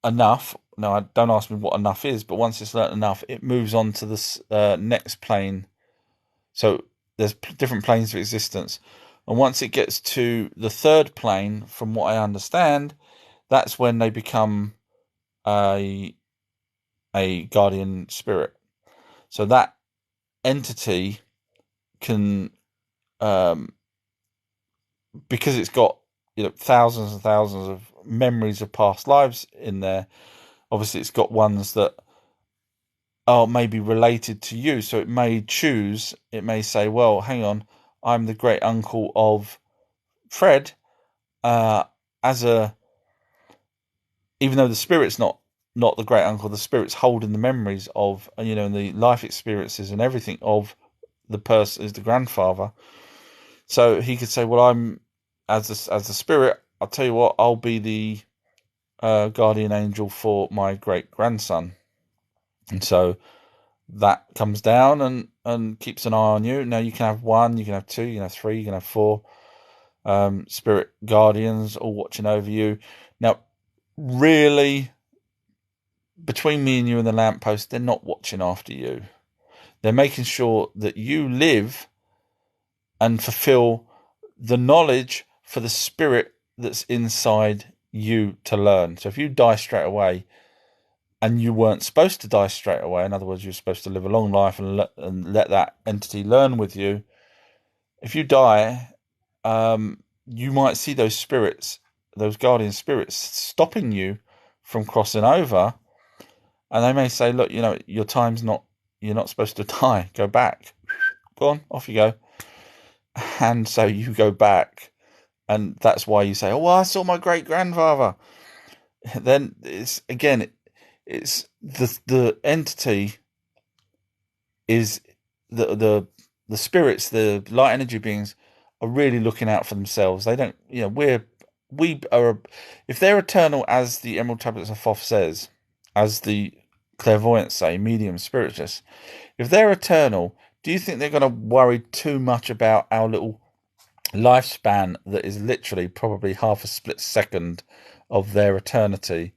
enough, no, don't ask me what enough is, but once it's learnt enough, it moves on to the next plane. So there's different planes of existence. And once it gets to the third plane, from what I understand, that's when they become a guardian spirit. So that entity can, because it's got thousands and thousands of memories of past lives in there. Obviously, it's got ones that are maybe related to you. So it may choose. It may say, "Well, hang on, I'm the great uncle of Fred." Even though the spirit's not the great uncle, the spirit's holding the memories of and the life experiences and everything of the person is the grandfather. So he could say, "Well, I'm as the spirit. I'll tell you what. I'll be the guardian angel for my great grandson." And so that comes down and keeps an eye on you. Now you can have one, you can have two, you can have three, you can have four spirit guardians all watching over you. Now, really, between me and you and the lamppost, they're not watching after you. They're making sure that you live and fulfill the knowledge for the spirit that's inside you to learn. So if you die straight away, and you weren't supposed to die straight away, in other words, you're supposed to live a long life and let that entity learn with you. If you die, you might see those spirits, those guardian spirits, stopping you from crossing over, and they may say, "Look, your time's not. You're not supposed to die. Go back. Go on, off you go." And so you go back, and that's why you say, "Oh, well, I saw my great grandfather." Then it's again. It's the entity is the spirits, the light energy beings are really looking out for themselves. They don't, we are, if they're eternal, as the Emerald Tablets of Thoth says, as the clairvoyants say, medium spiritualists, if they're eternal, do you think they're going to worry too much about our little lifespan that is literally probably half a split second of their eternity?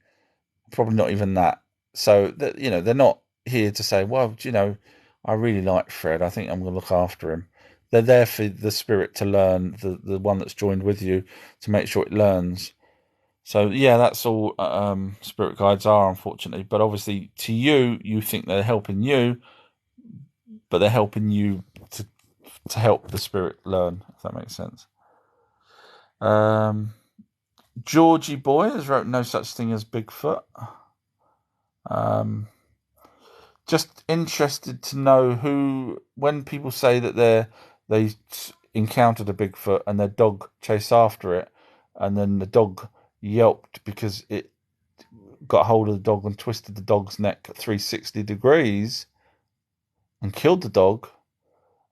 Probably not even that. So that they're not here to say, "Well, I really like Fred. I think I'm going to look after him." They're there for the spirit to learn, the one that's joined with you, to make sure it learns. So yeah, that's all spirit guides are, unfortunately. But obviously, to you, you think they're helping you, but they're helping you to help the spirit learn. If that makes sense. Georgie Boy has wrote no such thing as Bigfoot. Just interested to know when people say that they encountered a Bigfoot and their dog chased after it, and then the dog yelped because it got hold of the dog and twisted the dog's neck 360 degrees and killed the dog.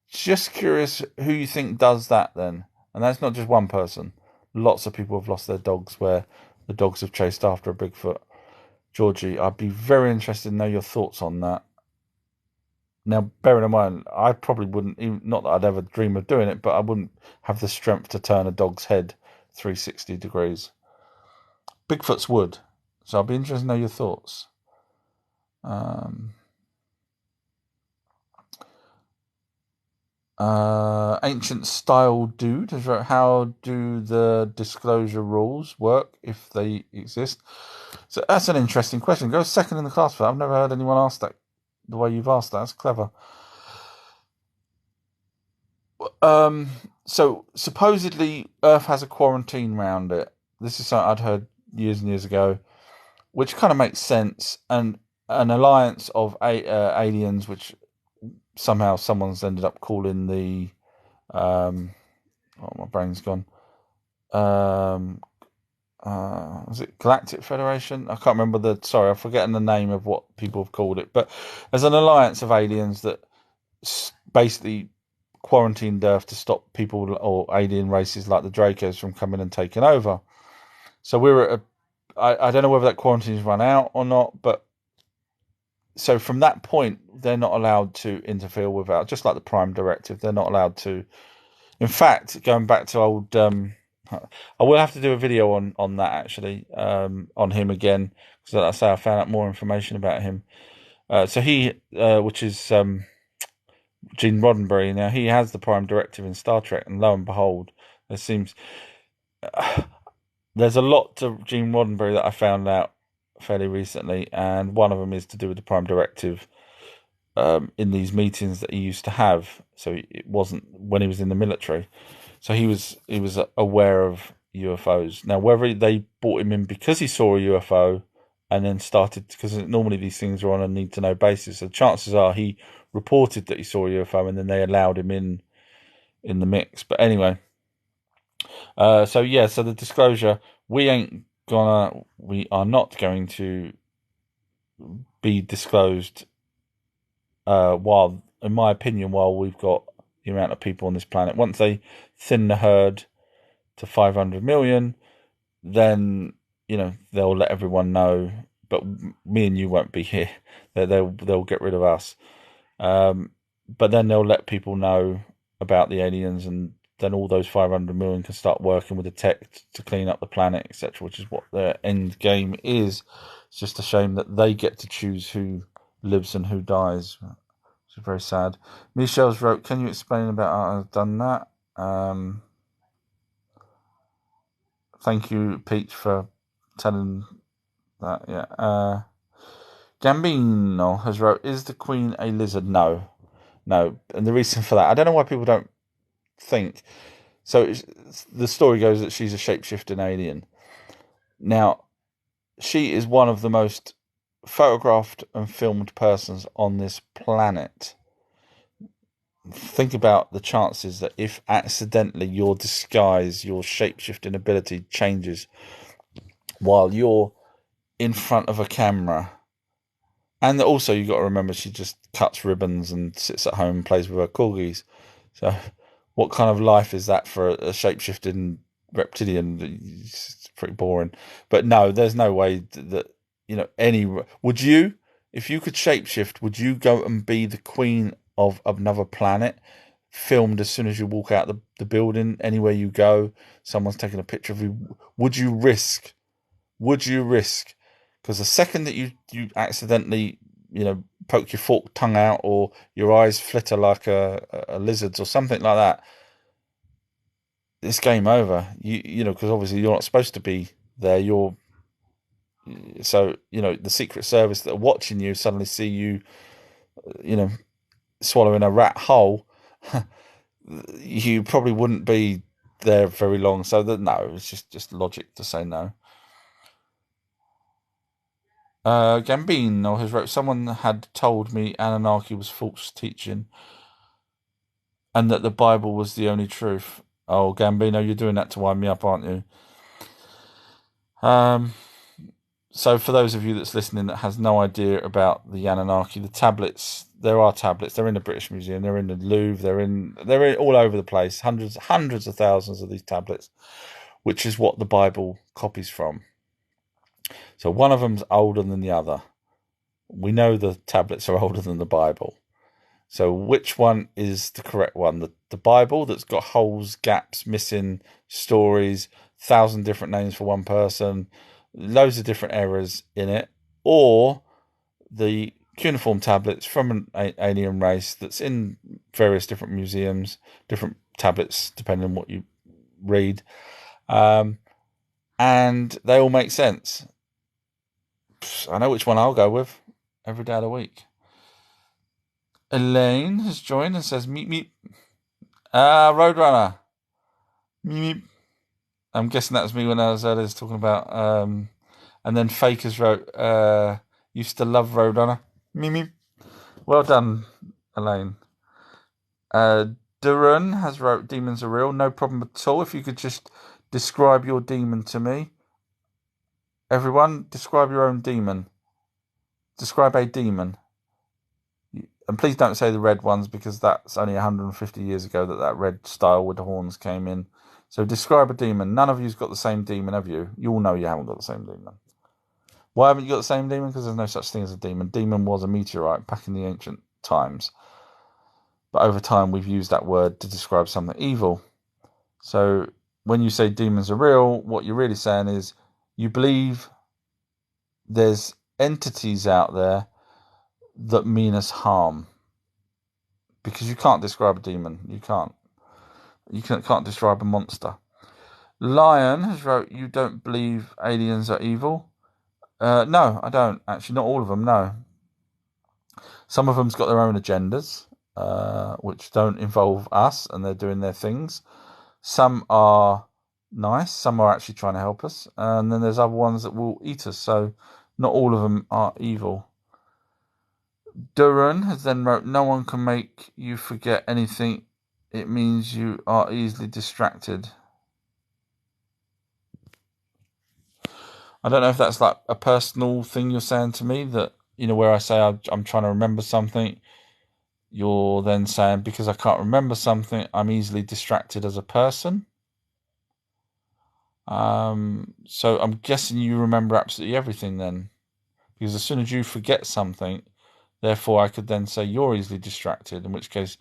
Just curious who you think does that then. And that's not just one person. Lots of people have lost their dogs where the dogs have chased after a Bigfoot. Georgie, I'd be very interested to know your thoughts on that. Now, bearing in mind, I probably wouldn't, even, not that I'd ever dream of doing it, but I wouldn't have the strength to turn a dog's head 360 degrees. Bigfoot's would. So I'll be interested to know your thoughts. Ancient Style Dude has wrote, how do the disclosure rules work if they exist? So that's an interesting question. Go second in the class for that. I've never heard anyone ask that the way you've asked that. That's clever. So supposedly Earth has a quarantine around it. This is something I'd heard years and years ago, which kind of makes sense. And an alliance of aliens, which somehow someone's ended up calling the oh, my brain's gone. Was it Galactic Federation? I can't remember sorry, I'm forgetting the name of what people have called it. But there's an alliance of aliens that basically quarantined Earth to stop people or alien races like the Dracos from coming and taking over. So we're at I don't know whether that quarantine's run out or not, but so from that point, they're not allowed to interfere without, just like the Prime Directive, they're not allowed to. In fact, going back to old I will have to do a video on that actually, on him again, because like I say, I found out more information about him. So he, which is Gene Roddenberry. Now he has the Prime Directive in Star Trek, and lo and behold, there seems there's a lot to Gene Roddenberry that I found out fairly recently, and one of them is to do with the Prime Directive. In these meetings that he used to have, so it wasn't when he was in the military. So he was aware of UFOs. Now, whether they brought him in because he saw a UFO and then started, because normally these things are on a need to know basis. So chances are he reported that he saw a UFO and then they allowed him in the mix. But anyway, so the disclosure: we are not going to be disclosed. While, in my opinion, while we've got the amount of people on this planet, once they thin the herd to 500 million, then they'll let everyone know. But me and you won't be here. They'll get rid of us. But then they'll let people know about the aliens, and then all those 500 million can start working with the tech to clean up the planet, etc. Which is what their end game is. It's just a shame that they get to choose who lives and who dies, which is very sad. Michelle's wrote, can you explain about how I've done that? Thank you, Peach, for telling that. Yeah. Gambino has wrote, is the Queen a lizard? No. And the reason for that, I don't know why people don't think. So the story goes that she's a shape-shifting alien. Now, she is one of the most photographed and filmed persons on this planet. Think about the chances that if accidentally your disguise, your shape-shifting ability changes while you're in front of a camera. And also you've got to remember she just cuts ribbons and sits at home and plays with her corgis. So what kind of life is that for a shape-shifting reptilian? It's pretty boring. But no, there's no way that, would you, if you could shapeshift, would you go and be the queen of another planet, filmed as soon as you walk out the building, anywhere you go, someone's taking a picture of you? Would you risk? Because the second that you accidentally, poke your forked tongue out, or your eyes flitter like a lizard's or something like that, it's game over. Because obviously you're not supposed to be there. So the Secret Service that are watching you suddenly see you, swallowing a rat whole. You probably wouldn't be there very long. So no, it's just logic to say no. Gambino has wrote, someone had told me Anunnaki was false teaching and that the Bible was the only truth. Oh, Gambino, you're doing that to wind me up, aren't you? So for those of you that's listening that has no idea about the Anunnaki, the tablets, there are tablets. They're in the British Museum. They're in the Louvre. They're in all over the place. Hundreds of thousands of these tablets, which is what the Bible copies from. So one of them's older than the other. We know the tablets are older than the Bible. So which one is the correct one? The Bible that's got holes, gaps, missing stories, 1,000 different names for one person, loads of different errors in it, or the cuneiform tablets from an alien race that's in various different museums, different tablets depending on what you read, and they all make sense. I know which one I'll go with every day of the week. Elaine has joined and says, meep meep. Roadrunner. Meep meep. I'm guessing that was me when I was earlier talking about, and then Fakers wrote, used to love Roadrunner. Meep meep. Well done, Elaine. Duran has wrote, demons are real. No problem at all. If you could just describe your demon to me. Everyone, describe your own demon. Describe a demon. And please don't say the red ones, because that's only 150 years ago that red style with the horns came in. So describe a demon. None of you's got the same demon, have you? You all know you haven't got the same demon. Why haven't you got the same demon? Because there's no such thing as a demon. Demon was a meteorite back in the ancient times. But over time, we've used that word to describe something evil. So when you say demons are real, what you're really saying is you believe there's entities out there that mean us harm. Because you can't describe a demon. You can't. You can't describe a monster. Lion has wrote, you don't believe aliens are evil? No, I don't. Actually, not all of them, no. Some of them's got their own agendas, which don't involve us, and they're doing their things. Some are nice. Some are actually trying to help us. And then there's other ones that will eat us. So not all of them are evil. Duran has then wrote, no one can make you forget anything. It means you are easily distracted. I don't know if that's like a personal thing you're saying to me, that, where I say I'm trying to remember something, you're then saying because I can't remember something, I'm easily distracted as a person. So I'm guessing you remember absolutely everything then. Because as soon as you forget something, therefore I could then say you're easily distracted, in which case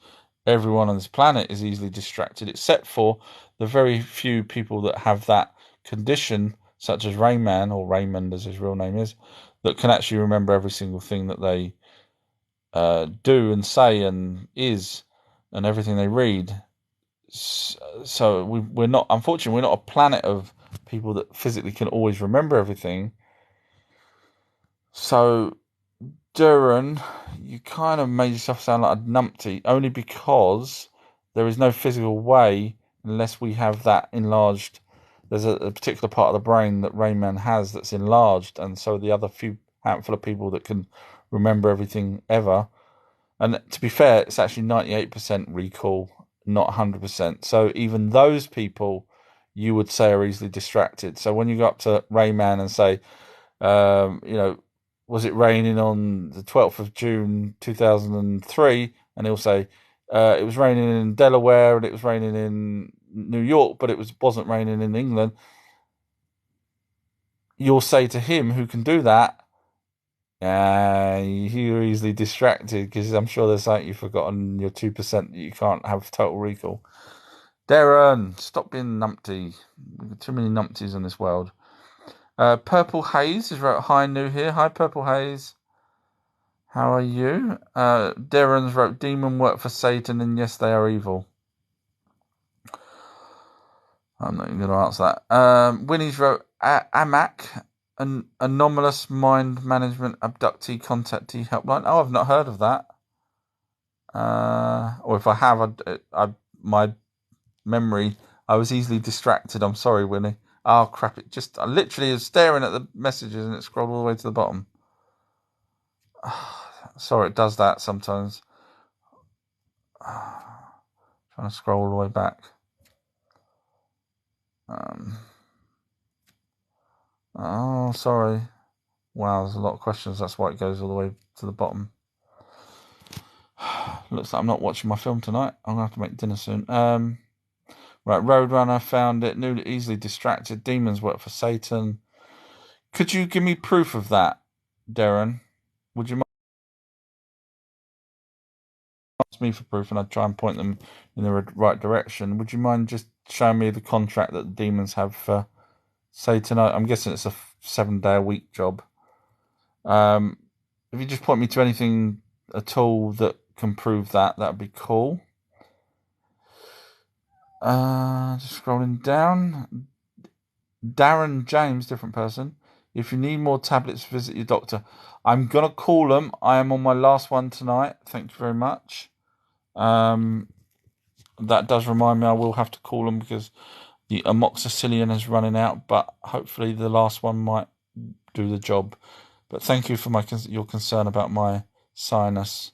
everyone on this planet is easily distracted, except for the very few people that have that condition, such as Rayman, or Raymond as his real name is, that can actually remember every single thing that they do and say and is, and everything they read. So we're not, unfortunately, we're not a planet of people that physically can always remember everything. So, Duran, you kind of made yourself sound like a numpty, only because there is no physical way, unless we have that enlarged. There's a particular part of the brain that Rayman has that's enlarged, and so the other few handful of people that can remember everything ever. And to be fair, it's actually 98% recall, not 100%. So even those people, you would say, are easily distracted. So when you go up to Rayman and say, was it raining on the 12th of June 2003? And he'll say, it was raining in Delaware and it was raining in New York, but it wasn't raining in England. You'll say to him, who can do that, you're easily distracted, because I'm sure there's something you've forgotten, your 2% that you can't have total recall. Darren, stop being numpty. We've got too many numpties in this world. Purple Haze has wrote, hi, new here. Hi, Purple Haze. How are you? Darren's wrote, demon work for Satan, and yes, they are evil. I'm not even going to answer that. Winnie's wrote, AMAC, an anomalous mind management abductee contactee helpline. Oh, I've not heard of that. Or if I have, my memory, I was easily distracted. I'm sorry, Winnie. Oh, crap. I literally was staring at the messages and it scrolled all the way to the bottom. Sorry, it does that sometimes. Trying to scroll all the way back. Oh, sorry. Wow, there's a lot of questions. That's why it goes all the way to the bottom. Looks like I'm not watching my film tonight. I'm going to have to make dinner soon. Right, Roadrunner found it. Knew it, easily distracted. Demons work for Satan. Could you give me proof of that, Darren? Would you mind? Ask me for proof and I'd try and point them in the right direction. Would you mind just showing me the contract that the demons have for Satan? I'm guessing it's a 7-day-a-week job. If you just point me to anything at all that can prove that, that'd be cool. Just scrolling down. Darren James, different person. If you need more tablets, visit your doctor. I'm gonna call them. I am on my last one tonight. Thank you very much. That does remind me I will have to call them because the amoxicillin is running out, but hopefully the last one might do the job. But thank you for your concern about my sinus.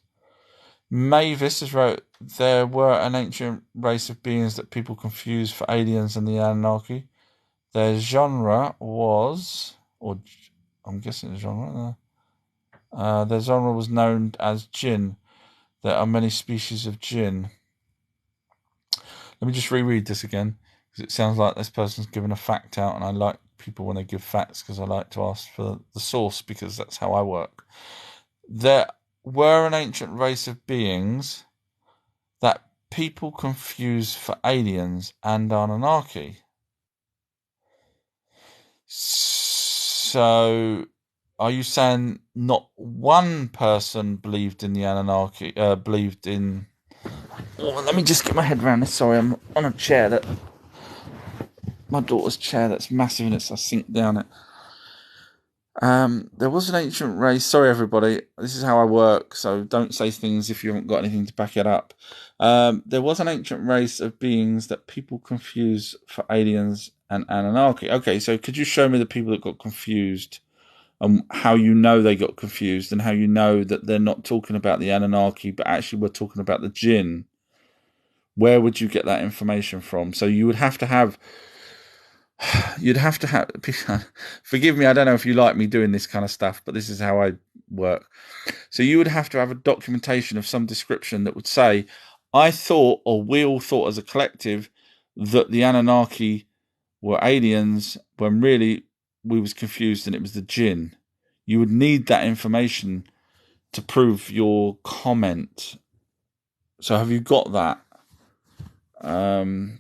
Mavis has wrote, there were an ancient race of beings that people confused for aliens and the Anunnaki. Their genre was, or I'm guessing the genre, their genre was known as jinn. There are many species of jinn. Let me just reread this again, because it sounds like this person's given a fact out, and I like people when they give facts, because I like to ask for the source, because that's how I work. There were an ancient race of beings that people confuse for aliens and Anunnaki. So, are you saying not one person believed in the Anunnaki? Believed in. Oh, let me just get my head around this. Sorry, I'm on a chair my daughter's chair that's massive and I sink down it. There was an ancient race. Sorry, everybody. This is how I work, so don't say things if you haven't got anything to back it up. There was an ancient race of beings that people confuse for aliens and Anunnaki. Okay, so could you show me the people that got confused and how you know they got confused and how you know that they're not talking about the Anunnaki, but actually we're talking about the jinn? Where would you get that information from? So you would have to have. You'd have to have. Forgive me, I don't know if you like me doing this kind of stuff, but this is how I work. So you would have to have a documentation of some description that would say, I thought, or we all thought as a collective, that the Anunnaki were aliens when really we was confused and it was the jinn. You would need that information to prove your comment. So have you got that?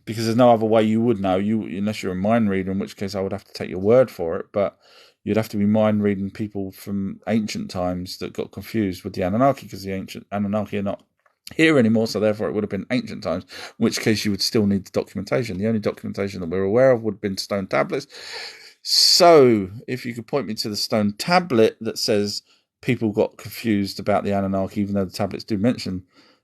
Because there's no other way you would know, unless you're a mind reader, in which case I would have to take your word for it, but you'd have to be mind reading people from ancient times that got confused with the Anunnaki, because the ancient Anunnaki are not here anymore, so therefore it would have been ancient times, in which case you would still need the documentation. The only documentation that we're aware of would have been stone tablets. So if you could point me to the stone tablet that says people got confused about the Anunnaki, even though the tablets do mention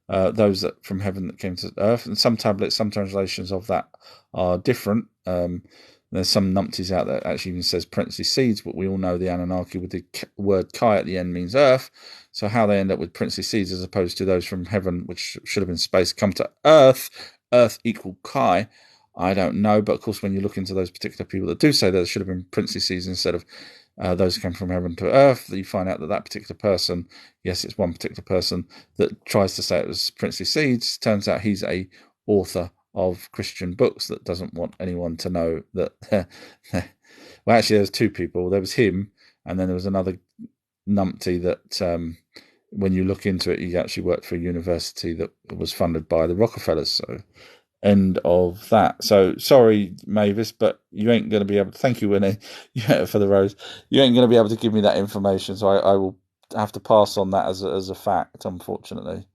those that from heaven that came to earth, and some tablets, some translations of that are different. There's some numpties out there that actually even says princely seeds, but we all know the Anunnaki with the word Kai at the end means earth. So how they end up with princely seeds as opposed to those from heaven, which should have been space, come to earth equal Kai, I don't know. But of course, when you look into those particular people that do say that it should have been princely seeds instead of those who came from heaven to earth, you find out that that particular person, yes, it's one particular person that tries to say it was princely seeds. Turns out he's a author of Christian books that doesn't want anyone to know that. Well, actually, there's two people. There was him, and then there was another numpty that, when you look into it, he actually worked for a university that was funded by the Rockefellers. So, end of that. So sorry, Mavis, but you ain't going to be able to. Thank you, Winnie, for the rose. You ain't going to be able to give me that information, so I will have to pass on that as a fact, unfortunately.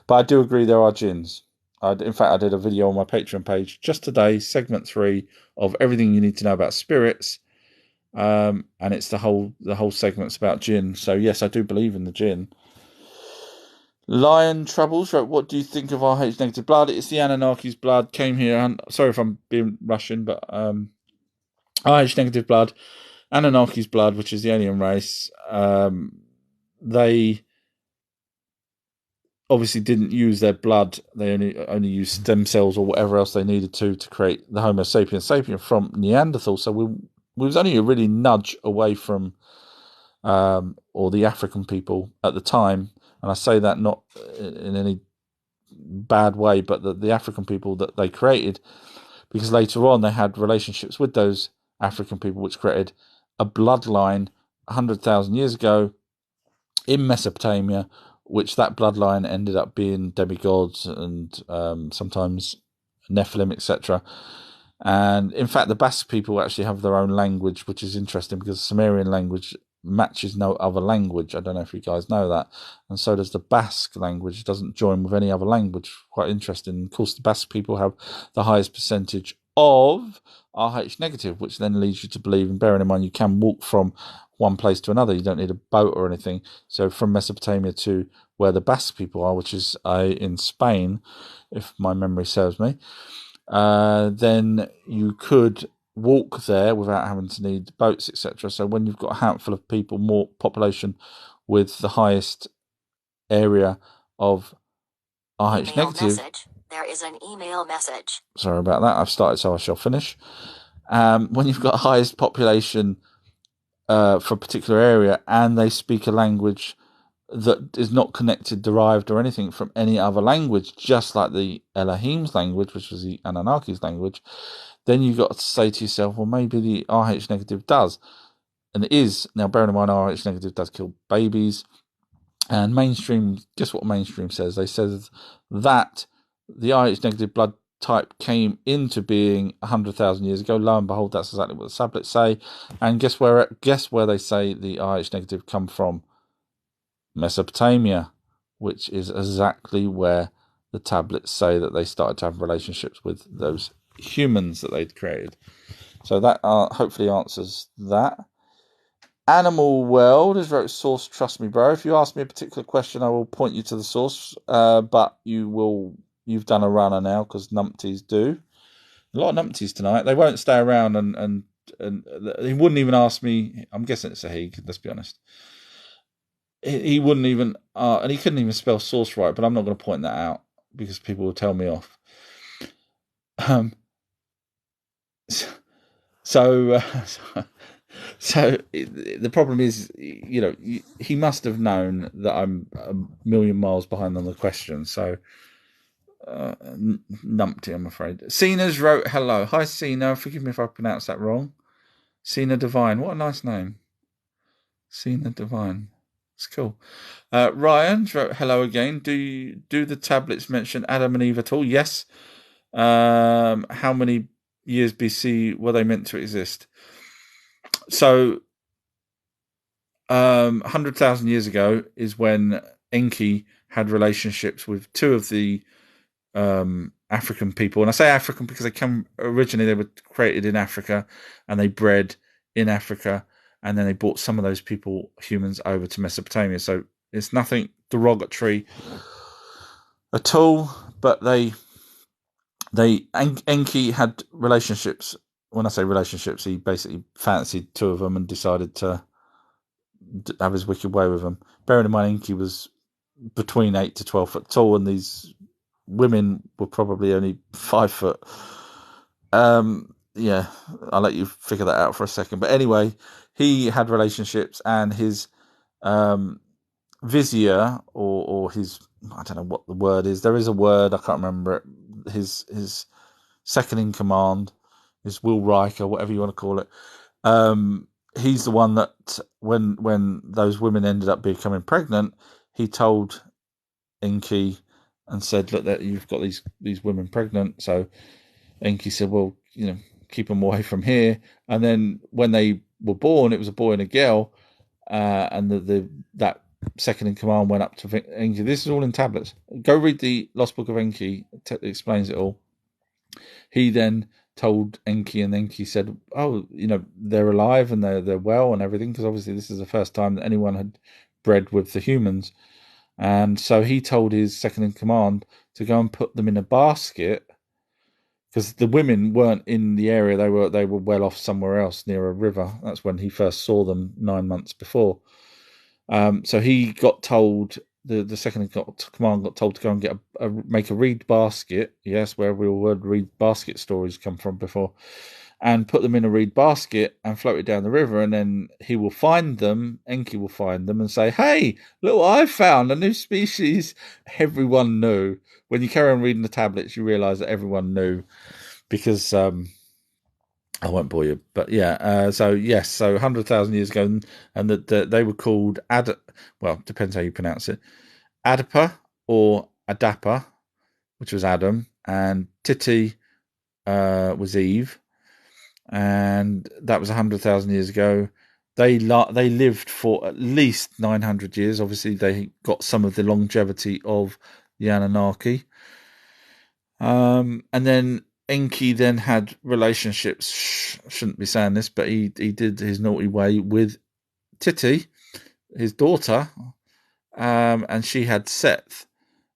But I do agree there are jinns. In fact, I did a video on my Patreon page just today, segment 3 of everything you need to know about spirits, and it's the whole segment's about jinn. So yes, I do believe in the jinn. Lion Troubles wrote, what do you think of RH negative blood? It's the Anunnaki's blood. Came here, and sorry if I'm being Russian, but RH negative blood, Anunnaki's blood, which is the alien race. They obviously didn't use their blood. They only used stem cells or whatever else they needed to create the Homo sapiens sapien from Neanderthal. So we was only a really nudge away from or the African people at the time. And I say that not in any bad way, but the African people that they created, because later on they had relationships with those African people, which created a bloodline 100,000 years ago in Mesopotamia, which that bloodline ended up being demigods and sometimes Nephilim, etc. And in fact, the Basque people actually have their own language, which is interesting because the Sumerian language matches no other language. I don't know if you guys know that. And so does the Basque language. It doesn't join with any other language. Quite interesting. Of course, the Basque people have the highest percentage of Rh negative, which then leads you to believe, and bearing in mind you can walk from one place to another. You don't need a boat or anything. So from Mesopotamia to where the Basque people are, which is in Spain, if my memory serves me, then you could walk there without having to need boats, etc. So when you've got a handful of people, more population with the highest area of Rh negative. Message. There is an email message. Sorry about that. I've started, so I shall finish. When you've got highest population for a particular area and they speak a language that is not connected, derived, or anything from any other language, just like the Elohim's language, which was the Anunnaki's language, then you've got to say to yourself, well, maybe the Rh negative does. And it is. Now, bearing in mind, Rh negative does kill babies. And mainstream, guess what mainstream says? They says that the Rh negative blood type came into being 100,000 years ago. Lo and behold, that's exactly what the tablets say. And guess where they say the RH negative come from? Mesopotamia, which is exactly where the tablets say that they started to have relationships with those humans that they'd created. So that hopefully answers that. Animal World has wrote, source, trust me, bro. If you ask me a particular question, I will point you to the source. But you've done a runner now, because numpties do. A lot of numpties tonight. They won't stay around and he wouldn't even ask me. I'm guessing it's a he, let's be honest. He wouldn't even, and he couldn't even spell source right, but I'm not going to point that out because people will tell me off. So the problem is, he must have known that I'm a million miles behind on the question. So numpty, I'm afraid. Cena's wrote, hello. Hi, Cena. Forgive me if I pronounced that wrong. Cena Divine. What a nice name. Cena Divine. It's cool. Ryan wrote, hello again. Do the tablets mention Adam and Eve at all? Yes. How many years BC were they meant to exist? So 100,000 years ago is when Enki had relationships with two of the African people. And I say African because they were created in Africa and they bred in Africa, and then they brought some of those humans over to Mesopotamia. So it's nothing derogatory at all, but Enki had relationships. When I say relationships, he basically fancied two of them and decided to have his wicked way with them. Bearing in mind, Enki was between 8 to 12 foot tall, and these women were probably only 5 foot. Yeah, I'll let you figure that out for a second. But anyway, he had relationships, and his vizier, or his, I don't know what the word is. There is a word, I can't remember it. His second in command, his Will Riker, whatever you want to call it. He's the one that when those women ended up becoming pregnant, he told Enki and said, look, that you've got these women pregnant. So Enki said, well, keep them away from here. And then when they were born, it was a boy and a girl, and that second in command went up to Enki. This is all in tablets. Go read the Lost Book of Enki. It explains it all. He then told Enki, and Enki said, oh, they're alive and they're well and everything, because obviously this is the first time that anyone had bred with the humans. And so he told his second in command to go and put them in a basket, because the women weren't in the area. They were well off somewhere else near a river. That's when he first saw them 9 months before. So he got told, the second in command got told to go and make a reed basket. Yes, where the word reed basket stories come from before. And put them in a reed basket and float it down the river, and then he will find them, Enki will find them and say, hey, look what I found, a new species. Everyone knew. When you carry on reading the tablets, you realise that everyone knew, because I won't bore you, but yeah. So 100,000 years ago, and that they were called well, depends how you pronounce it, Adapa or Adapa, which was Adam, and Titi was Eve. And that was 100,000 years ago. They lived for at least 900 years. Obviously, they got some of the longevity of the Anunnaki. And then Enki then had relationships. Shouldn't be saying this, but he did his naughty way with Titi, his daughter, and she had Seth.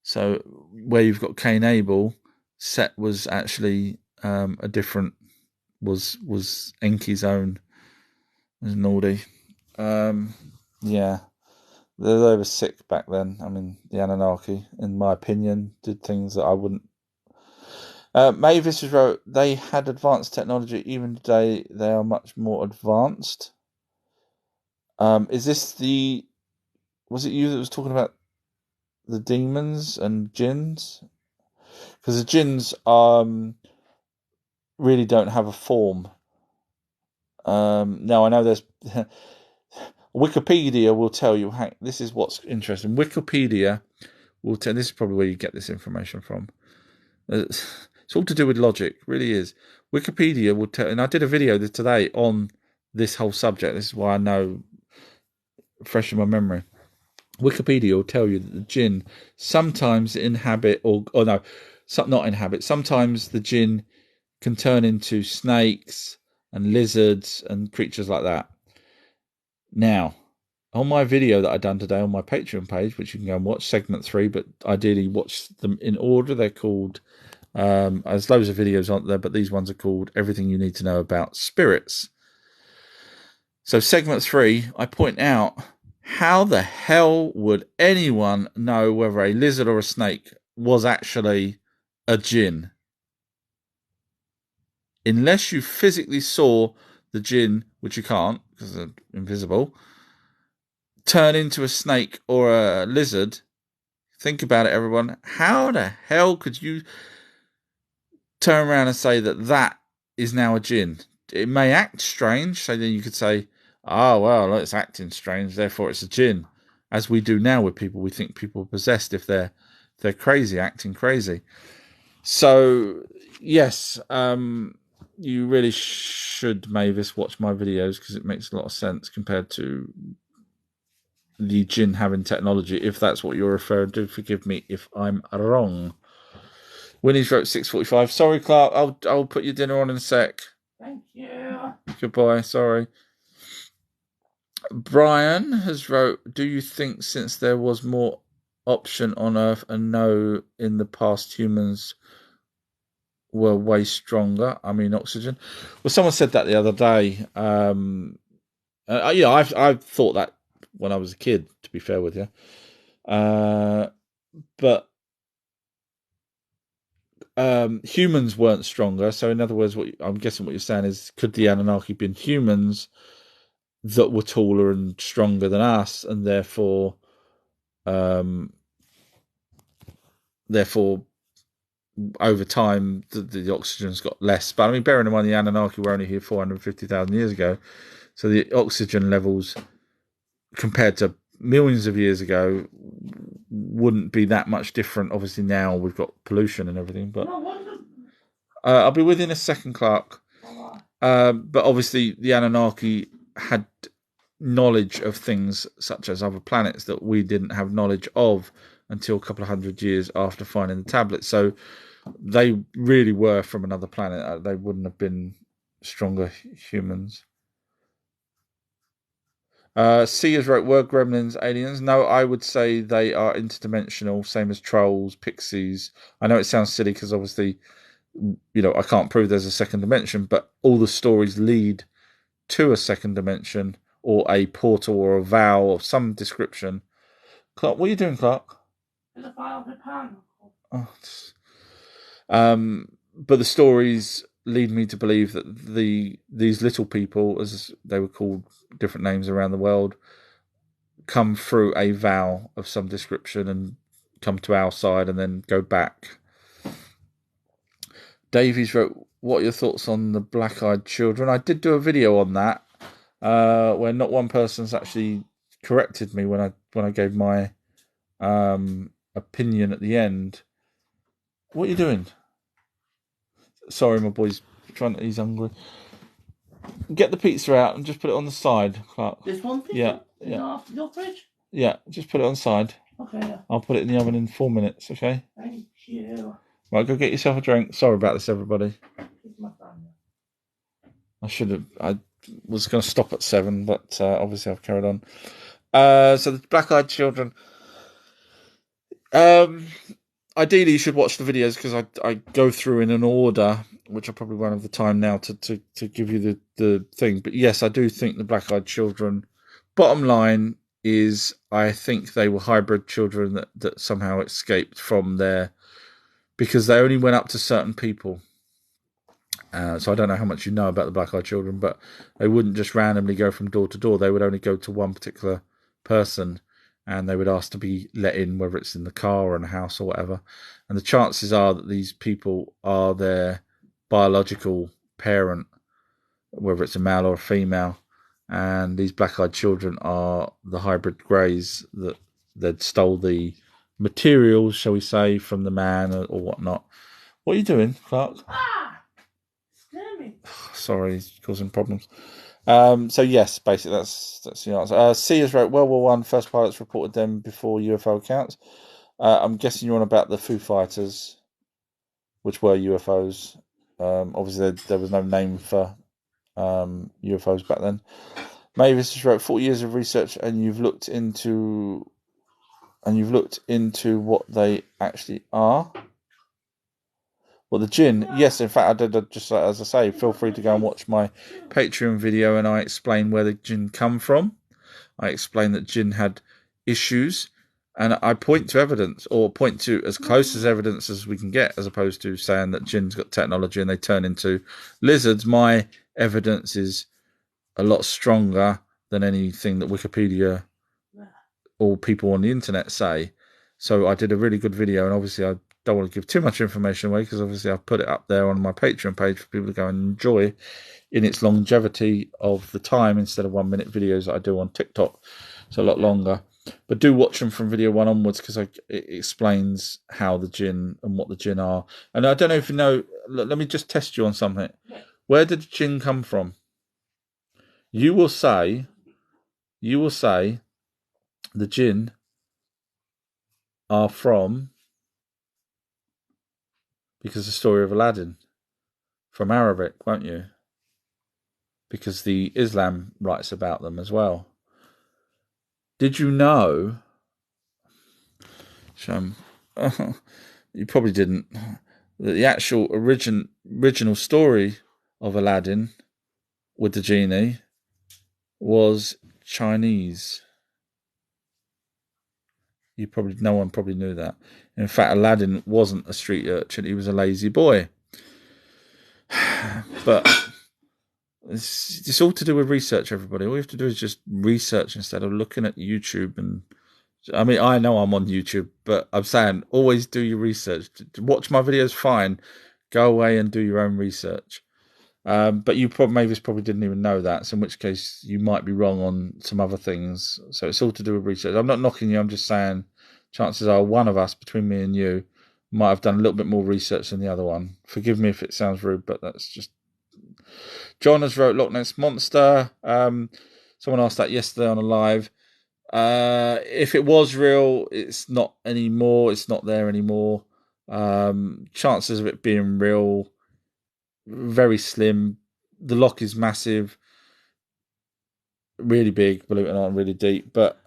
So where you've got Cain Abel, Seth was actually a different. Was Enki's own. Was naughty. Yeah. They were sick back then. I mean, the Anunnaki, in my opinion, did things that I wouldn't. Mavis wrote, they had advanced technology. Even today, they are much more advanced. Is this was it you that was talking about the demons and jinns? Because the jinns really don't have a form. Now, I know there's Wikipedia will tell you. This is what's interesting. Wikipedia will tell. This is probably where you get this information from. It's all to do with logic, really is. Wikipedia will tell, and I did a video today on this whole subject. This is why I know, fresh in my memory. Wikipedia will tell you that the jinn sometimes inhabit, or no, not inhabit. Sometimes the jinn can turn into snakes and lizards and creatures like that. Now, on my video that I done today on my Patreon page, which you can go and watch, segment 3, but ideally watch them in order. They're called, there's loads of videos on there, but these ones are called Everything You Need to Know About Spirits. So segment 3, I point out, how the hell would anyone know whether a lizard or a snake was actually a jinn? Unless you physically saw the jinn, which you can't because they're invisible, turn into a snake or a lizard. Think about it, everyone. How the hell could you turn around and say that that is now a jinn? It may act strange, so then you could say, well, it's acting strange, therefore it's a jinn. As we do now with people, we think people are possessed if they're crazy, acting crazy. So, yes, you really should, Mavis, watch my videos because it makes a lot of sense compared to the jinn having technology, if that's what you're referring to. Forgive me if I'm wrong. Winnie's wrote 6:45. Sorry, Clark, I'll put your dinner on in a sec. Thank you. Goodbye, sorry. Brian has wrote, do you think since there was more option on Earth and no in the past humans were way stronger? I mean, oxygen. Well, someone said that the other day. I've thought that when I was a kid, to be fair with you. But humans weren't stronger. So in other words, I'm guessing what you're saying is, could the Anunnaki been humans that were taller and stronger than us, and therefore over time the oxygen's got less. But I mean, bearing in mind the Anunnaki were only here 450,000 years ago, so the oxygen levels compared to millions of years ago wouldn't be that much different. Obviously now we've got pollution and everything, but I'll be with you in a second, Clark. But obviously the Anunnaki had knowledge of things such as other planets that we didn't have knowledge of until a couple of hundred years after finding the tablets. So they really were from another planet. They wouldn't have been stronger humans. Sears wrote, were gremlins aliens? No, I would say they are interdimensional, same as trolls, pixies. I know it sounds silly because obviously, I can't prove there's a second dimension, but all the stories lead to a second dimension or a portal or a vow of some description. Clark, what are you doing, Clark? There's a file of the pan. But the stories lead me to believe that these little people, as they were called different names around the world, come through a vow of some description and come to our side and then go back. Davies wrote, what are your thoughts on the black-eyed children? I did do a video on that where not one person's actually corrected me when I gave my opinion at the end. What are you doing? Sorry, my boy's he's hungry. Get the pizza out and just put it on the side, Clark. This one? Yeah. After your fridge? Yeah, just put it on the side. Okay, yeah. I'll put it in the oven in 4 minutes, okay? Thank you. Right, go get yourself a drink. Sorry about this, everybody. I was going to stop at 7, but obviously I've carried on. So the black-eyed children. Ideally, you should watch the videos because I go through in an order, which I probably won't have the time now to give you the thing. But yes, I do think the black-eyed children, bottom line is, I think they were hybrid children that somehow escaped from there because they only went up to certain people. So I don't know how much you know about the black-eyed children, but they wouldn't just randomly go from door to door. They would only go to one particular person, and they would ask to be let in, whether it's in the car or in a house or whatever. And the chances are that these people are their biological parent, whether it's a male or a female. And these black-eyed children are the hybrid greys that stole the materials, shall we say, from the man or whatnot. What are you doing, Clark? Scare me. Sorry, he's causing problems. So yes, basically that's the answer. Sears wrote World War One. First pilots reported them before UFO accounts. I'm guessing you're on about the Foo Fighters, which were UFOs. Obviously, there was no name for UFOs back then. Mavis just wrote 40 years of research, and you've looked into what they actually are. Well, the jinn, yes, in fact, I did, just as I say, feel free to go and watch my Patreon video, and I explain where the jinn come from. I explain that jinn had issues, and I point to evidence, or point to as close as evidence as we can get, as opposed to saying that jinn's got technology and they turn into lizards. My evidence is a lot stronger than anything that Wikipedia or people on the internet say. So I did a really good video, and obviously I don't want to give too much information away because obviously I've put it up there on my Patreon page for people to go and enjoy in its longevity of the time, instead of 1 minute videos that I do on TikTok. It's a lot longer. But do watch them from video one onwards, because it explains how the jinn and what the jinn are. And I don't know if you know, let me just test you on something. Where did the jinn come from? You will say the jinn are from, because the story of Aladdin, from Arabic, won't you? Because the Islam writes about them as well. Did you know? You probably didn't. That the actual original story of Aladdin with the genie was Chinese. No one probably knew that. In fact, Aladdin wasn't a street urchin; he was a lazy boy. But it's all to do with research, everybody. All you have to do is just research instead of looking at YouTube. And I mean, I know I'm on YouTube, but I'm saying always do your research. Watch my videos, fine. Go away and do your own research. But you probably didn't even know that, so in which case you might be wrong on some other things. So it's all to do with research. I'm not knocking you, I'm just saying chances are one of us, between me and you, might have done a little bit more research than the other one. Forgive me if it sounds rude, but that's just... John has wrote Loch Ness Monster. Someone asked that yesterday on a live. If it was real, it's not anymore. It's not there anymore. Chances of it being real, very slim. The loch is massive, really big, believe it or not, really deep. But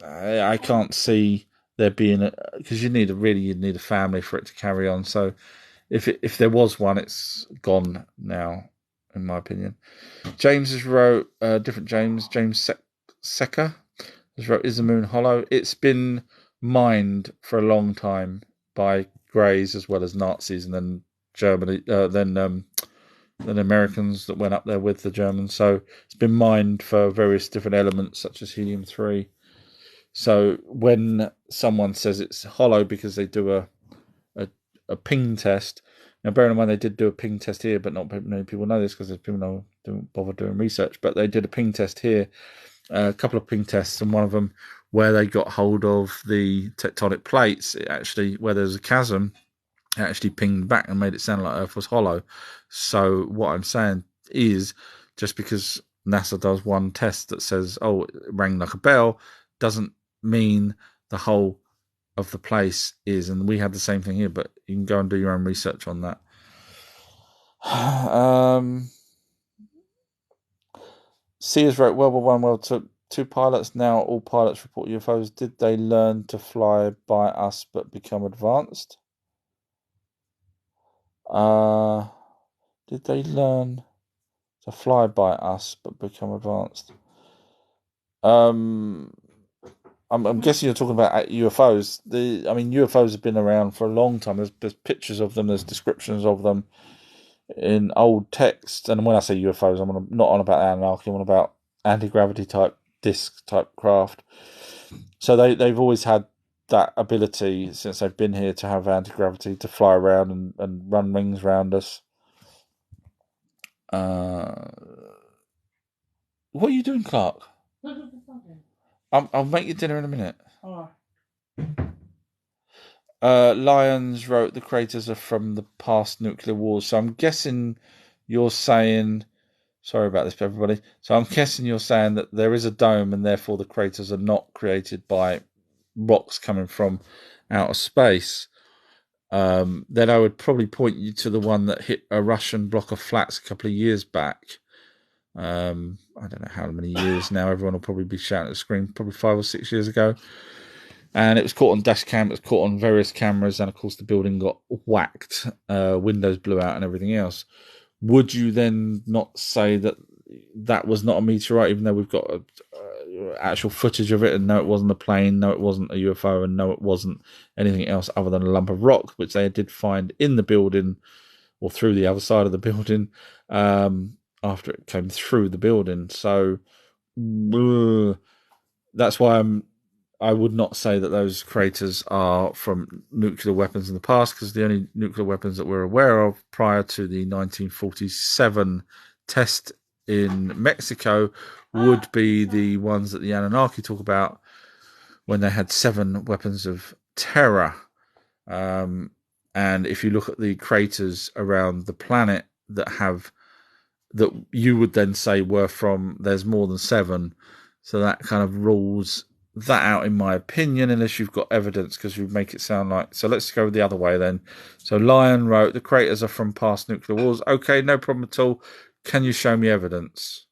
I can't see there being because you'd need a family for it to carry on. So if there was one, it's gone now, in my opinion. James has wrote different James Secker has wrote, is the moon hollow? It's been mined for a long time by Greys as well as Nazis, and then Germany, then Americans that went up there with the Germans. So it's been mined for various different elements such as helium-3. So when someone says it's hollow because they do a ping test, now bearing in mind they did do a ping test here, but not many people know this because people don't bother doing research. But they did a ping test here, a couple of ping tests, and one of them where they got hold of the tectonic plates, where there's a chasm, it actually pinged back and made it sound like Earth was hollow. So what I'm saying is, just because NASA does one test that says, oh, it rang like a bell, doesn't mean the whole of the place is. And we had the same thing here, but you can go and do your own research on that. Sears wrote World War One, World War Two pilots. Now all pilots report UFOs. Did they learn to fly by us but become advanced? Did they learn to fly by us but become advanced? I'm guessing you're talking about UFOs. UFOs have been around for a long time. There's pictures of them. There's descriptions of them in old texts. And when I say UFOs, I'm not on about Anunnaki. I'm on about anti-gravity type disc type craft. So they've always had that ability since they've been here to have anti-gravity, to fly around and run rings around us. What are you doing, Clark? I'll make you dinner in a minute. Oh. Lyons wrote the craters are from the past nuclear wars. So I'm guessing you're saying, sorry about this, everybody. So I'm guessing you're saying that there is a dome and therefore the craters are not created by rocks coming from outer space. Then I would probably point you to the one that hit a Russian block of flats a couple of years back. I don't know how many years now. Everyone will probably be shouting at the screen. Probably 5 or 6 years ago. And it was caught on dash cam. It was caught on various cameras. And, of course, the building got whacked. Windows blew out and everything else. Would you then not say that that was not a meteorite, even though we've got actual footage of it, and no, it wasn't a plane, no, it wasn't a UFO, and no, it wasn't anything else other than a lump of rock, which they did find in the building or through the other side of the building after it came through the building. So that's why I would not say that those craters are from nuclear weapons in the past, because the only nuclear weapons that we're aware of prior to the 1947 test in Mexico would be the ones that the Anunnaki talk about when they had 7 weapons of terror. And if you look at the craters around the planet that you would then say were from, there's more than 7. So that kind of rules that out, in my opinion, unless you've got evidence, because you make it sound like. So let's go the other way then. So Lyon wrote, the craters are from past nuclear wars. Okay, no problem at all. Can you show me evidence?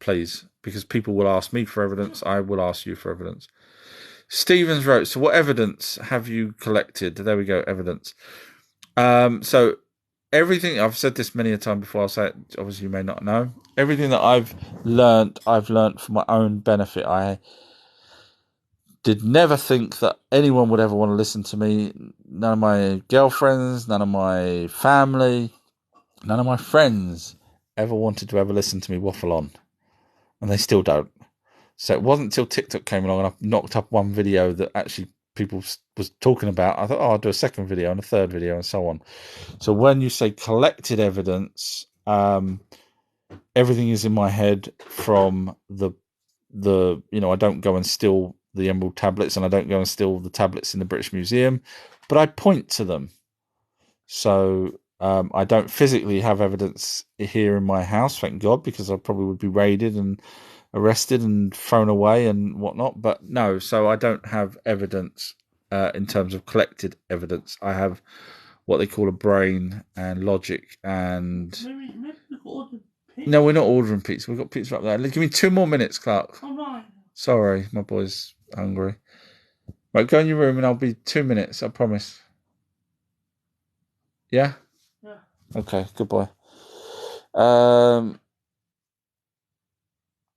Please, because people will ask me for evidence. I will ask you for evidence. Stevens wrote, so what evidence have you collected? There we go, evidence. So everything, I've said this many a time before, I'll say it, obviously you may not know. Everything that I've learnt for my own benefit. I did never think that anyone would ever want to listen to me. None of my girlfriends, none of my family, none of my friends ever wanted to ever listen to me waffle on. And they still don't. So it wasn't until TikTok came along and I knocked up one video that actually people was talking about. I thought, I'll do a second video and a third video and so on. So when you say collected evidence, everything is in my head from the I don't go and steal the emerald tablets, and I don't go and steal the tablets in the British Museum, but I point to them. So I don't physically have evidence here in my house, thank God, because I probably would be raided and arrested and thrown away and whatnot. But no, so I don't have evidence in terms of collected evidence. I have what they call a brain and logic and... No, we're not ordering pizza. We've got pizza up there. Give me 2 more minutes, Clark. All right. Sorry, my boy's hungry. Right, go in your room and I'll be 2 minutes, I promise. Yeah? Yeah. Okay, goodbye.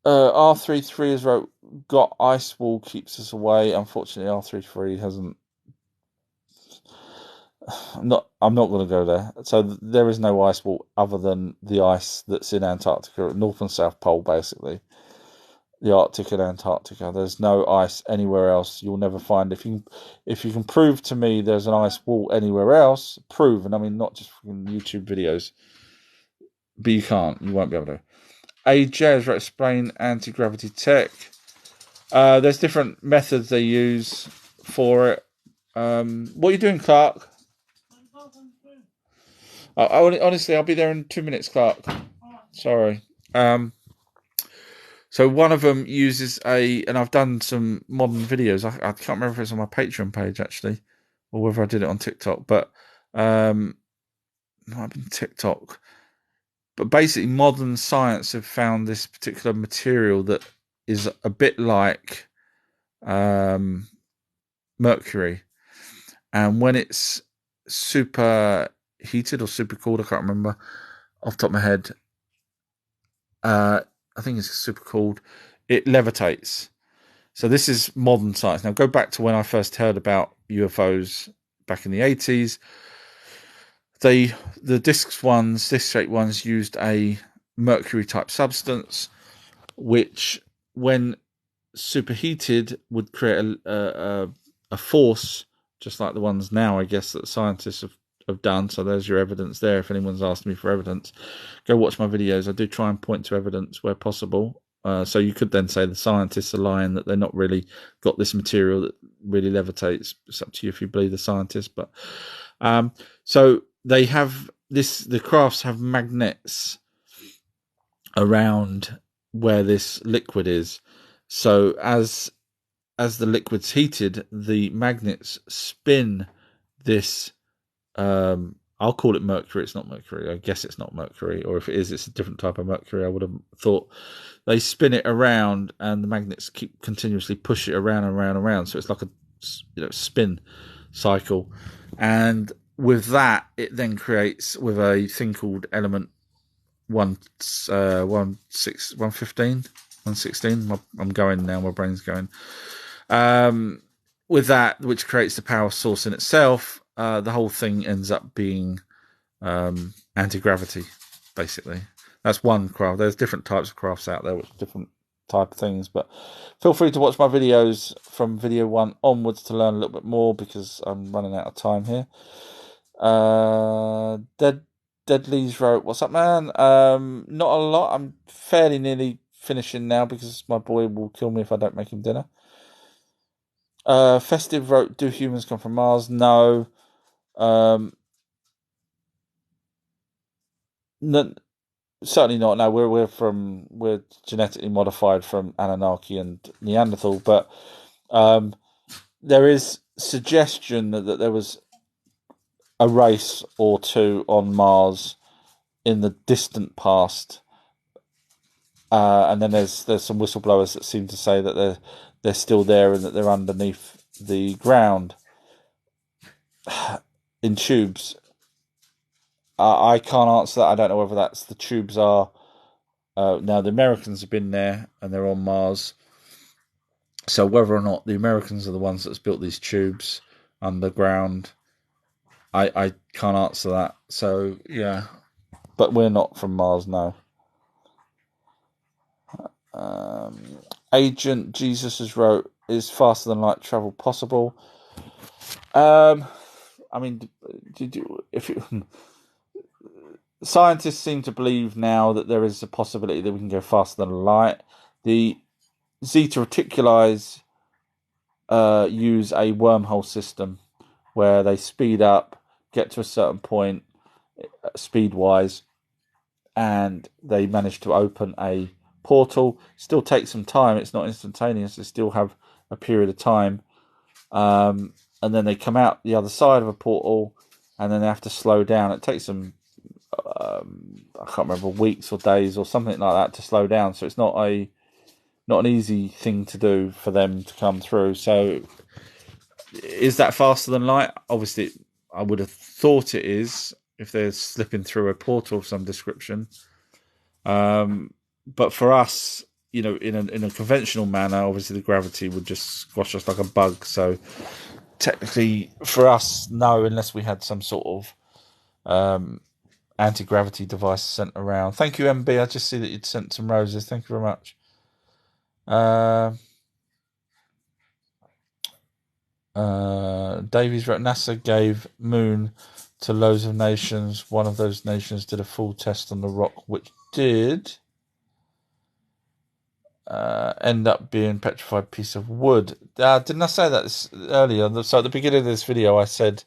R33 has wrote, got ice wall keeps us away. Unfortunately, R33 hasn't. I'm not going to go there. So there is no ice wall other than the ice that's in Antarctica, North and South Pole, basically. The Arctic and Antarctica. There's no ice anywhere else. You'll never find. If you can prove to me there's an ice wall anywhere else, prove, and I mean not just from YouTube videos, but you can't. You won't be able to. AJ has wrote, explain anti-gravity tech. There's different methods they use for it. What are you doing, Clark? Honestly, I'll be there in 2 minutes, Clark. Sorry. So one of them uses and I've done some modern videos. I can't remember if it's on my Patreon page, actually, or whether I did it on TikTok, but it might have been TikTok. But basically, modern science have found this particular material that is a bit like mercury. And when it's super heated or super cooled, I can't remember off the top of my head, I think it's super cooled, it levitates. So this is modern science. Now go back to when I first heard about UFOs back in the 80s. The disc-shaped ones used a mercury type substance, which when superheated would create a force, just like the ones now, I guess, that scientists have done. So there's your evidence there. If anyone's asked me for evidence, go watch my videos. I do try and point to evidence where possible. So you could then say the scientists are lying, that they're not really got this material that really levitates. It's up to you if you believe the scientists. But so they have this. The crafts have magnets around where this liquid is. So as the liquid's heated, the magnets spin this. I'll call it mercury. It's not mercury. I guess it's not mercury, or if it is, it's a different type of mercury. I would have thought. They spin it around, and the magnets keep continuously push it around and around and around. So it's like a spin cycle, and with that, it then creates with a thing called element 116. I'm going now. My brain's going. With that, which creates the power source in itself, the whole thing ends up being anti-gravity, basically. That's one craft. There's different types of crafts out there, which different type of things. But feel free to watch my videos from video 1 onwards to learn a little bit more, because I'm running out of time here. Deadleys wrote, "What's up, man? Not a lot. I'm fairly nearly finishing now, because my boy will kill me if I don't make him dinner." Festive wrote, "Do humans come from Mars?" No. No, certainly not. No, we're genetically modified from Anunnaki and Neanderthal, but there is suggestion that there was a race or two on Mars in the distant past, and then there's some whistleblowers that seem to say that they're still there and that they're underneath the ground in tubes. I can't answer that. I don't know whether that's the tubes are. Now, the Americans have been there and they're on Mars. So whether or not the Americans are the ones that's built these tubes underground, I can't answer that. So, yeah. But we're not from Mars, no. Agent Jesus has wrote, "Is faster than light travel possible?" I mean, scientists seem to believe now that there is a possibility that we can go faster than light. The Zeta Reticuli use a wormhole system where they speed up, get to a certain point speed-wise, and they manage to open a portal. Still takes some time. It's not instantaneous. They still have a period of time. And then they come out the other side of a portal, and then they have to slow down. It takes them, I can't remember, weeks or days or something like that to slow down. So it's not an easy thing to do for them to come through. So is that faster than light? Obviously, I would have thought it is if they're slipping through a portal of some description. But for us, in a conventional manner, obviously the gravity would just squash us like a bug. So technically, for us, no, unless we had some sort of anti-gravity device sent around. Thank you, MB. I just see that you'd sent some roses. Thank you very much. Davies wrote, "NASA gave moon to loads of nations. One of those nations did a full test on the rock, which did end up being a petrified piece of wood." Didn't I say that earlier? So at the beginning of this video, I said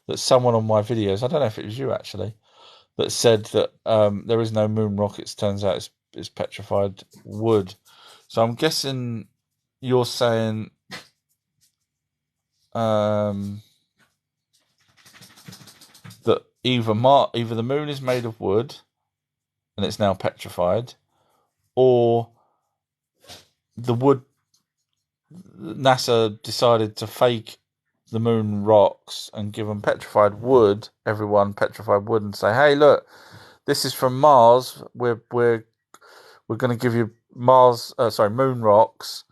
that someone on my videos, I don't know if it was you actually, that said that there is no moon rockets. Turns out it's petrified wood. So I'm guessing you're saying that either the moon is made of wood and it's now petrified, or the wood, NASA decided to fake the moon rocks and give them petrified wood, and say, "Hey, look, this is from Mars. We're going to give you moon rocks,"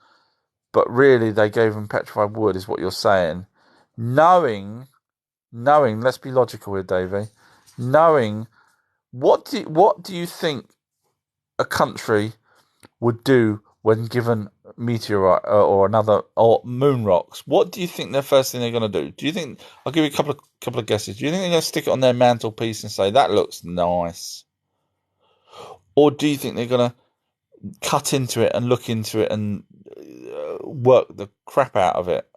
but really they gave them petrified wood, is what you're saying. Knowing, let's be logical here, Davey. Knowing, what do you think a country would do when given meteorite or moon rocks? What do you think their first thing they're going to do? Do you think, I'll give you a couple of guesses. Do you think they're going to stick it on their mantelpiece and say, "That looks nice"? Or do you think they're going to cut into it and look into it and work the crap out of it.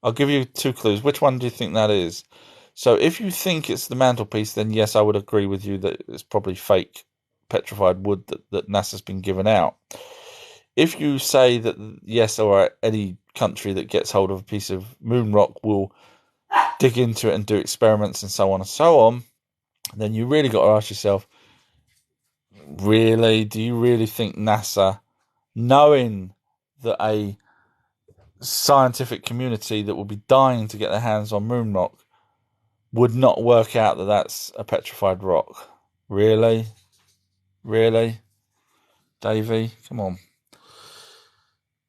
I'll give you 2 clues. Which one do you think that is? So if you think it's the mantelpiece, then yes, I would agree with you that it's probably fake petrified wood that NASA's been given out. If you say that yes, or any country that gets hold of a piece of moon rock will dig into it and do experiments and so on and so on, then you really got to ask yourself, really, do you really think NASA, knowing that a scientific community that will be dying to get their hands on moon rock, would not work out that that's a petrified rock? Really? Davey, come on.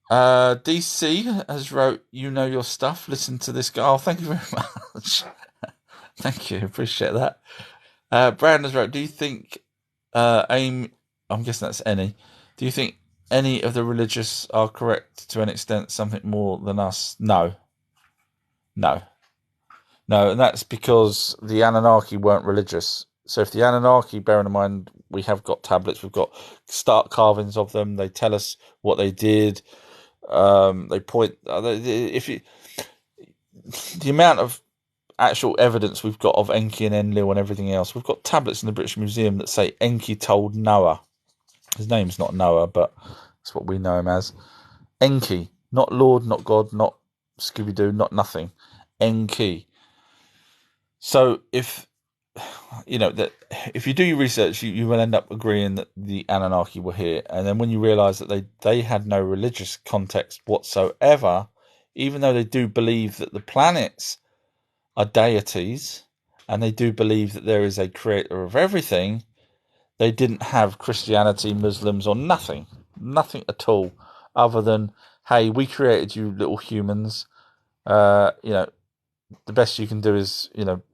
DC has wrote, you know your stuff, listen to this guy. Oh, thank you very much. Thank you, appreciate that. Brandon has wrote, do you think I'm guessing that's any, do you think any of the religious are correct to an extent, something more than us? No, and that's because the Anunnaki weren't religious. So if the Anunnaki, bearing in mind, we have got tablets, we've got stark carvings of them, they tell us what they did, they point, the amount of actual evidence we've got of Enki and Enlil and everything else, we've got tablets in the British Museum that say Enki told Noah. His name's not Noah, but that's what we know him as. Enki, not Lord, not God, not Scooby-Doo, not nothing. Enki. So if you do your research, you will end up agreeing that the Anunnaki were here. And then when you realise that they had no religious context whatsoever, even though they do believe that the planets are deities, and they do believe that there is a creator of everything, they didn't have Christianity, Muslims, or nothing at all, other than, hey, we created you little humans. The best you can do is,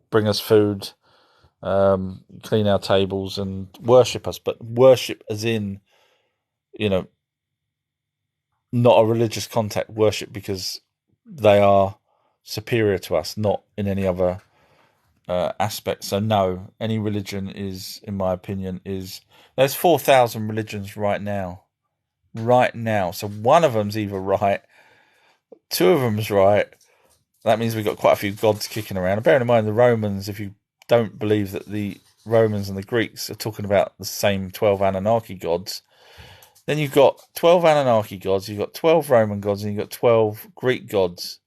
bring us food, clean our tables, and worship us. But worship as in, not a religious contact. Worship because they are superior to us, not in any other aspect. So no, any religion is, in my opinion, there's 4,000 religions right now. So one of them's either right, 2 of them's right. That means we've got quite a few gods kicking around. And bearing in mind the Romans, if you don't believe that the Romans and the Greeks are talking about the same 12 Anunnaki gods, then you've got 12 Anunnaki gods, you've got 12 Roman gods, and you've got 12 Greek gods,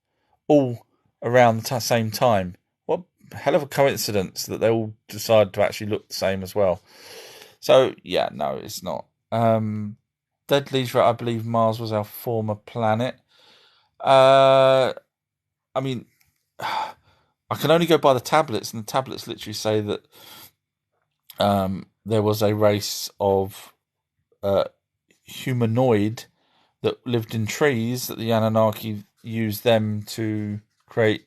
all around the same time. What a hell of a coincidence that they all decide to actually look the same as well. So, yeah, no, it's not. Deadly's right, I believe Mars was our former planet. I mean, I can only go by the tablets, and the tablets literally say that there was a race of humanoid that lived in trees, that the Anunnaki used them to create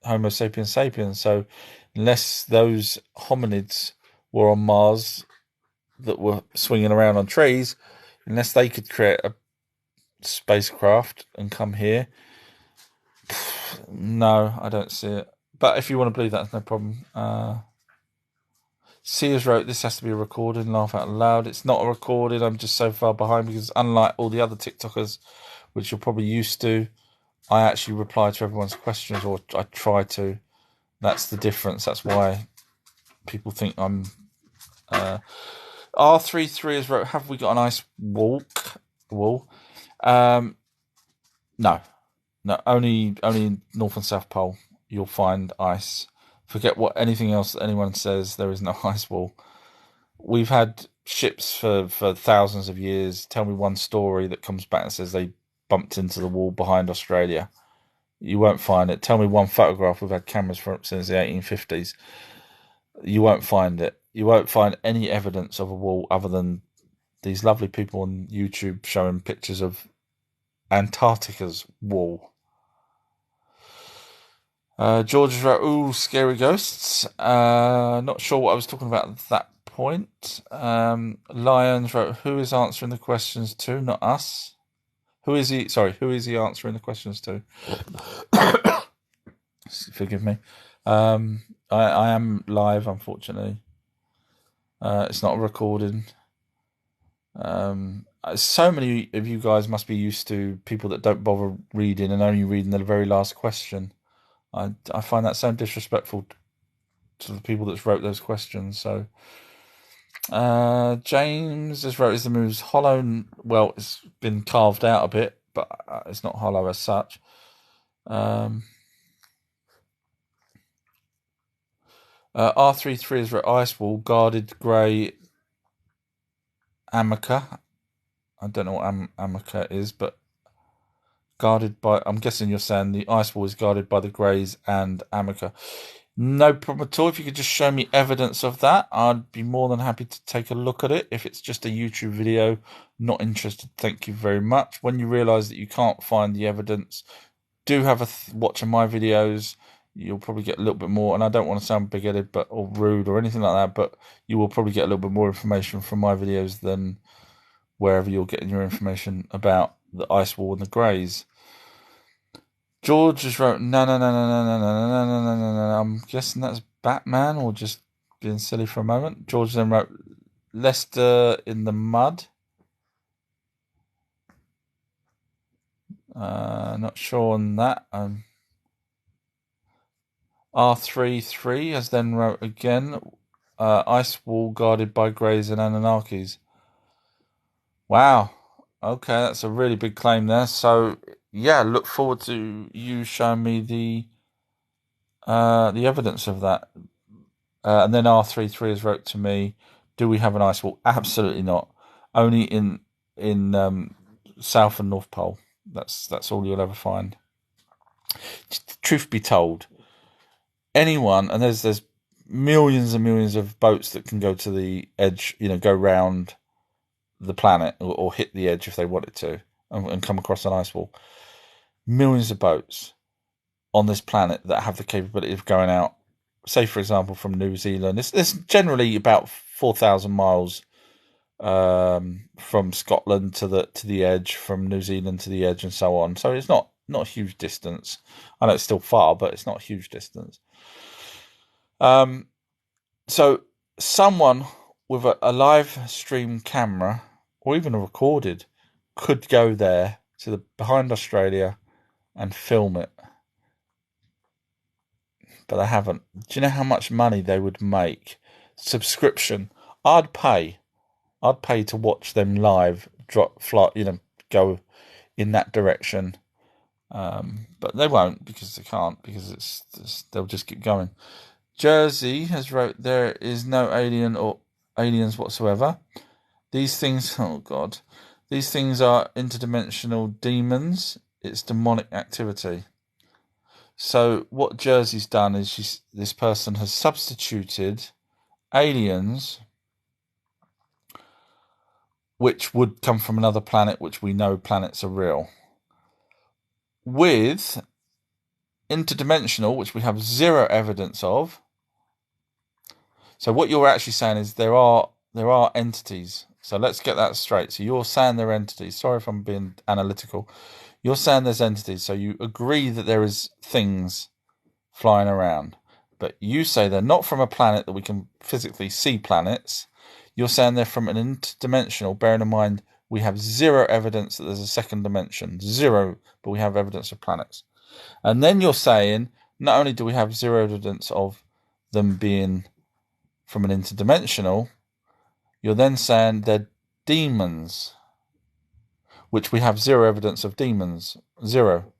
Homo sapiens sapiens. So unless those hominids were on Mars that were swinging around on trees, unless they could create a spacecraft and come here, no, I don't see it. But if you want to believe that, no problem. Sears wrote, this has to be a recording, laugh out loud. It's not a recording, I'm just so far behind because unlike all the other TikTokers, which you're probably used to, I actually reply to everyone's questions, or I try to. That's the difference. That's why people think I'm... R33 has wrote, have we got an ice wall? No, only North and South Pole you'll find ice. Forget what anything else that anyone says, there is no ice wall. We've had ships for thousands of years. Tell me one story that comes back and says they bumped into the wall behind Australia. You won't find it. Tell me one photograph. We've had cameras since the 1850s. You won't find it. You won't find any evidence of a wall other than these lovely people on YouTube showing pictures of Antarctica's wall. George wrote, ooh, scary ghosts. Not sure what I was talking about at that point. Lions wrote, who is answering the questions to? Not us. Who is he answering the questions to? Forgive me. I am live, unfortunately. It's not a recording. So many of you guys must be used to people that don't bother reading and only reading the very last question. I find that so disrespectful to the people that wrote those questions. So James has wrote, is the moon's hollow? Well, it's been carved out a bit, but it's not hollow as such. R33 has wrote ice wall, guarded grey Amica. I don't know what Amica is, but guarded by, I'm guessing you're saying the ice wall is guarded by the greys and Amica. No problem at all. If you could just show me evidence of that, I'd be more than happy to take a look at it. If it's just a YouTube video, not interested, thank you very much. When you realise that you can't find the evidence, do have a watch of my videos. You'll probably get a little bit more, and I don't want to sound big-headed or rude or anything like that, but you will probably get a little bit more information from my videos than wherever you're getting your information about the ice wall and the greys. George just wrote, no. I'm guessing that's Batman or just being silly for a moment. George then wrote, Leicester in the mud. Not sure on that. R33 has then wrote again, ice wall guarded by greys and Anunnakis. Wow. Okay, that's a really big claim there. So yeah, look forward to you showing me the evidence of that. And then R33 has wrote to me, do we have an ice wall? Absolutely not. Only in South and North Pole. That's all you'll ever find. Truth be told, anyone, and there's millions and millions of boats that can go to the edge, go round the planet or hit the edge if they wanted to and come across an ice wall. Millions of boats on this planet that have the capability of going out, say for example from New Zealand. It's generally about 4,000 miles from Scotland to the edge, from New Zealand to the edge, and so on. So it's not a huge distance. I know it's still far, but it's not a huge distance. So someone with a live stream camera or even a recorded could go there to behind Australia and film it, but they haven't. Do you know how much money they would make? Subscription. I'd pay to watch them live go in that direction. But they won't, because they can't, because they'll just keep going. Jersey has wrote, there is no alien or aliens whatsoever. These things, oh God, these things are interdimensional demons. It's demonic activity. So what Jersey's done is this person has substituted aliens, which would come from another planet, which we know planets are real, with interdimensional, which we have zero evidence of. So what you're actually saying is there are entities. So let's get that straight. So you're saying they're entities. Sorry if I'm being analytical. You're saying there's entities. So you agree that there is things flying around, but you say they're not from a planet that we can physically see planets. You're saying they're from an interdimensional, bearing in mind we have zero evidence that there's a second dimension. Zero, but we have evidence of planets. And then you're saying not only do we have zero evidence of them being from an interdimensional, you're then saying they're demons, which we have zero evidence of demons. Zero.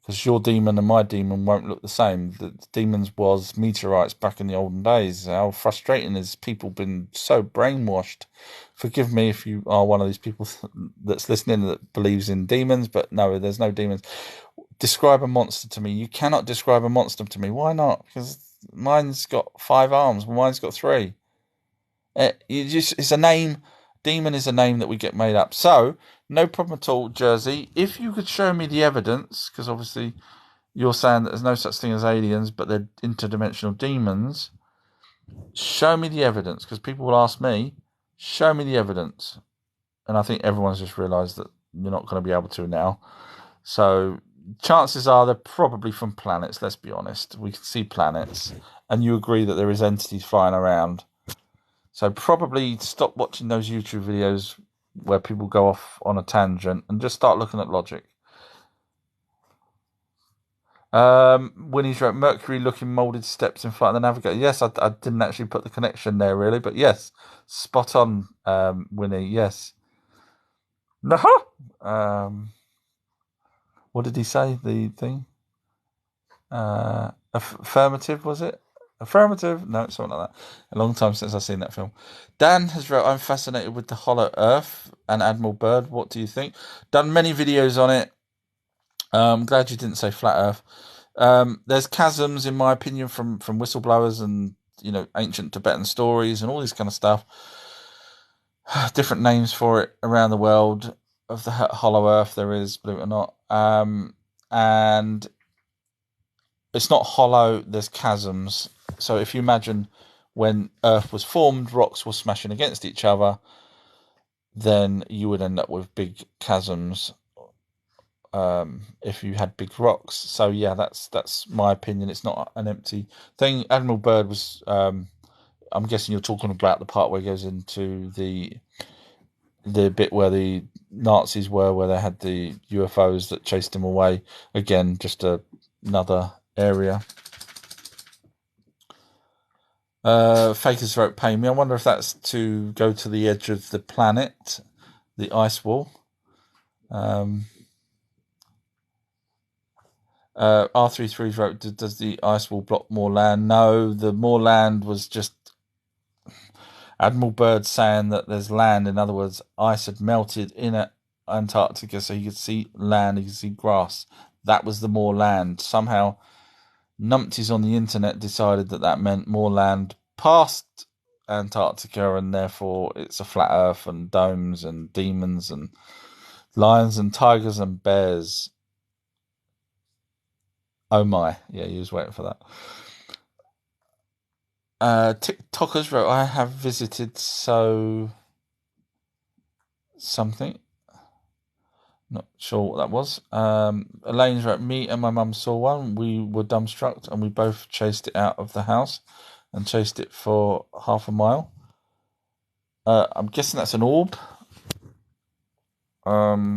Because your demon and my demon won't look the same. The demons was meteorites back in the olden days. How frustrating is people been so brainwashed. Forgive me if you are one of these people that's listening that believes in demons, but no, there's no demons. Describe a monster to me. You cannot describe a monster to me. Why not? Because mine's got 5 arms. Mine's got 3. It's a name. Demon is a name that we get made up. So, no problem at all, Jersey. If you could show me the evidence, because obviously you're saying that there's no such thing as aliens, but they're interdimensional demons. Show me the evidence, because people will ask me, show me the evidence. And I think everyone's just realised that you're not going to be able to now. So, chances are they're probably from planets, let's be honest. We can see planets. And you agree that there is entities flying around. So probably stop watching those YouTube videos where people go off on a tangent and just start looking at logic. Winnie's wrote Mercury looking moulded steps in front of the navigator. Yes, I didn't actually put the connection there really, but yes, spot on, Winnie. Yes. No. What did he say? The thing. Affirmative, was it? Affirmative? No, something like that. A long time since I've seen that film. Dan has wrote, I'm fascinated with the Hollow Earth and Admiral Byrd. What do you think? Done many videos on it. I'm glad you didn't say Flat Earth. There's chasms, in my opinion, from whistleblowers and, ancient Tibetan stories and all this kind of stuff. Different names for it around the world of the Hollow Earth there is, believe it or not. And it's not hollow, there's chasms. So if you imagine when Earth was formed, rocks were smashing against each other, then you would end up with big chasms if you had big rocks. So yeah, that's my opinion. It's not an empty thing. Admiral Byrd was, I'm guessing you're talking about the part where he goes into the bit where the Nazis were, where they had the UFOs that chased him away. Again, just another area. Fakers wrote, pay me. I wonder if that's to go to the edge of the planet, the ice wall. R33 wrote, does the ice wall block more land? No, the more land was just Admiral Byrd saying that there's land. In other words, ice had melted in Antarctica, so you could see land, you could see grass. That was the more land. Somehow numpties on the internet decided that meant more land past Antarctica, and therefore it's a flat earth and domes and demons and lions and tigers and bears. Oh my, yeah, you was waiting for that. TikTokers wrote, I have visited something. Not sure what that was. Elaine's wrote, me and my mum saw one. We were dumbstruck and we both chased it out of the house and chased it for half a mile. I'm guessing that's an orb. Sorry,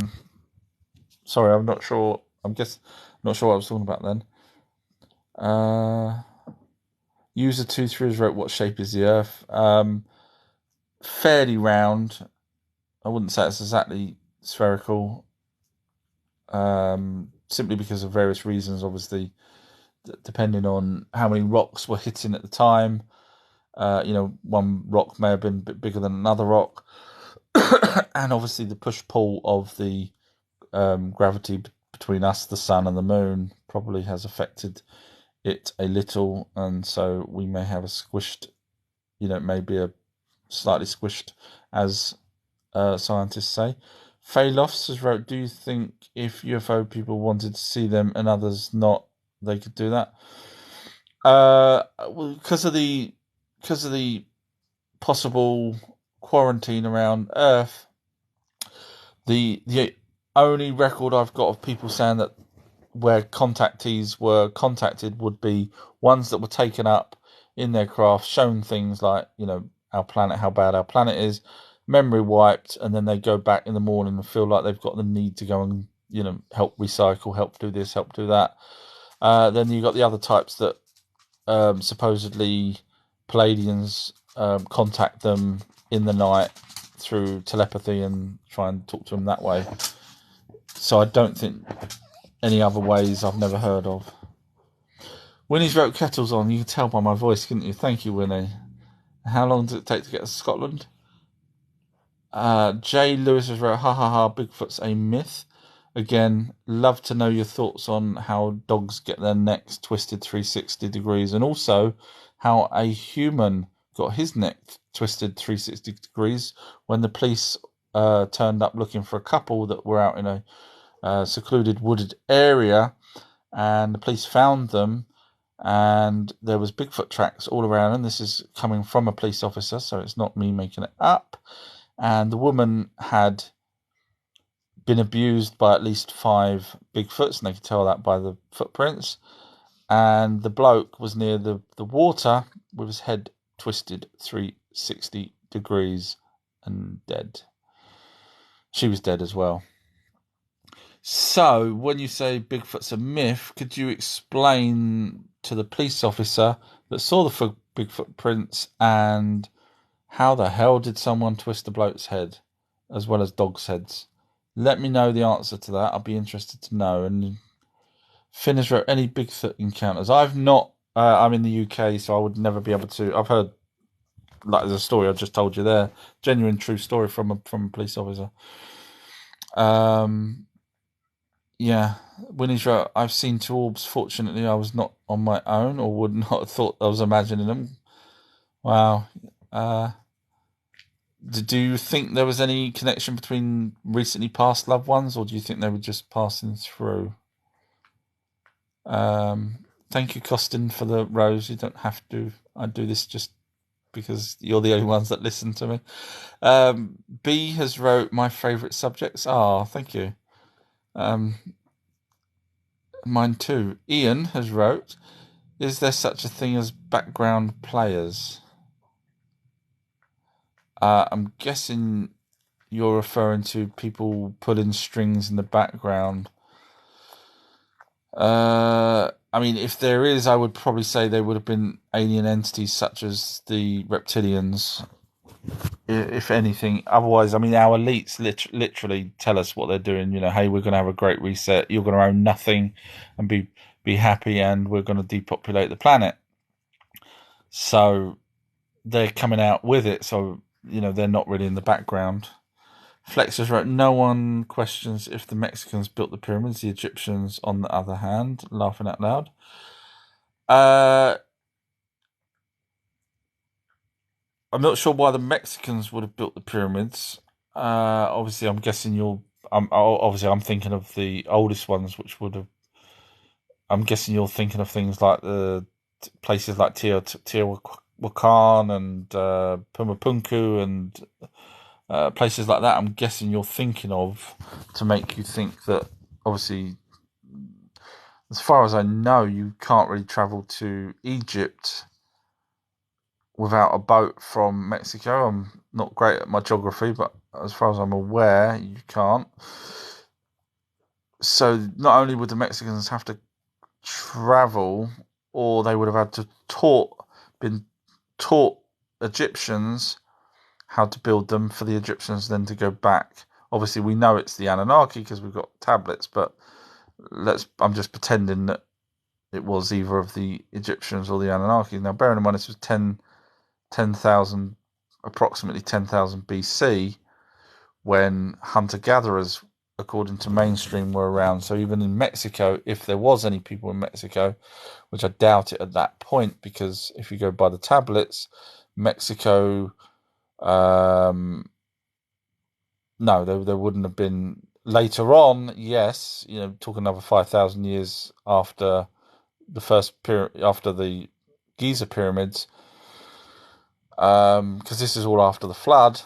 I'm not sure. Not sure what I was talking about then. User 23 wrote, what shape is the Earth? Fairly round. I wouldn't say it's exactly spherical. Simply because of various reasons, obviously, depending on how many rocks were hitting at the time. One rock may have been a bit bigger than another rock. And obviously the push-pull of the gravity between us, the sun, and the moon probably has affected it a little, and so we may have a squished, maybe a slightly squished, as scientists say. Phalos has wrote, do you think if UFO people wanted to see them and others not, they could do that? Because of the possible quarantine around Earth, the only record I've got of people saying that where contactees were contacted would be ones that were taken up in their craft, shown things like, our planet, how bad our planet is, memory wiped, and then they go back in the morning and feel like they've got the need to go and, help recycle, help do this, help do that. Then you've got the other types that supposedly Palladians contact them in the night through telepathy and try and talk to them that way. So I don't think any other ways I've never heard of. Winnie's wrote, kettles on. You can tell by my voice, couldn't you? Thank you, Winnie. How long does it take to get to Scotland? Jay Lewis has wrote, ha ha ha, Bigfoot's a myth. Again, love to know your thoughts on how dogs get their necks twisted 360 degrees, and also how a human got his neck twisted 360 degrees when the police turned up looking for a couple that were out in a secluded wooded area, and the police found them, and there was Bigfoot tracks all around, and this is coming from a police officer, so it's not me making it up. And the woman had been abused by at least 5 Bigfoots, and they could tell that by the footprints. And the bloke was near the water with his head twisted 360 degrees and dead. She was dead as well. So, when you say Bigfoot's a myth, could you explain to the police officer that saw the Bigfoot prints and how the hell did someone twist a bloke's head as well as dogs' heads? Let me know the answer to that. I'll be interested to know. And Finn has wrote any Bigfoot encounters. I've not. I'm in the UK, so I would never be able to. I've heard like the story I just told you there, genuine true story from a police officer. Yeah, Winnie's wrote, I've seen two orbs. Fortunately, I was not on my own, or would not have thought I was imagining them. Wow. Do you think there was any connection between recently passed loved ones, or do you think they were just passing through? Thank you, Costin, for the rose. You don't have to. I do this just because you're the only ones that listen to me. B has wrote my favourite subjects. Thank you. Mine too. Ian has wrote, is there such a thing as background players? I'm guessing you're referring to people pulling strings in the background. I mean, if there is, I would probably say they would have been alien entities such as the reptilians, if anything. Otherwise, I mean, our elites literally tell us what they're doing. You know, hey, we're going to have a great reset. You're going to own nothing and be happy, and we're going to depopulate the planet. So they're coming out with it. So, you know, they're not really in the background. Flexers wrote, no one questions if the Mexicans built the pyramids, the Egyptians, on the other hand, laughing out loud. I'm not sure why the Mexicans would have built the pyramids. Obviously, I'm guessing I'm thinking of the oldest ones, which would have. I'm guessing you're thinking of things like the places like Teotihuacan and Pumapunku and places like that. I'm guessing you're thinking of to make you think that, obviously, as far as I know, you can't really travel to Egypt without a boat from Mexico. I'm not great at my geography, but as far as I'm aware, you can't. So not only would the Mexicans have to travel, or they would have had to been taught Egyptians how to build them for the Egyptians then to go back. Obviously, we know it's the Anunnaki because we've got tablets, but I'm just pretending that it was either of the Egyptians or the Anunnaki. Now, bearing in mind this was 10,000, approximately 10,000 BC, when hunter-gatherers, according to mainstream, were around. So even in Mexico, if there was any people in Mexico, which I doubt it at that point, because if you go by the tablets, Mexico, no, there wouldn't have been. Later on, yes, you know, talking another 5,000 years after the first period, after the Giza pyramids, because this is all after the flood.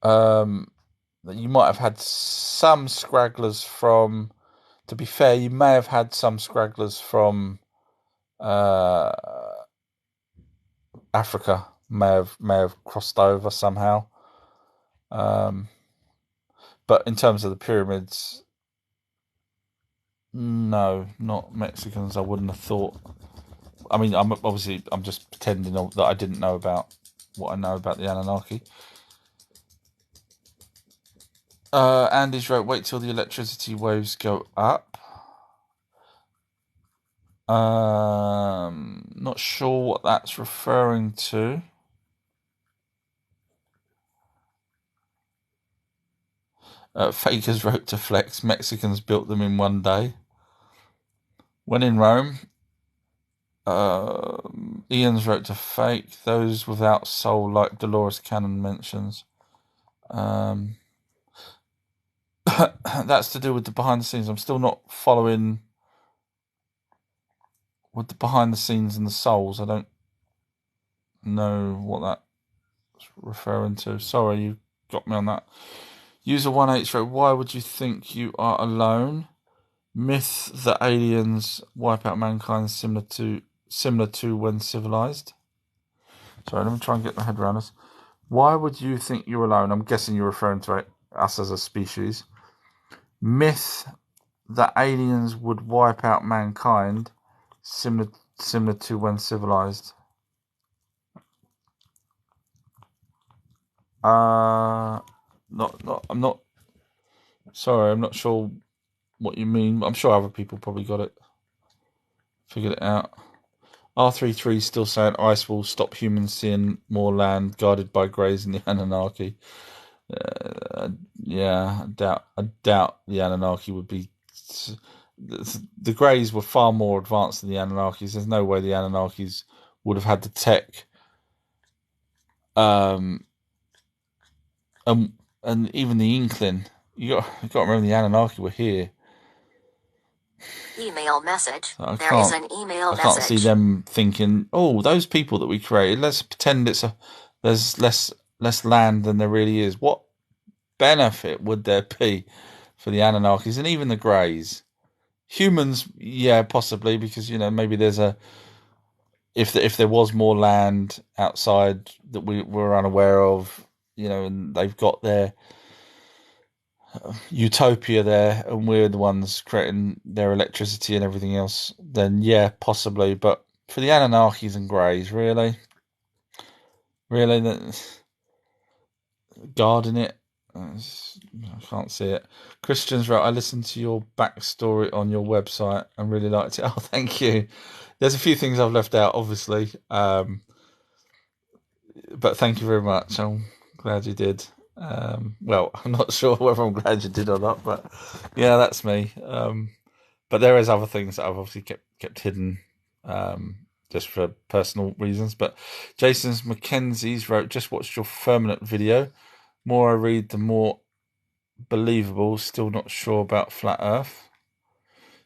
You might have had some scragglers from. To be fair, you may have had some scragglers from Africa. May have crossed over somehow. But in terms of the pyramids, no, not Mexicans. I wouldn't have thought. I mean, I'm just pretending that I didn't know about what I know about the Anunnaki. Andy's wrote, wait till the electricity waves go up. Not sure what that's referring to. Fakers wrote to Flex, Mexicans built them in one day. When in Rome, Ian's wrote to Fake, those without soul, like Dolores Cannon mentions. That's to do with the behind the scenes. I'm still not following with the behind the scenes and the souls. I don't know what that's referring to. Sorry, you got me on that. User 1H wrote, why would you think you are alone? Myth that aliens wipe out mankind similar to when civilized. Sorry, let me try and get my head around this. Why would you think you're alone? I'm guessing you're referring to us as a species. Myth that aliens would wipe out mankind, similar to when civilized. I'm not. Sorry, I'm not sure what you mean. I'm sure other people probably figured it out. R33 is still saying ice will stop humans seeing more land guarded by greys and the Anunnaki. Yeah, I doubt the Anunnaki would be. The greys were far more advanced than the Anunnakis. There's no way the Anunnakis would have had the tech. And even the Inkling. You got to remember the Anunnaki were here. Email message. So There is an email I can't see message. them thinking, oh, those people that we created, let's pretend there's less land than there really is. What benefit would there be for the Anunnakis and even the Greys? Humans, yeah, possibly, because maybe there's if there was more land outside that we were unaware of, and they've got their utopia there, and we're the ones creating their electricity and everything else, then yeah, possibly. But for the Anunnakis and Greys, really, guarding it, I can't see it. Christian's right. I listened to your backstory on your website and really liked it. Oh, thank you. There's a few things I've left out, obviously, but thank you very much. I'm glad you did. Well, I'm not sure whether I'm glad you did or not, but yeah, that's me. But there is other things that I've obviously kept hidden, just for personal reasons. But Jason's Mackenzie's wrote, just watched your Firmament video. More I read, the more believable. Still not sure about flat Earth.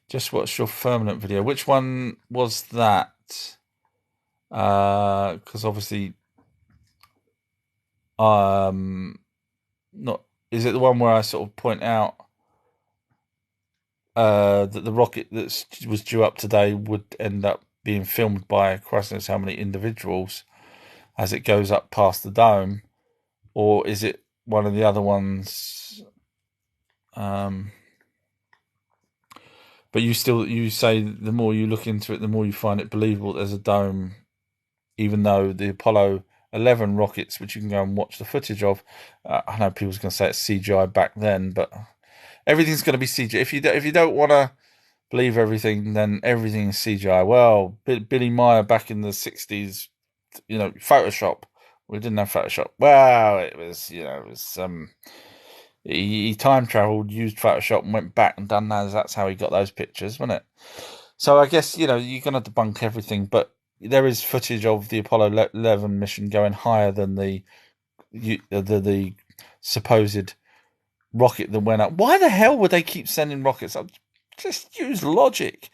Just watched your Firmament video. Which one was that? Because obviously, not is it the one where I sort of point out that the rocket that was due up today would end up being filmed by Christ knows how many individuals as it goes up past the dome, or is it one of the other ones? But you say the more you look into it, the more you find it believable there's a dome, even though the Apollo 11 rockets, which you can go and watch the footage of, I know people's going to say it's CGI back then, but everything's going to be CGI. If you don't want to believe everything, then everything is CGI. Well, Billy Meyer back in the 60s, Photoshop. We didn't have Photoshop. Well, it was he time traveled, used Photoshop, and went back and done that. That's how he got those pictures, wasn't it? So I guess you're going to debunk everything, but there is footage of the Apollo 11 mission going higher than the supposed rocket that went up. Why the hell would they keep sending rockets up? Just use logic.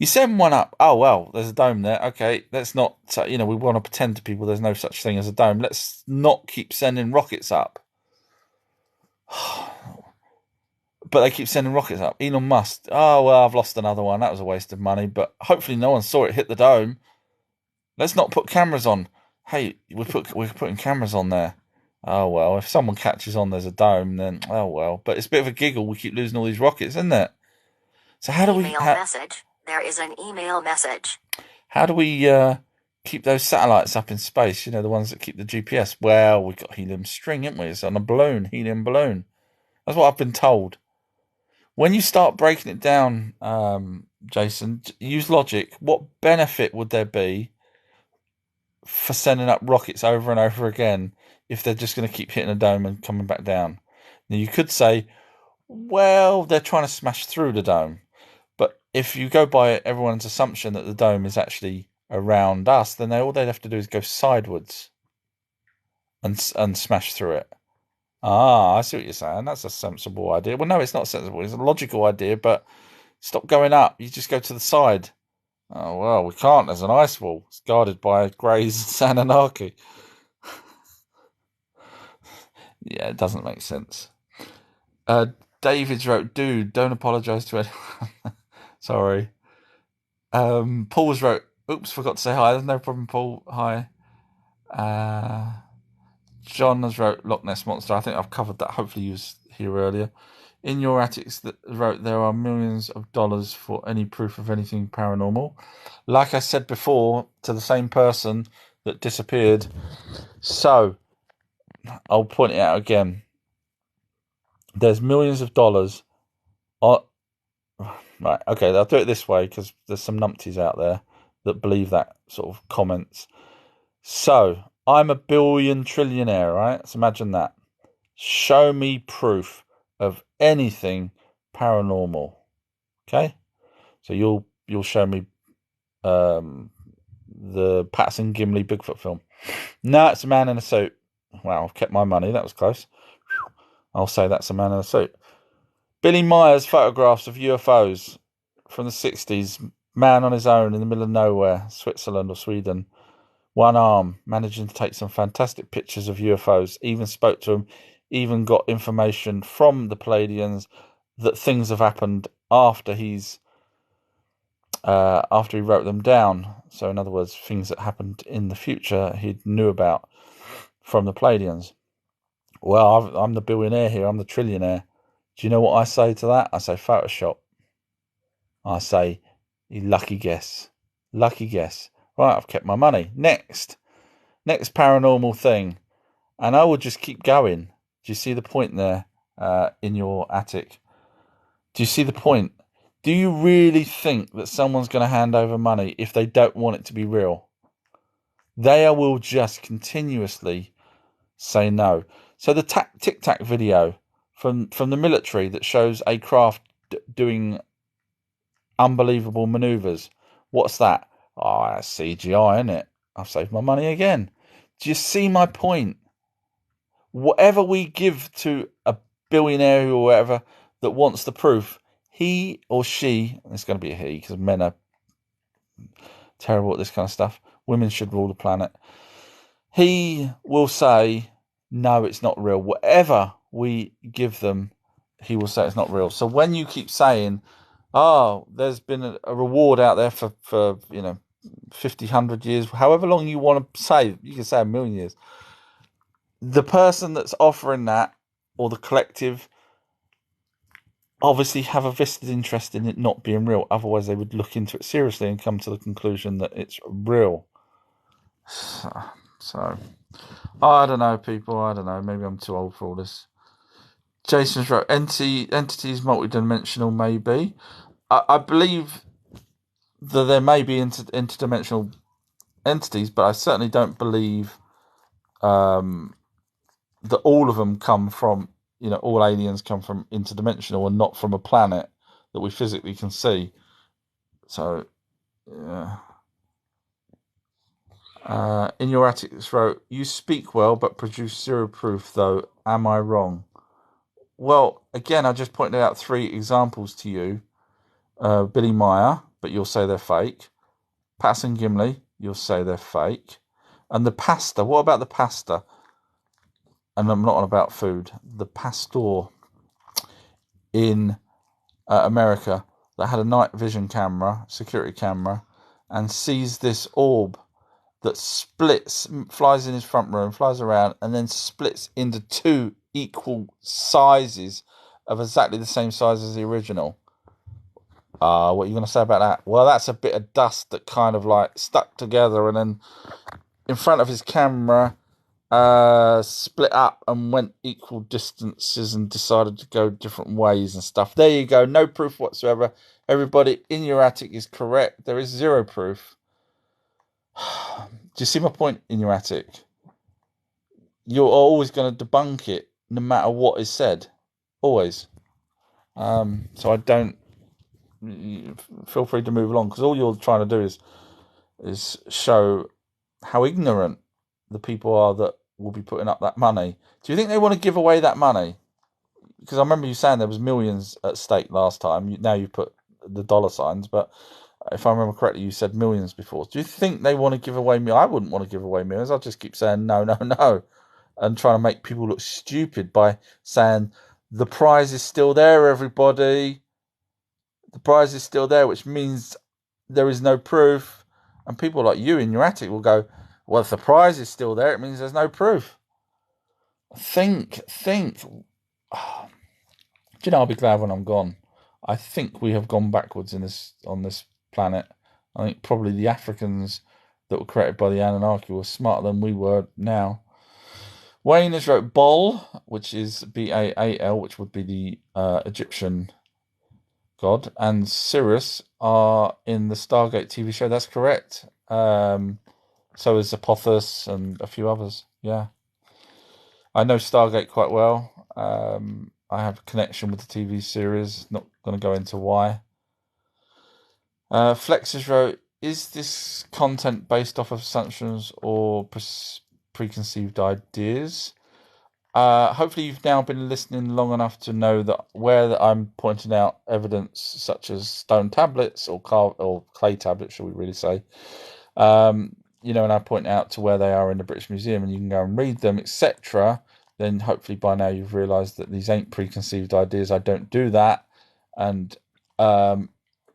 You send one up. Oh well, there's a dome there. Okay, let's not. We want to pretend to people there's no such thing as a dome. Let's not keep sending rockets up. But they keep sending rockets up. Elon Musk. Oh well, I've lost another one. That was a waste of money. But hopefully no one saw it hit the dome. Let's not put cameras on. Hey, we're putting cameras on there. Oh well, if someone catches on there's a dome, then oh well. But it's a bit of a giggle. We keep losing all these rockets, isn't it? So how do we? Message. There is an email message. How do we keep those satellites up in space? The ones that keep the GPS. Well, we've got helium string, haven't we? It's on a balloon, helium balloon. That's what I've been told. When you start breaking it down, Jason, use logic. What benefit would there be for sending up rockets over and over again if they're just going to keep hitting a dome and coming back down? Now, you could say, well, they're trying to smash through the dome. But if you go by everyone's assumption that the dome is actually around us, then all they'd have to do is go sideways and smash through it. I see what you're saying. That's a sensible idea. Well, no, it's not sensible. It's a logical idea, but stop going up. You just go to the side. Oh, well, we can't. There's an ice wall. It's guarded by Greys and Anunnaki. Yeah, it doesn't make sense. David's wrote, dude, don't apologise to anyone. Sorry. Paul's wrote, oops, forgot to say hi. There's no problem, Paul. Hi. John has wrote Loch Ness Monster. I think I've covered that. Hopefully you was here earlier. In Your Attics that wrote there are millions of dollars for any proof of anything paranormal. Like I said before to the same person that disappeared. So I'll point it out again. There's millions of dollars. Right, okay, I'll do it this way because there's some numpties out there that believe that sort of comments. So I'm a billion trillionaire, right? So imagine that. Show me proof of anything paranormal. Okay? So you'll show me the Patterson Gimli Bigfoot film. No, it's a man in a suit. Wow, I've kept my money. That was close. I'll say that's a man in a suit. Billy Myers photographs of UFOs from the 60s. Man on his own in the middle of nowhere, Switzerland or Sweden. One arm, managing to take some fantastic pictures of UFOs. Even spoke to them. Even got information from the Palladians that things have happened after he wrote them down. So in other words, things that happened in the future he knew about from the Palladians. Well, I'm the billionaire here. I'm the trillionaire. Do you know what I say to that? I say Photoshop. I say, you lucky guess. Lucky guess. Right, I've kept my money. Next paranormal thing. And I will just keep going. Do you see the point there in your attic? Do you see the point? Do you really think that someone's going to hand over money if they don't want it to be real? They will just continuously say no. So the Tic Tac video from the military that shows a craft doing unbelievable manoeuvres. What's that? Oh, that's CGI, isn't it? I've saved my money again. Do you see my point? Whatever we give to a billionaire or whatever that wants the proof, he or she, and it's going to be a he because men are terrible at this kind of stuff. Women should rule the planet. He will say, no, it's not real. Whatever we give them, he will say it's not real. So when you keep saying, oh, there's been a reward out there for 50, 100 years, however long you want to say, you can say 1,000,000 years. The person that's offering that, or the collective, obviously have a vested interest in it not being real. Otherwise, they would look into it seriously and come to the conclusion that it's real. So I don't know, people. I don't know. Maybe I'm too old for all this. Jason's wrote, entities multidimensional, maybe. I believe that there may be interdimensional entities, but I certainly don't believe that all of them come from, all aliens come from interdimensional and not from a planet that we physically can see. So, yeah. In your attic, wrote, you speak well, but produce zero proof, though. Am I wrong? Well, again, I just pointed out 3 examples to you. Billy Meyer, but you'll say they're fake. Patterson Gimli, you'll say they're fake. And the pasta, what about the pasta? And I'm not on about food. The pastor in America that had a night vision camera, security camera, and sees this orb that splits, flies in his front room, flies around, and then splits into 2 equal sizes of exactly the same size as the original. What are you going to say about that? Well, that's a bit of dust that kind of like stuck together and then in front of his camera split up and went equal distances and decided to go different ways and stuff. There you go. No proof whatsoever. Everybody in your attic is correct. There is 0 proof. Do you see my point in your attic? You're always going to debunk it no matter what is said. Always. So I don't... Feel free to move along because all you're trying to do is show how ignorant the people are that will be putting up that money. Do you think they want to give away that money? Because I remember you saying there was millions at stake last time. Now you put the dollar signs, but if I remember correctly, you said millions before. Do you think they want to give away millions? I wouldn't want to give away millions. I'll just keep saying no, no, no, and trying to make people look stupid by saying the prize is still there, everybody. The prize is still there, which means there is no proof. And people like you in your attic will go, well, if the prize is still there, it means there's no proof. Think. Do you know, I'll be glad when I'm gone. I think we have gone backwards on this planet. I think probably the Africans that were created by the Anunnaki were smarter than we were now. Wayne has wrote Bol, which is Baal, which would be the Egyptian god, and Sirius are in the Stargate TV show. That's correct. So is Apophis and a few others. Yeah. I know Stargate quite well. I have a connection with the TV series. Not going to go into why. Flexes wrote, is this content based off of assumptions or preconceived ideas? Hopefully you've now been listening long enough to know that where I'm pointing out evidence such as stone tablets or clay tablets, shall we really say, and I point out to where they are in the British Museum and you can go and read them, etc., then hopefully by now you've realised that these ain't preconceived ideas. I don't do that. And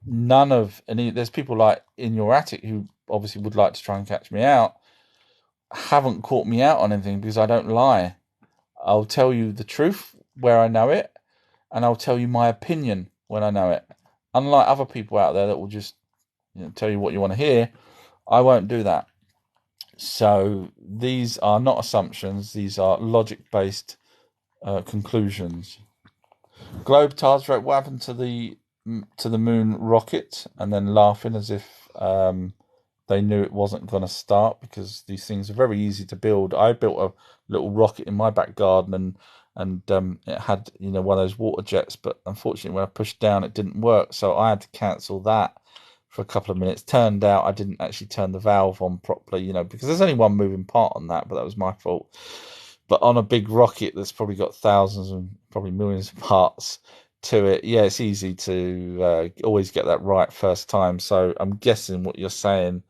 there's people like in your attic who obviously would like to try and catch me out, haven't caught me out on anything because I don't lie. I'll tell you the truth where I know it, and I'll tell you my opinion when I know it. Unlike other people out there that will just tell you what you want to hear, I won't do that. So these are not assumptions; these are logic-based conclusions. Globetards wrote, "What happened to the moon rocket?" and then laughing as if they knew it wasn't going to start because these things are very easy to build. I built a little rocket in my back garden and it had one of those water jets, but unfortunately when I pushed down it didn't work, so I had to cancel that for a couple of minutes. Turned out I didn't actually turn the valve on properly, because there's only one moving part on that, but that was my fault. But on a big rocket that's probably got thousands and probably millions of parts to it, yeah, it's easy to always get that right first time. So I'm guessing what you're saying,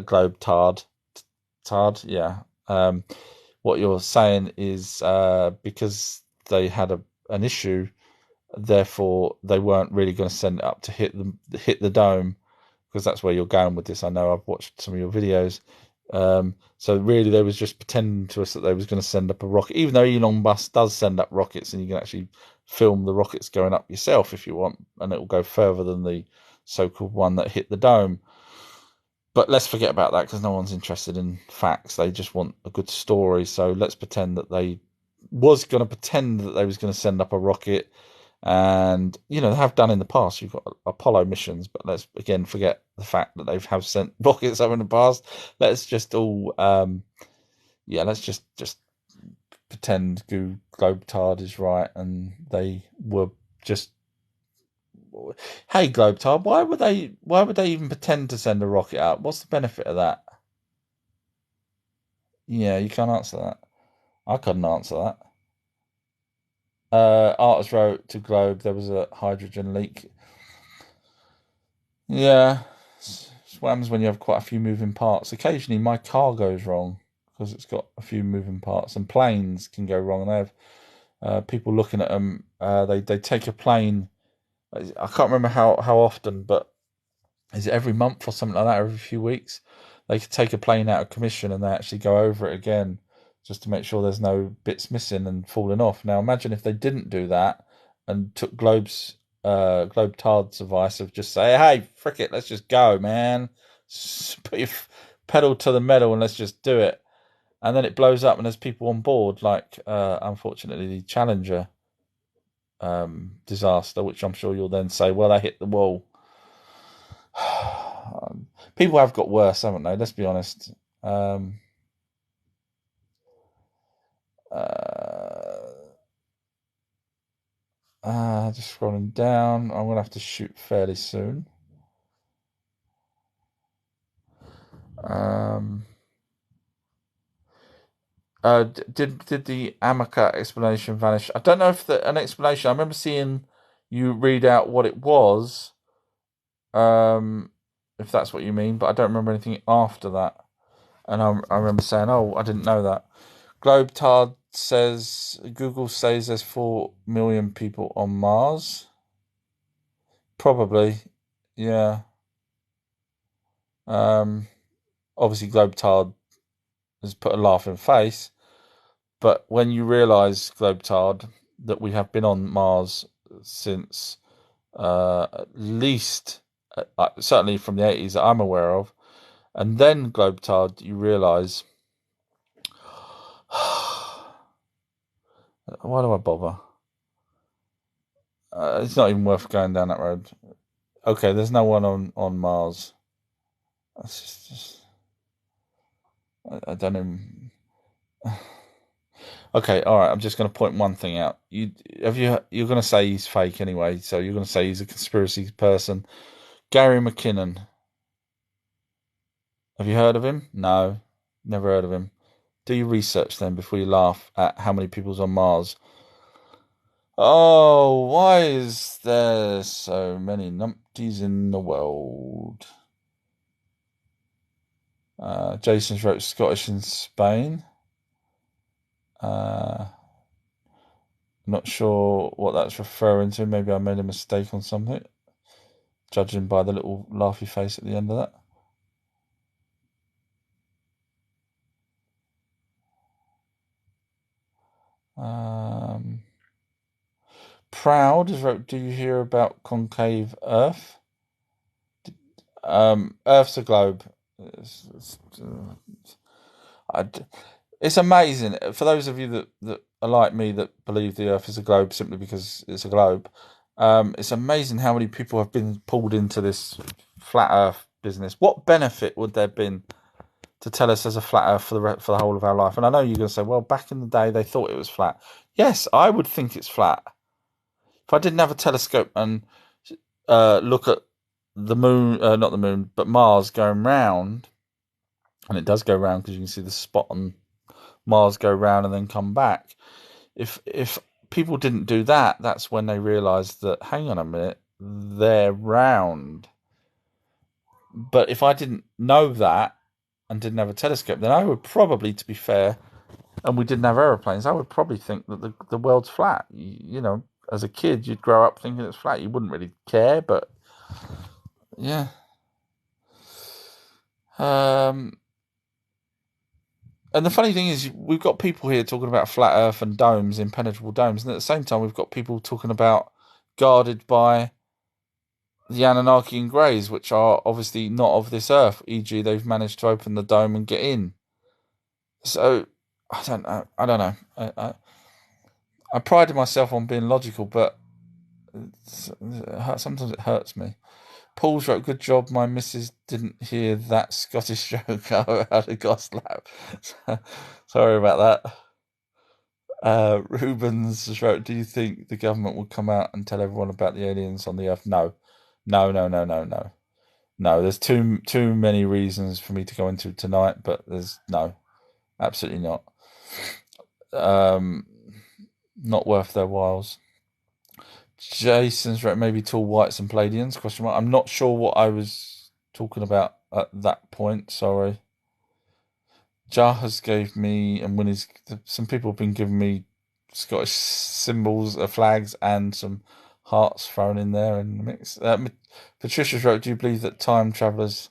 Globe Tard, yeah. What you're saying is because they had an issue, therefore they weren't really going to send it up to hit the dome, because that's where you're going with this. I know I've watched some of your videos. So really they was just pretending to us that they was going to send up a rocket, even though Elon Musk does send up rockets and you can actually film the rockets going up yourself if you want, and it will go further than the so-called one that hit the dome. But let's forget about that because no one's interested in facts. They just want a good story. So let's pretend that they was going to pretend that they was going to send up a rocket, and they have done in the past. You've got Apollo missions, but let's again forget the fact that they have sent rockets up in the past. Let's just all let's just pretend Globetard is right and they were just. Hey Globetard, why would they even pretend to send a rocket up? What's the benefit of that? Yeah, you can't answer that. I couldn't answer that. Artist wrote to Globe there was a hydrogen leak. Yeah, it's what happens when you have quite a few moving parts. Occasionally my car goes wrong because it's got a few moving parts, and planes can go wrong. And they have people looking at them. They take a plane. I can't remember how often, but is it every month or something like that, every few weeks? They could take a plane out of commission and they actually go over it again just to make sure there's no bits missing and falling off. Now imagine if they didn't do that and took Globetard's advice of just say, hey, frick it, let's just go, man. Put your pedal to the metal and let's just do it. And then it blows up and there's people on board, like unfortunately the Challenger disaster, which I'm sure you'll then say, well, they hit the wall. People have got worse, haven't they? Let's be honest. Just scrolling down. I'm gonna have to shoot fairly soon. Did the Amica explanation vanish? I don't know if an explanation. I remember seeing you read out what it was. If that's what you mean, but I don't remember anything after that. And I remember saying, "Oh, I didn't know that." Globetard says Google says there's 4 million people on Mars. Probably, yeah. Obviously, Globetard has put a laughing face, But when you realise, Globetard, that we have been on Mars since at least, certainly from the 80s that I'm aware of, and then, Globetard, you realise, why do I bother? It's not even worth going down that road. Okay, there's no one on Mars. That's just I don't even. Okay, all right. I'm just going to point one thing out. You're going to say he's fake anyway, so you're going to say he's a conspiracy person. Gary McKinnon. Have you heard of him? No, never heard of him. Do your research then before you laugh at how many people's on Mars. Oh, why is there so many numpties in the world? Jason's wrote Scottish in Spain. Not sure what that's referring to. Maybe I made a mistake on something, judging by the little laughy face at the end of that. Proud has wrote, do you hear about concave Earth? Earth's a globe. It's amazing. For those of you that are like me, that believe the Earth is a globe simply because it's a globe, it's amazing how many people have been pulled into this flat Earth business. What benefit would there have been to tell us there's a flat Earth for the whole of our life? And I know you're going to say, well, back in the day they thought it was flat. Yes, I would think it's flat. If I didn't have a telescope and look at the moon, not the moon, but Mars going round, and it does go round because you can see the spot on Mars go round and then come back. If people didn't do that, that's when they realised that, hang on a minute, they're round. But if I didn't know that and didn't have a telescope, then I would probably, to be fair, and we didn't have aeroplanes, I would probably think that the world's flat. You know, as a kid, you'd grow up thinking it's flat. You wouldn't really care, but yeah. And the funny thing is, we've got people here talking about flat Earth and domes, impenetrable domes, and at the same time, we've got people talking about guarded by the Anunnaki and Greys, which are obviously not of this Earth. E.g., they've managed to open the dome and get in. So I don't know. I prided myself on being logical, but sometimes it hurts me. Paul's wrote, good job, my missus didn't hear that Scottish joke out of the Goss Lab. Sorry about that. Rubens wrote, do you think the government will come out and tell everyone about the aliens on the Earth? No. No, there's too many reasons for me to go into tonight, but there's no. Absolutely not. Not worth their whiles. Jason's wrote, maybe tall whites and Palladians, question mark. I'm not sure what I was talking about at that point, sorry. Jahas gave me, and Winnie's, some people have been giving me Scottish symbols, flags, and some hearts thrown in there in the mix. Patricia's wrote, do you believe that time travellers,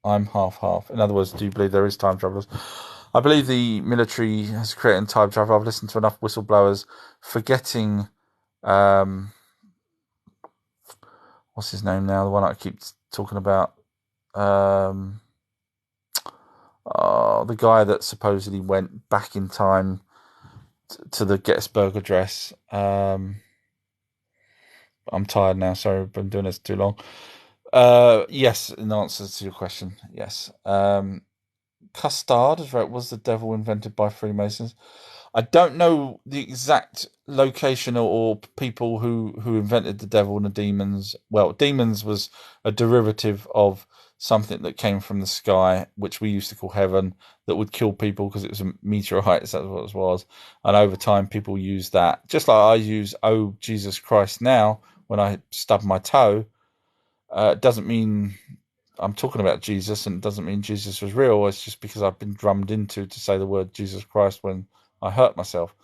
I'm half. In other words, do you believe there is time travellers? I believe the military has created time travel. I've listened to enough whistleblowers forgetting, what's his name now? The one I keep talking about. The guy that supposedly went back in time to the Gettysburg Address. I'm tired now. Sorry, I've been doing this too long. Yes, in answer to your question, yes. Custard has wrote, was the devil invented by Freemasons? I don't know the exact location or people who invented the devil and the demons. Well, demons was a derivative of something that came from the sky, which we used to call heaven, that would kill people because it was a meteorite. That's what it was. And over time, people used that. Just like I use, oh, Jesus Christ now, when I stub my toe, it doesn't mean I'm talking about Jesus, and it doesn't mean Jesus was real. It's just because I've been drummed into to say the word Jesus Christ when I hurt myself.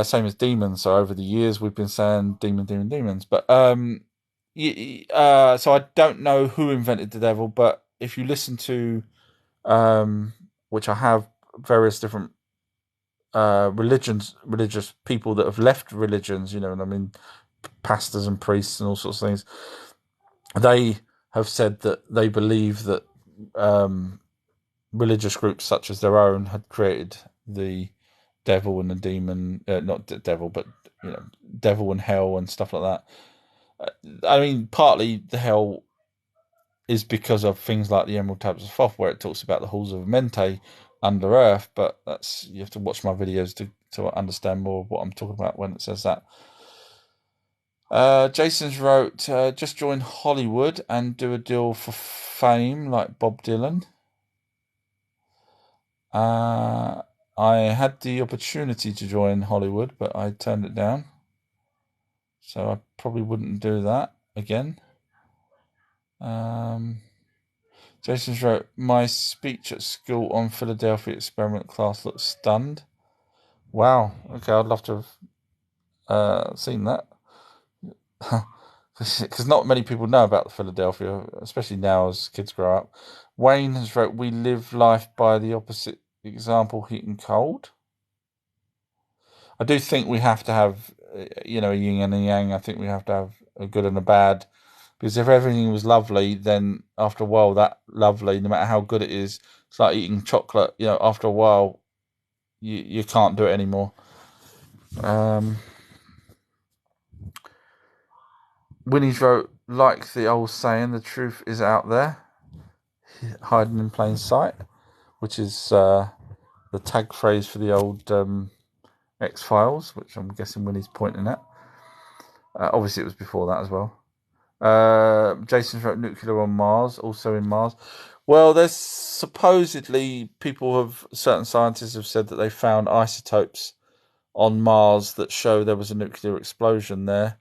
Same as demons. So over the years, we've been saying demons. But so I don't know who invented the devil. But if you listen to which I have various different religious people that have left religions, you know, and I mean, pastors and priests and all sorts of things. They have said that they believe that religious groups such as their own had created the devil and the demon, not the devil, but you know, devil and hell and stuff like that. I mean, partly the hell is because of things like the Emerald Tablets of Thoth, where it talks about the halls of Mente under earth. But that's, you have to watch my videos to understand more of what I'm talking about when it says that. Jason's wrote, just join Hollywood and do a deal for fame like Bob Dylan. I had the opportunity to join Hollywood, but I turned it down. So I probably wouldn't do that again. Jason's wrote, my speech at school on Philadelphia experiment class looked stunned. Wow. Okay, I'd love to have seen that. Because not many people know about Philadelphia, especially now as kids grow up. Wayne has wrote, we live life by the opposite example, heat and cold. I do think we have to have, you know, a yin and a yang. I think we have to have a good and a bad. Because if everything was lovely, then after a while, that lovely, no matter how good it is, it's like eating chocolate. You know, after a while, you can't do it anymore. Winnie's wrote, like the old saying, the truth is out there, hiding in plain sight, which is the tag phrase for the old X-Files, which I'm guessing Winnie's pointing at. Obviously, it was before that as well. Jason's wrote nuclear on Mars, also in Mars. Well, there's supposedly certain scientists have said that they found isotopes on Mars that show there was a nuclear explosion there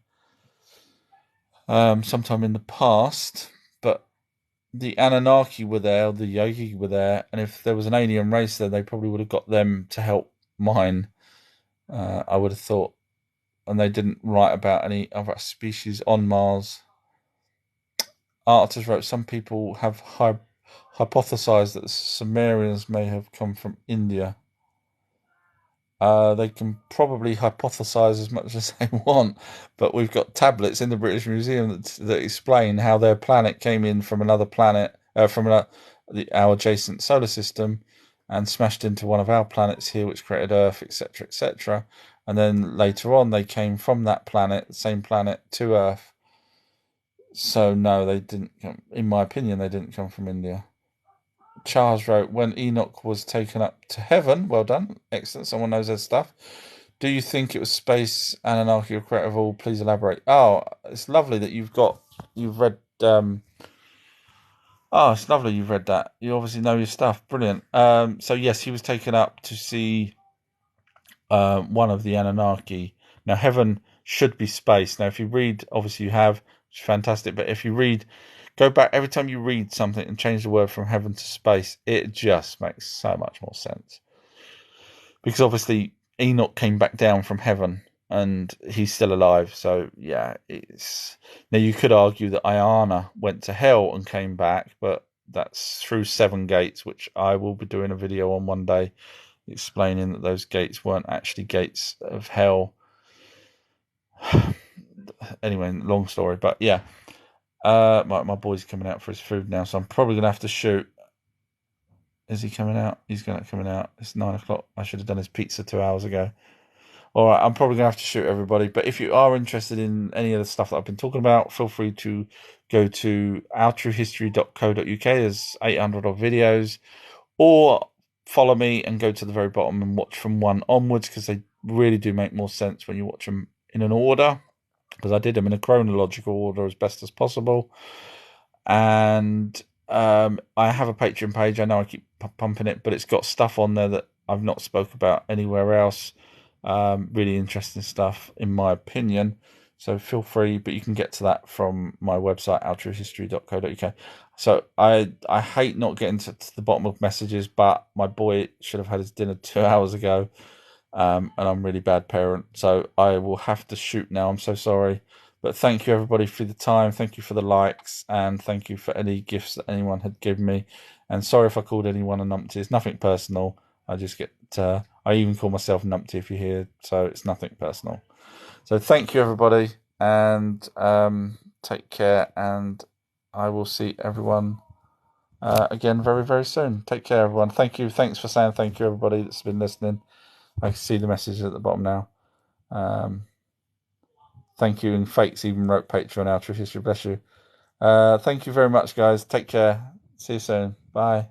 sometime in the past. But the Anunnaki were there, the Yogi were there, and if there was an alien race there, they probably would have got them to help mine. I would have thought. And they didn't write about any other species on Mars. Arctus wrote, some people have hypothesized that the Sumerians may have come from India. They can probably hypothesize as much as they want, but we've got tablets in the British Museum that explain how their planet came in from another planet, from our adjacent solar system, and smashed into one of our planets here, which created Earth, etc., etc. And then later on, they came from that planet, the same planet, to Earth. So no, they didn't come. In my opinion, they didn't come from India. Charles wrote, when Enoch was taken up to heaven, well done, excellent, someone knows their stuff. Do you think it was space, Anunnaki, or creative all? Please elaborate. Oh, it's lovely that you've read, it's lovely you've read that. You obviously know your stuff, brilliant. So yes, he was taken up to see one of the Anunnaki. Now, heaven should be space. Now, if you read, obviously you have, which is fantastic, but if you read, go back, every time you read something and change the word from heaven to space, it just makes so much more sense. Because obviously Enoch came back down from heaven and he's still alive. So yeah, now you could argue that Ayana went to hell and came back, but that's through 7 gates, which I will be doing a video on one day, explaining that those gates weren't actually gates of hell. Anyway, long story, but yeah. My boy's coming out for his food now, so I'm probably going to have to shoot. Is he coming out? He's coming out. It's 9 o'clock. I should have done his pizza 2 hours ago. All right, I'm probably going to have to shoot everybody. But if you are interested in any of the stuff that I've been talking about, feel free to go to ourtruehistory.co.uk. There's 800 odd videos. Or follow me and go to the very bottom and watch from 1 onwards, because they really do make more sense when you watch them in an order. Because I did them in a chronological order as best as possible. And I have a Patreon page. I know I keep pumping it, but it's got stuff on there that I've not spoke about anywhere else. Really interesting stuff, in my opinion. So feel free, but you can get to that from my website, altruehistory.co.uk. So I hate not getting to the bottom of messages, but my boy should have had his dinner 2 hours ago. And I'm a really bad parent, so I will have to shoot now. I'm so sorry. But thank you everybody for the time. Thank you for the likes, and thank you for any gifts that anyone had given me. And sorry if I called anyone a numpty. It's nothing personal. I just get. I even call myself numpty if you hear. So it's nothing personal. So thank you everybody, and take care. And I will see everyone again very, very soon. Take care, everyone. Thank you. Thanks for saying thank you, everybody that's been listening. I can see the message at the bottom now. Thank you. And Fakes even wrote Patreon, Outro History. Bless you. Thank you very much, guys. Take care. See you soon. Bye.